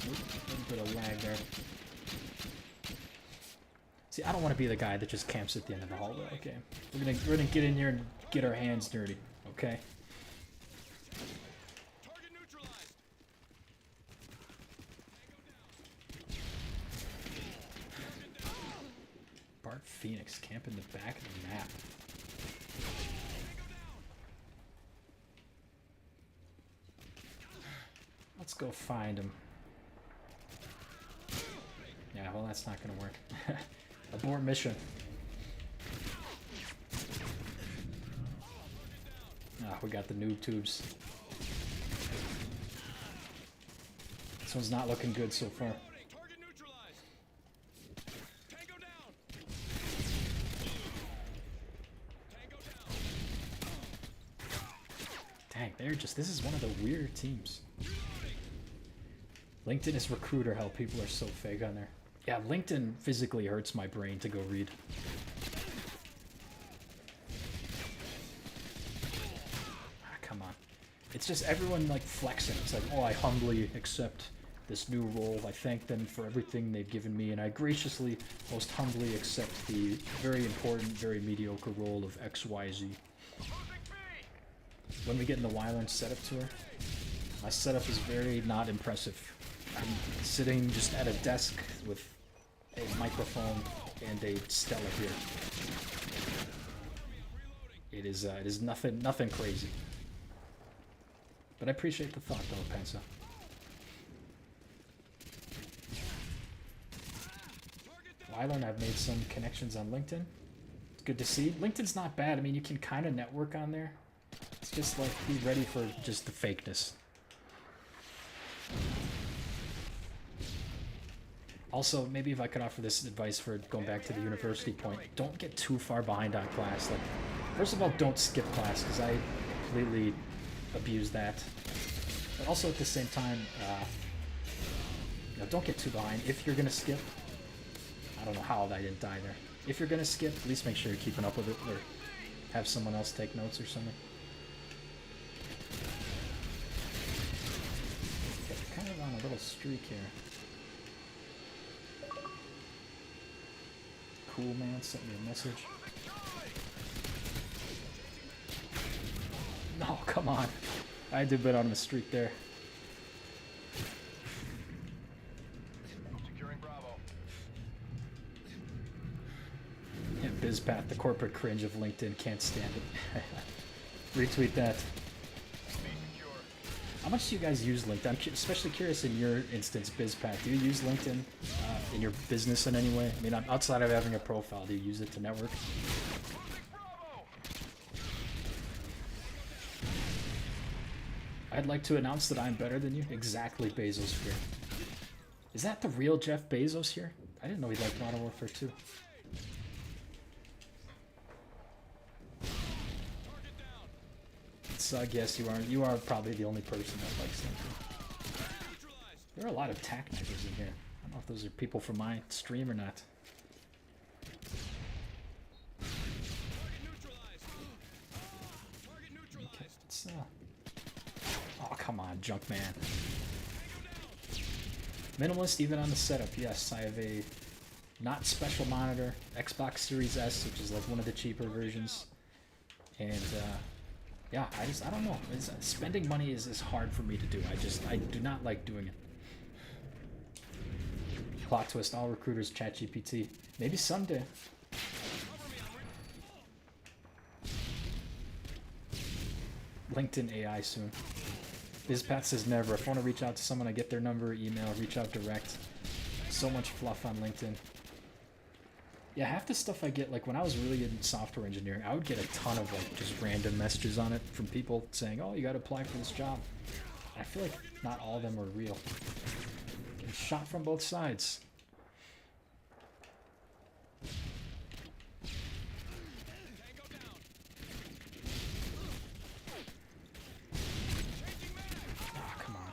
Oop, a little bit of lag there. See, I don't want to be the guy that just camps at the end of the hallway. Okay, we're gonna get in here and get our hands dirty. Okay. Target neutralized. Bart Phoenix camp in the back of the map. Let's go find him. Yeah, well, that's not gonna work. Abort mission. Ah, we got the noob tubes. This one's not looking good so far. Target neutralized. Tango down. Tango down. Dang, this is one of the weird teams. LinkedIn is recruiter hell. People are so fake on there. Yeah, LinkedIn physically hurts my brain to go read. Ah, come on. It's just everyone like flexing. It's like, oh, I humbly accept this new role. I thank them for everything they've given me, and I graciously, most humbly accept the very important, very mediocre role of XYZ. When we get in the Wyland setup tour, my setup is very not impressive. I'm sitting just at a desk with a microphone and a Stella here. It is nothing crazy. But I appreciate the thought though, Pensa. Wyland, I've made some connections on LinkedIn. Good to see. LinkedIn's not bad. I mean, you can kind of network on there. It's just like be ready for just the fakeness. Also, maybe if I could offer this advice for going back to the university point, don't get too far behind on class. Like, first of all, don't skip class, because I completely abuse that. But also at the same time, you know, don't get too behind. If you're gonna skip, I don't know how I didn't die there. If you're gonna skip, at least make sure you're keeping up with it, or have someone else take notes or something. Okay, we're kind of on a little streak here. Cool man sent me a message. No, come on. I did bet on a streak there. Securing Bravo. Yeah, BizPath, the corporate cringe of LinkedIn, can't stand it. Retweet that. How much do you guys use LinkedIn? I'm especially curious in your instance, BizPath. Do you use LinkedIn in your business in any way? I mean, outside of having a profile, do you use it to network? I'd like to announce that I'm better than you. Exactly, Bezos here. Is that the real Jeff Bezos here? I didn't know he liked Modern Warfare 2. So I guess you are probably the only person that likes LinkedIn. There are a lot of tac knives in here. I don't know if those are people from my stream or not. Okay, let's, oh, come on, junk man. Minimalist even on the setup. Yes, I have a not special monitor, Xbox Series S, which is like one of the cheaper versions. And yeah, I don't know. Spending money is hard for me to do. I do not like doing it. Plot twist, all recruiters ChatGPT. Maybe someday. LinkedIn AI soon. BizPath says never. If I want to reach out to someone, I get their number, email, reach out direct. So much fluff on LinkedIn. Yeah, half the stuff I get, like when I was really in software engineering, I would get a ton of like just random messages on it from people saying, oh, you got to apply for this job. I feel like not all of them are real. Getting shot from both sides. Oh, come on.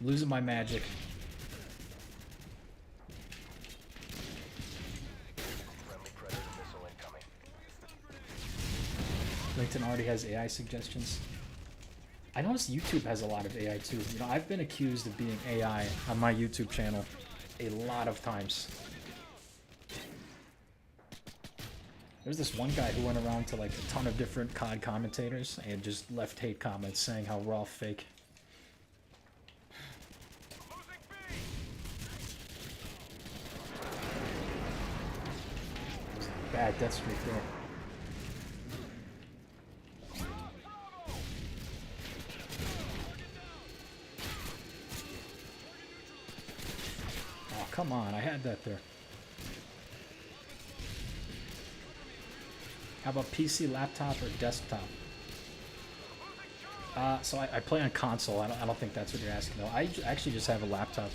I'm losing my magic. LinkedIn already has AI suggestions. I noticed YouTube has a lot of AI too. You know, I've been accused of being AI on my YouTube channel a lot of times. There's this one guy who went around to like a ton of different COD commentators and just left hate comments saying how we're all fake. It was a bad death streak there. Come on, I had that there. How about PC, laptop, or desktop? So I play on console. I don't think that's what you're asking though. I actually just have a laptop.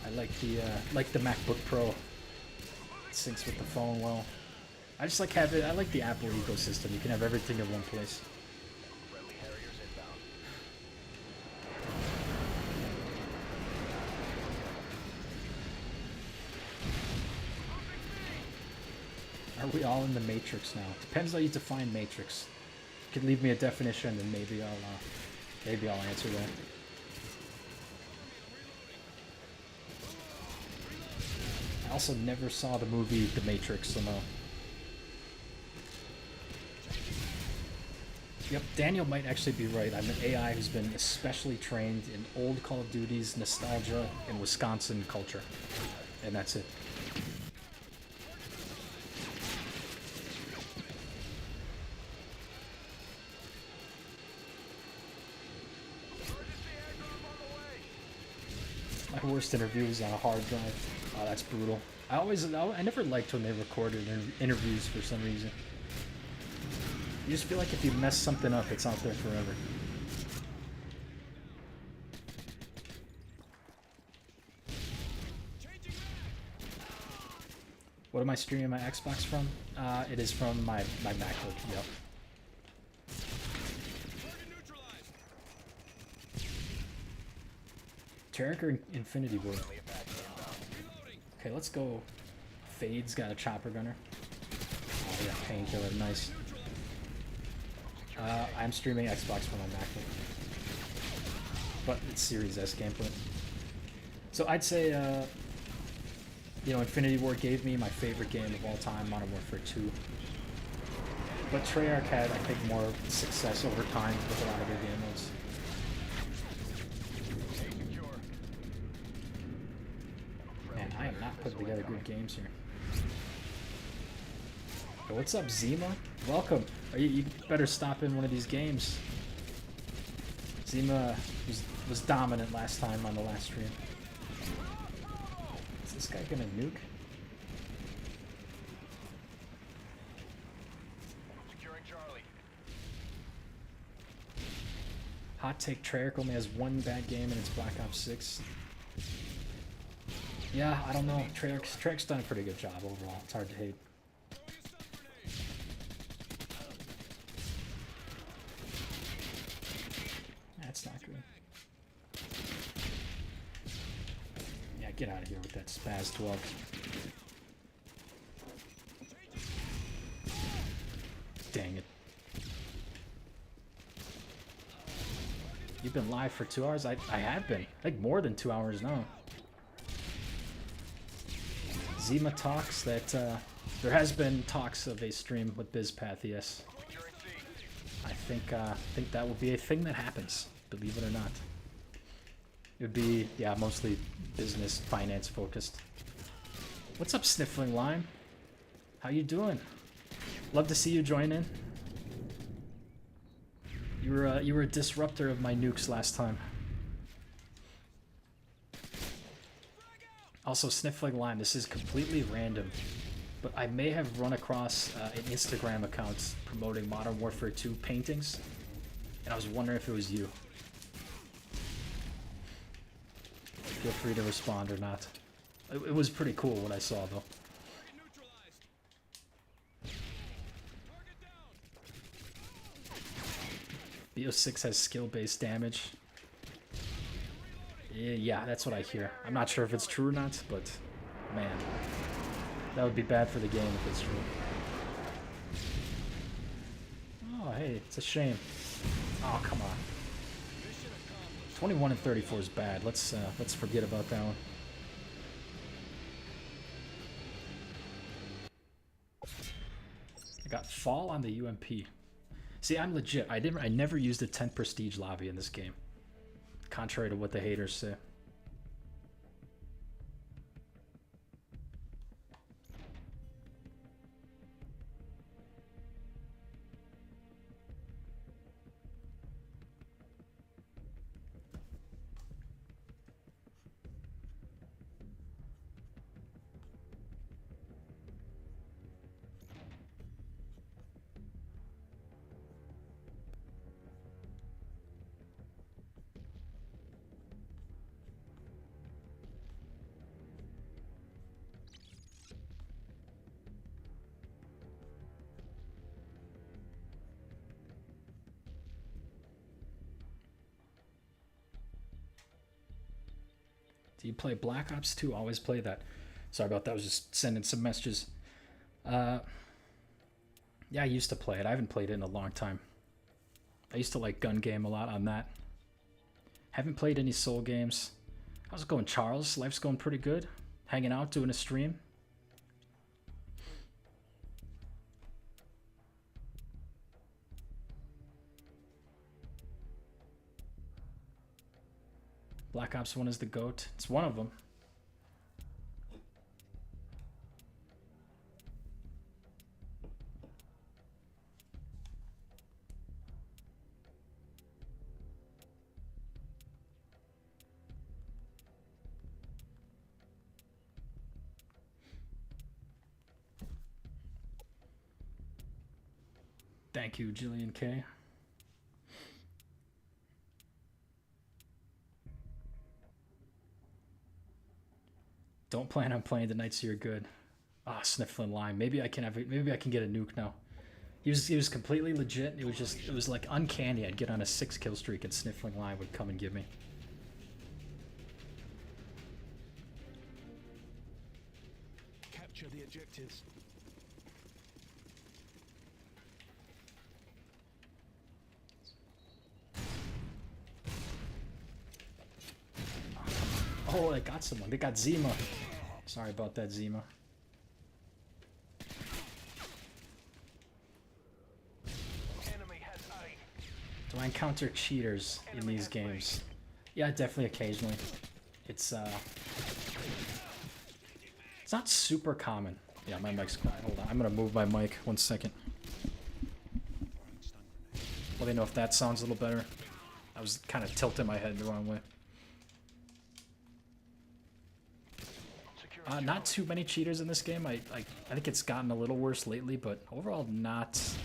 I like the MacBook Pro. It syncs with the phone well. I just like I like the Apple ecosystem. You can have everything in one place. Are we all in the Matrix now? Depends how you define Matrix. You can leave me a definition, and maybe I'll answer that. I also never saw the movie The Matrix, so no. Yep, Daniel might actually be right. I'm an AI who's been especially trained in old Call of Duty's nostalgia and Wisconsin culture, and that's it. My worst interview was on a hard drive. Oh, that's brutal. I never liked when they recorded interviews for some reason. You just feel like if you mess something up, it's out there forever. What am I streaming my Xbox from? It is from my MacBook, yep. Tarek or Infinity War? Okay, let's go. Fade's got a chopper gunner. Oh yeah, painkiller, nice. I'm streaming Xbox from my MacBook. But it's Series S gameplay. So I'd say, you know, Infinity War gave me my favorite game of all time, Modern Warfare 2. But Treyarch had, I think, more success over time with a lot of their game modes. Man, I am not putting together good games here. Yo, what's up, Zima? Welcome. You better stop in one of these games. Zima was dominant last time on the last stream. Is this guy gonna nuke? Securing Charlie. Hot take, Treyarch only has one bad game and it's Black Ops 6. Yeah, I don't know. Treyarch's done a pretty good job overall. It's hard to hate. That's not good. Yeah, get out of here with that Spaz 12. Dang it. You've been live for 2 hours? I have been. Like more than 2 hours now. Zima talks that there has been talks of a stream with BizPath, yes. I think that will be a thing that happens, believe it or not. It would be, yeah, mostly business, finance focused. What's up, Sniffling Lime? How you doing? Love to see you join in. You were a disruptor of my nukes last time. Also, Sniffling Lime, this is completely random, but I may have run across an Instagram account promoting Modern Warfare 2 paintings, and I was wondering if it was you. Feel free to respond or not. It was pretty cool what I saw, though. BO6 has skill-based damage. Yeah, that's what I hear. I'm not sure if it's true or not, but man, that would be bad for the game if it's true. Oh, hey, it's a shame. Oh, come on. 21 and 34 is bad. Let's forget about that one. I got Fall on the UMP. See, I'm legit. I never used a 10 prestige lobby in this game. Contrary to what the haters say. Do you play Black Ops 2? Always play that. Sorry about that. I was just sending some messages. Yeah, I used to play it. I haven't played it in a long time. I used to like gun game a lot on that. Haven't played any Soul games. How's it going, Charles? Life's going pretty good. Hanging out, doing a stream. Black Ops 1 is the GOAT. It's one of them. Thank you, Jillian K. Don't plan on playing tonight, so you're good. Ah, sniffling lime. Maybe I can have it. Maybe I can get a nuke now. He was completely legit. It was like uncanny. I'd get on a 6-kill streak and sniffling lime would come and give me. Capture the objectives. Oh, they got someone. They got Zima. Sorry about that, Zima. Do I encounter cheaters in these games? Yeah, definitely occasionally. It's not super common. Yeah, my mic's quiet. Hold on, I'm gonna move my mic 1 second. Let me know if that sounds a little better. I was kind of tilting my head the wrong way. Not too many cheaters in this game. I think it's gotten a little worse lately, but overall nothing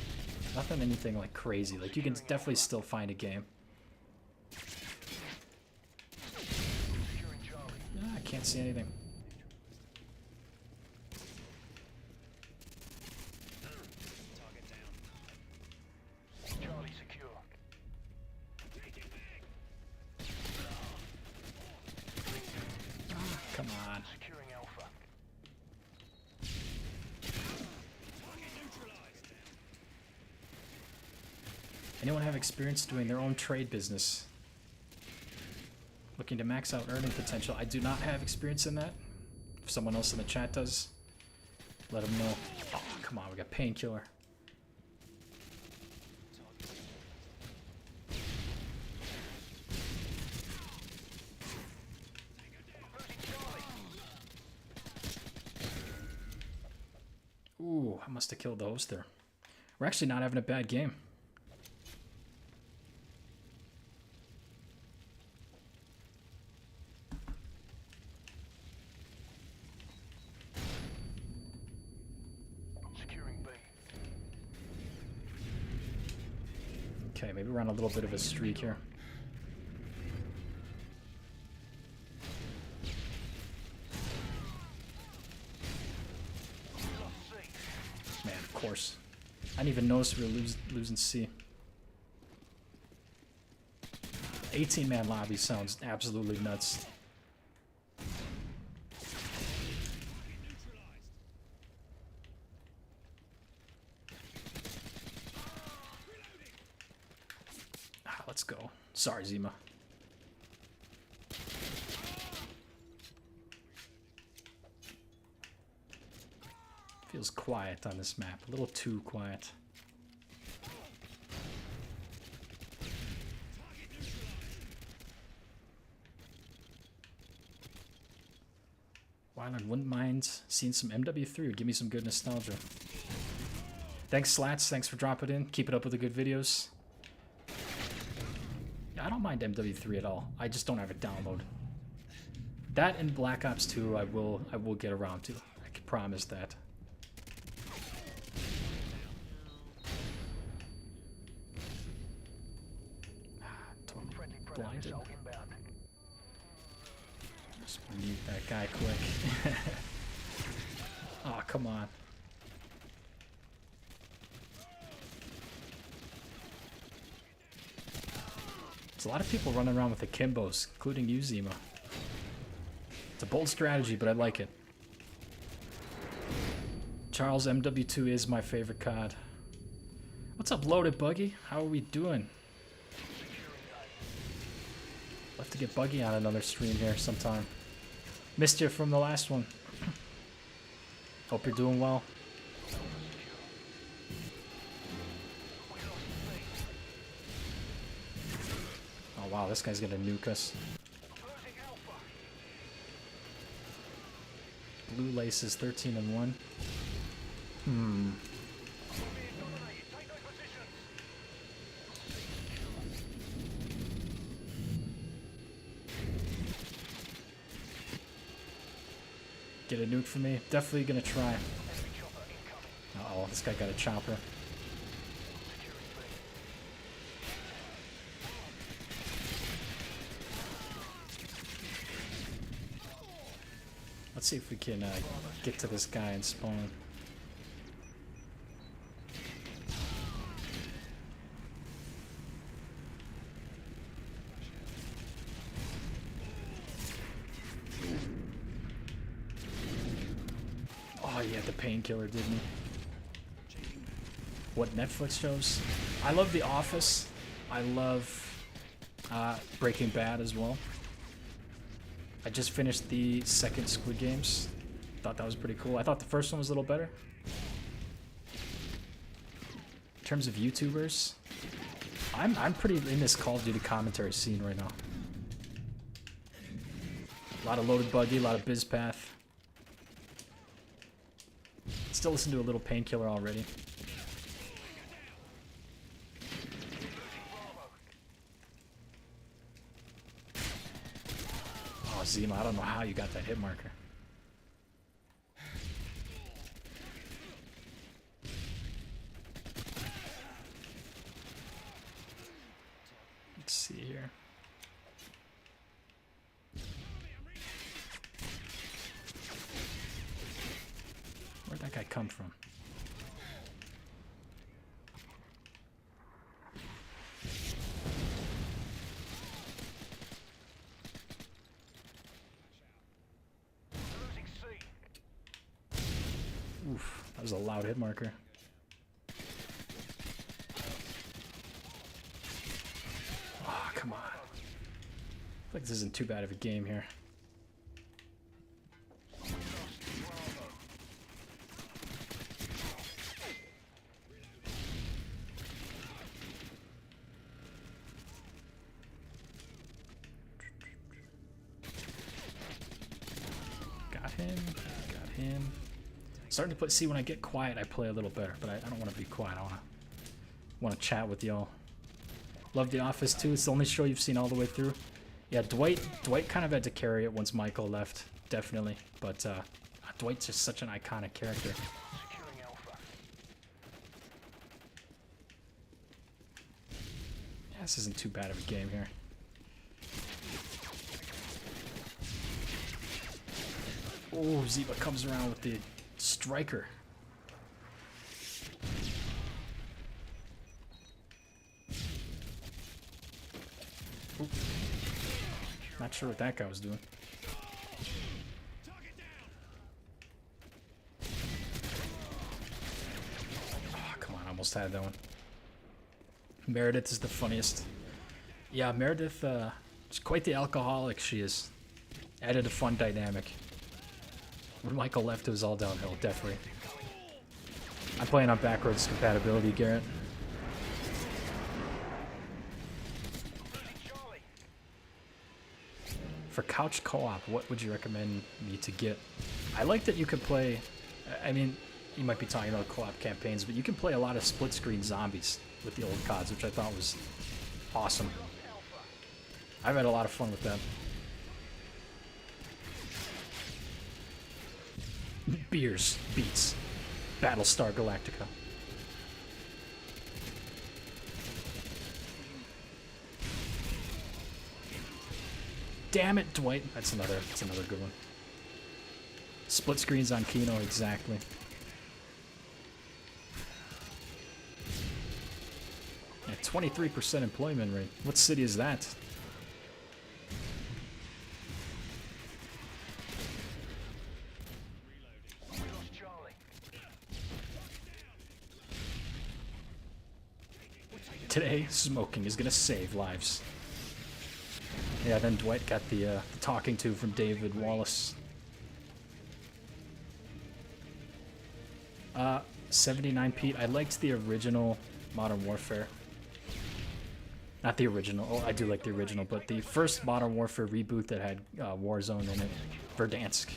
anything like crazy. Like you can definitely still find a game. I can't see anything. Charlie secure. Come on. Securing Alpha. Anyone have experience doing their own trade business? Looking to max out earning potential. I do not have experience in that. If someone else in the chat does, let them know. Oh, come on, we got painkiller. Ooh, I must have killed the host there. We're actually not having a bad game. Securing B. Okay, maybe we're on a little bit of a streak here. Man, of course. I didn't even notice we were losing C. 18-man lobby sounds absolutely nuts. Let's go. Sorry, Zima. Feels quiet on this map. A little too quiet. Wyland wouldn't mind seeing some MW3. Would give me some good nostalgia. Thanks, Slats. Thanks for dropping in. Keep it up with the good videos. Yeah, I don't mind MW3 at all. I just don't have it download. That and Black Ops 2 I will get around to. I can promise that. Blinded. Just mute that guy quick. Oh, come on. There's a lot of people running around with the Kimbos, including you, Zima. It's a bold strategy, but I like it. Charles, MW2 is my favorite COD. What's up, Loaded Buggy? How are we doing? We'll have to get Buggy on another stream here sometime. Missed you from the last one. Hope you're doing well. Oh wow, this guy's gonna nuke us. Blue Laces 13-1. Get a nuke for me? Definitely gonna try. Uh oh, this guy got a chopper. Let's see if we can get to this guy and spawn. Oh yeah, the painkiller, didn't he? What Netflix shows? I love The Office. I love Breaking Bad as well. I just finished the second Squid Games. Thought that was pretty cool. I thought the first one was a little better. In terms of YouTubers, I'm pretty in this Call of Duty commentary scene right now. A lot of Loaded Buggy, a lot of BizPath. Still listen to a little Painkiller already. Oh, Zima, I don't know how you got that hit marker. Let's see here. Where'd that guy come from? Oof, that was a loud hit marker. Oh, come on. I feel like this isn't too bad of a game here. Got him. Got him. Starting to see when I get quiet, I play a little better, but I don't want to be quiet. I want to chat with y'all. Love The Office too. It's the only show you've seen all the way through. Yeah, Dwight kind of had to carry it once Michael left, definitely. But Dwight's just such an iconic character. Yeah, this isn't too bad of a game here. Oh, Ziva comes around with the striker. Oop. Not sure what that guy was doing. Oh, come on, I almost had that one. Meredith is the funniest. Yeah, Meredith, she's quite the alcoholic she is. Added a fun dynamic. When Michael left, it was all downhill, definitely. I'm playing on backwards compatibility, Garrett. For couch co-op, what would you recommend me to get? I like that you can play, I mean, you might be talking about co-op campaigns, but you can play a lot of split-screen zombies with the old CODs, which I thought was awesome. I've had a lot of fun with that. Beers beats Battlestar Galactica. Damn it, Dwight. That's another good one. Split screens on Kino, exactly. Yeah, 23% employment rate. What city is that? Today, smoking is gonna save lives. Yeah, then Dwight got the talking to from David Wallace. 79 Pete. I liked the original Modern Warfare. Not the original. Oh, I do like the original, but the first Modern Warfare reboot that had Warzone in it, Verdansk.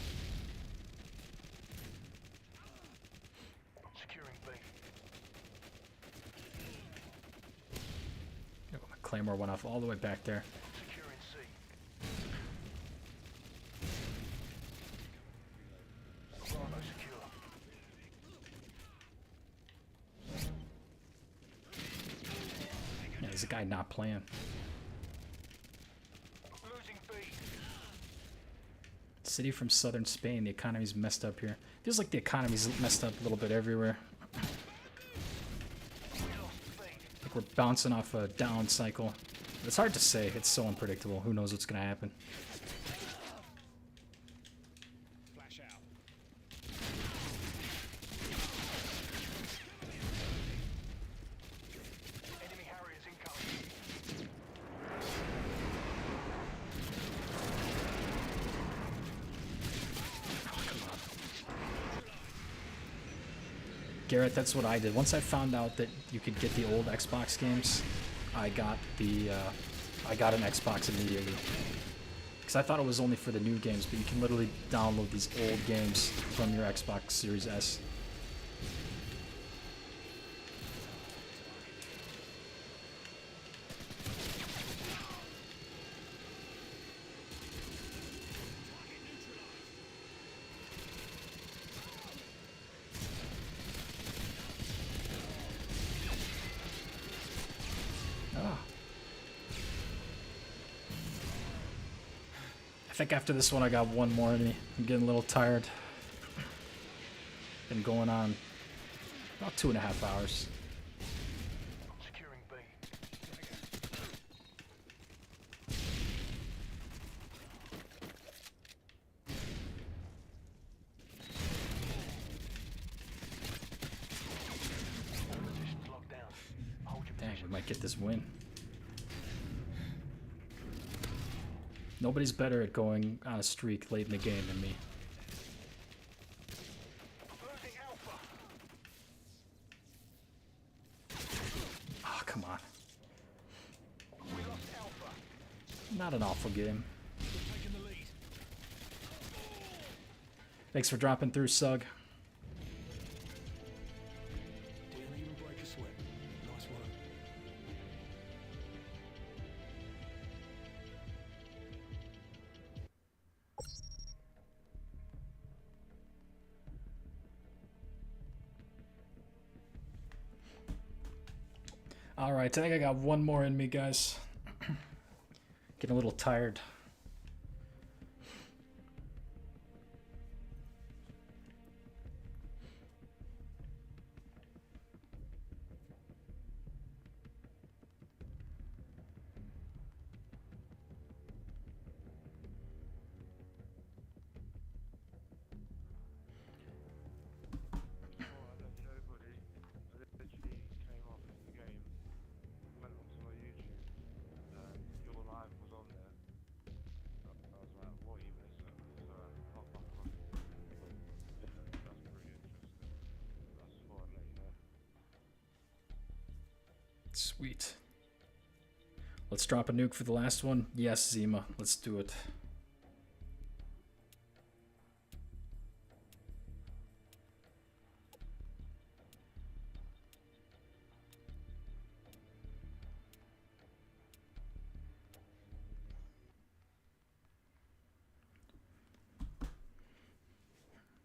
Claymore went off all the way back there. Yeah, there's a guy not playing. City from southern Spain. The economy's messed up here. Feels like the economy's messed up a little bit everywhere. Like we're bouncing off a down cycle. It's hard to say. It's so unpredictable. Who knows what's gonna happen? Flash out. Enemy Harriers incoming. Garrett, that's what I did. Once I found out that you could get the old Xbox games, I got an Xbox immediately. Because I thought it was only for the new games, but you can literally download these old games from your Xbox Series S. I think after this one I got one more in me. I'm getting a little tired. Been going on about 2.5 hours. Securing B. All positions locked down. Hold your Dang, we position. might get this win. Nobody's better at going on a streak late in the game than me. Losing Alpha. Oh, come on. We lost Alpha. Not an awful game. Taking the lead. Thanks for dropping through, Sug. Didn't even break a sweat. Nice work. Alright, I think I got one more in me, guys. Getting a little tired. Sweet. Let's drop a nuke for the last one. Yes, Zima. Let's do it.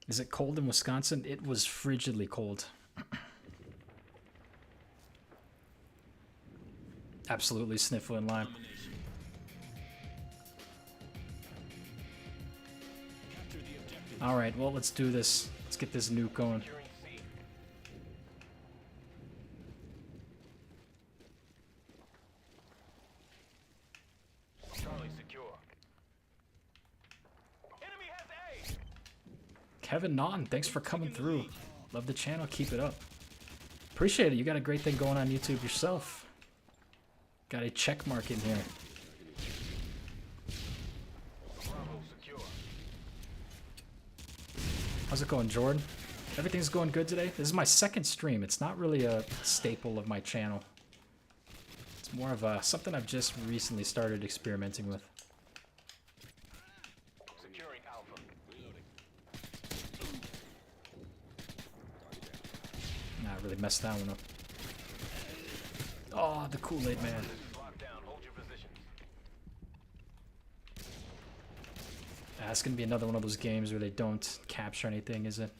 Is it cold in Wisconsin? It was frigidly cold. Absolutely sniffling lime. Alright, well, let's do this. Let's get this nuke going. Securing C. Charlie secure. Enemy has A. Kevin Naughton, thanks for coming through. Love the channel, keep it up. Appreciate it, you got a great thing going on YouTube yourself. Got a check mark in here. Bravo secure. How's it going, Jordan? Everything's going good today? This is my second stream. It's not really a staple of my channel. It's more of a, something I've just recently started experimenting with. Securing Alpha. Nah, I really messed that one up. Oh, the Kool-Aid man. Locked down. Hold your positions. It's gonna be another one of those games where they don't capture anything, is it?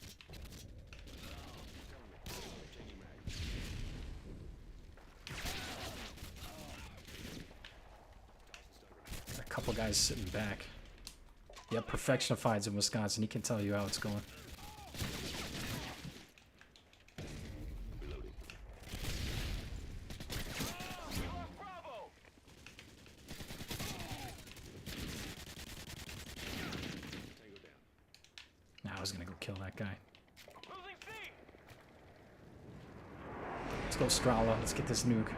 Got a couple guys sitting back. Yeah, Perfectionified's in Wisconsin. He can tell you how it's going. Reloading. Tango down. Now I was gonna go kill that guy. Let's go Strala. Let's get this nuke.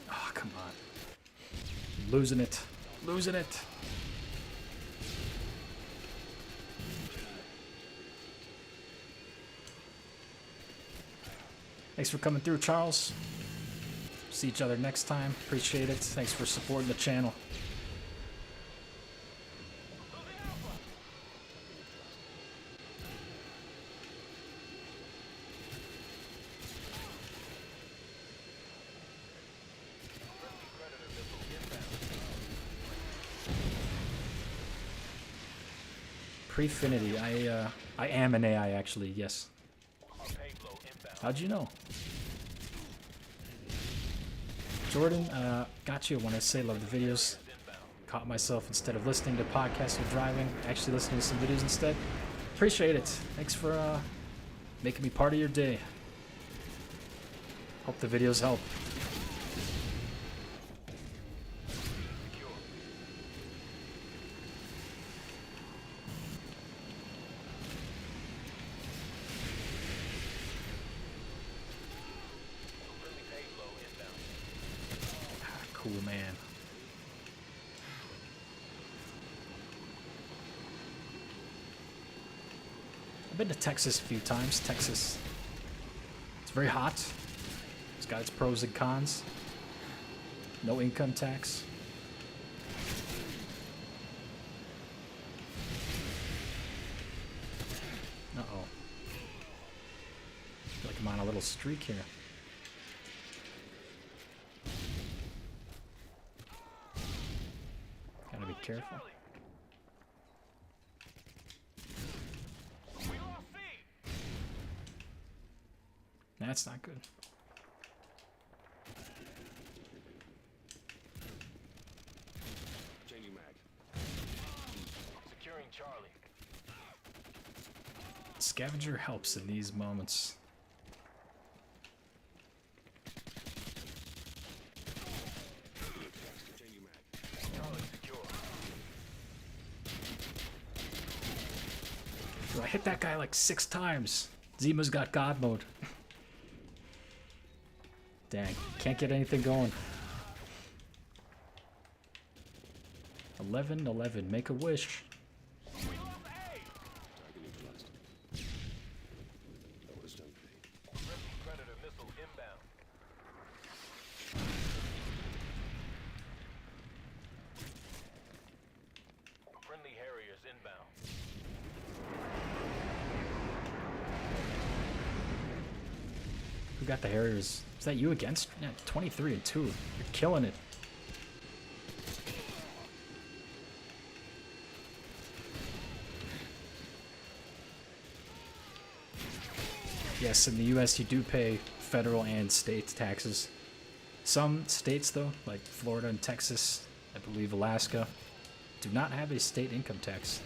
Oh, come on. Losing it. Losing it. Thanks for coming through, Charles. See each other next time. Appreciate it. Thanks for supporting the channel. Prefinity. I am an AI actually. Yes. How'd you know? Jordan, got you when I say love the videos. Caught myself instead of listening to podcasts or driving, actually listening to some videos instead. Appreciate it. Thanks for making me part of your day. Hope the videos help. Cool, man. I've been to Texas a few times. Texas, it's very hot. It's got its pros and cons. No income tax. Uh-oh. I feel like I'm on a little streak here. Gotta be careful. That's not good. Changing mag. Securing Charlie. Scavenger helps in these moments. Changing mag. Charlie secure. Dude, I hit that guy like 6 times. Zima's got God mode. Dang, can't get anything going. 11-11, make a wish. Target neutralized. That was done. Friendly Predator missile inbound. Friendly Harriers inbound. Who got the Harriers? Is that you against? Yeah, 23-2. You're killing it. Yes, in the US you do pay federal and state taxes. Some states though, like Florida and Texas, I believe Alaska, do not have a state income tax.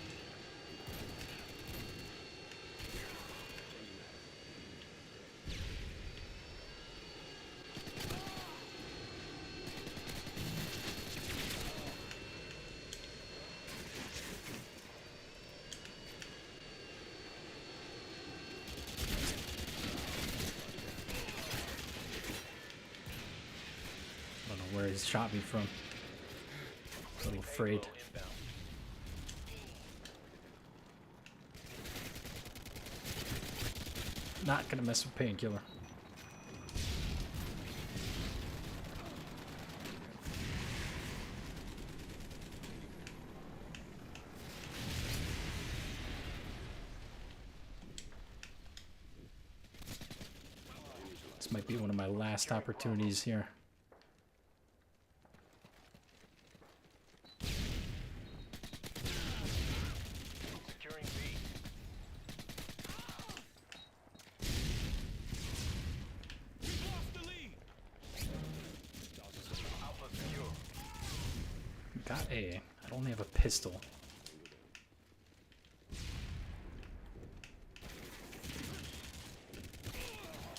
I don't know where he's shot me from. A little afraid. Inbound. Not gonna mess with painkiller. This might be one of my last opportunities here. got a... I only have a pistol.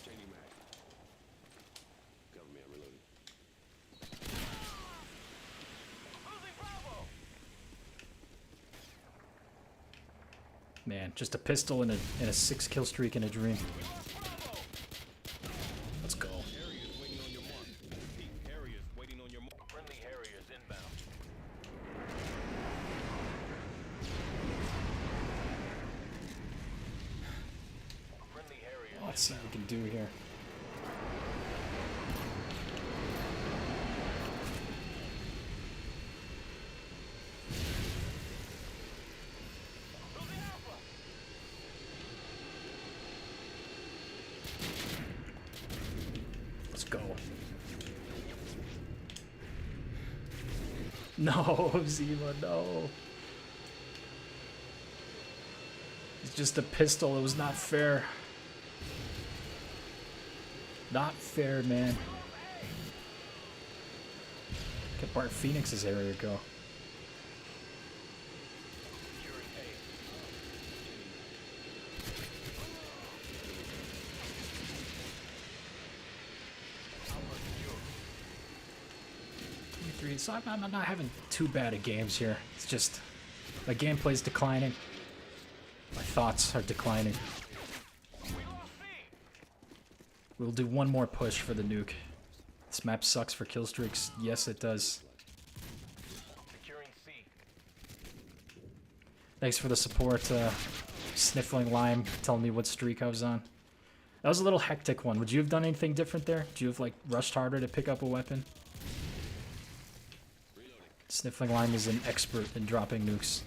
Changing mag. Cover me, I'm reloading. Losing Bravo! Man, just a pistol and a 6-kill streak in a dream. Let's go. Harriers waiting on your mark. Repeat, Harriers waiting on your mark. Friendly Harriers inbound. Friendly Harriers Let's see what we can do here. losing Alpha! Let's go. No, Zima, no. It's just a pistol. It was not fair. Not fair, man. Get Bart Phoenix's area go. Securing A. Alpha secure. 23. So I'm not having too bad at games here. It's just my gameplay's declining. My thoughts are declining. We lost C! We'll do one more push for the nuke. This map sucks for kill streaks. Yes, it does. Securing C. Thanks for the support, Sniffling Lime, telling me what streak I was on. That was a little hectic one. Would you have done anything different there? Would you have, like, rushed harder to pick up a weapon? Sniffling Lime is an expert in dropping nukes.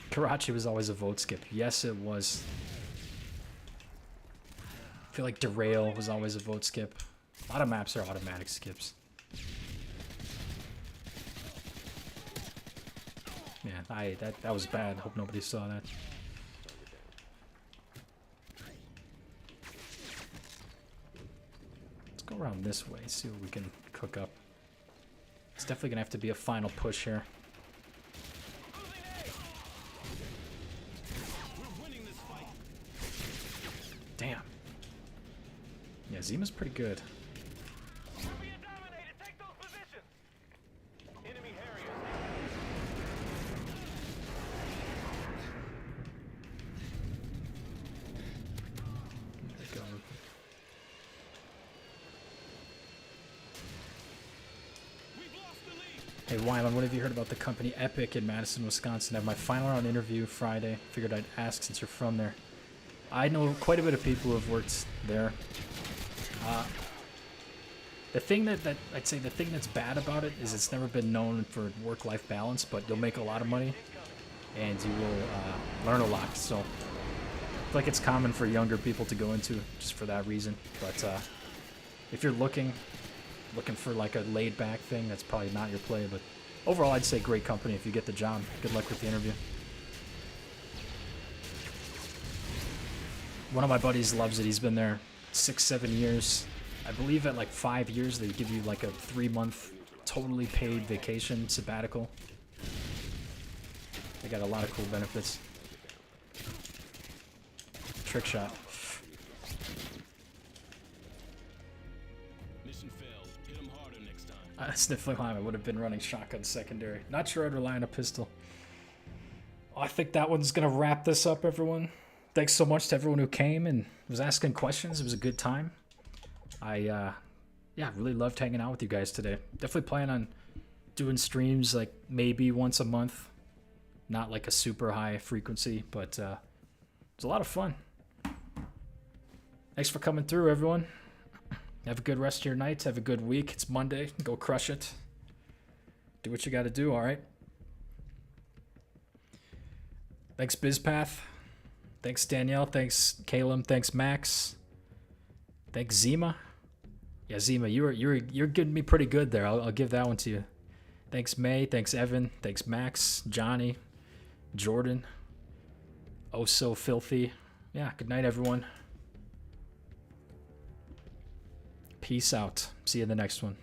Karachi was always a vote skip. Yes, it was. I feel like Derail was always a vote skip. A lot of maps are automatic skips. Man, that was bad. Hope nobody saw that. Let's go around this way, see what we can cook up. It's definitely gonna have to be a final push here. Damn. Yeah, Zima's pretty good. We're being dominated! Take those positions! Enemy Harriers. There we go. Hey Wyland, what have you heard about the company Epic in Madison, Wisconsin? I have my final round interview Friday. Figured I'd ask since you're from there. I know quite a bit of people who have worked there. The thing that I'd say the thing that's bad about it is it's never been known for work-life balance, but you'll make a lot of money and you will learn a lot. So I feel like it's common for younger people to go into just for that reason. But if you're looking for like a laid-back thing, that's probably not your play. But overall, I'd say great company if you get the job. Good luck with the interview. One of my buddies loves it. He's been there 6-7 years. I believe at like 5 years they give you like a 3-month totally paid vacation sabbatical. They got a lot of cool benefits. Trick shot. Mission failed. Hit him harder next time. Sniffling Lime, I would have been running shotgun secondary. Not sure I'd rely on a pistol. Well, I think that one's going to wrap this up, everyone. Thanks so much to everyone who came and was asking questions. It was a good time. I really loved hanging out with you guys today. Definitely plan on doing streams like maybe once a month. Not like a super high frequency, but it was a lot of fun. Thanks for coming through, everyone. Have a good rest of your night. Have a good week. It's Monday. Go crush it. Do what you got to do, all right? Thanks, BizPath. Thanks, Danielle. Thanks, Caleb. Thanks, Max. Thanks, Zima. Yeah, Zima, you're getting me pretty good there. I'll give that one to you. Thanks, May. Thanks, Evan. Thanks, Max. Johnny. Jordan. Oh, so filthy. Yeah, good night, everyone. Peace out. See you in the next one.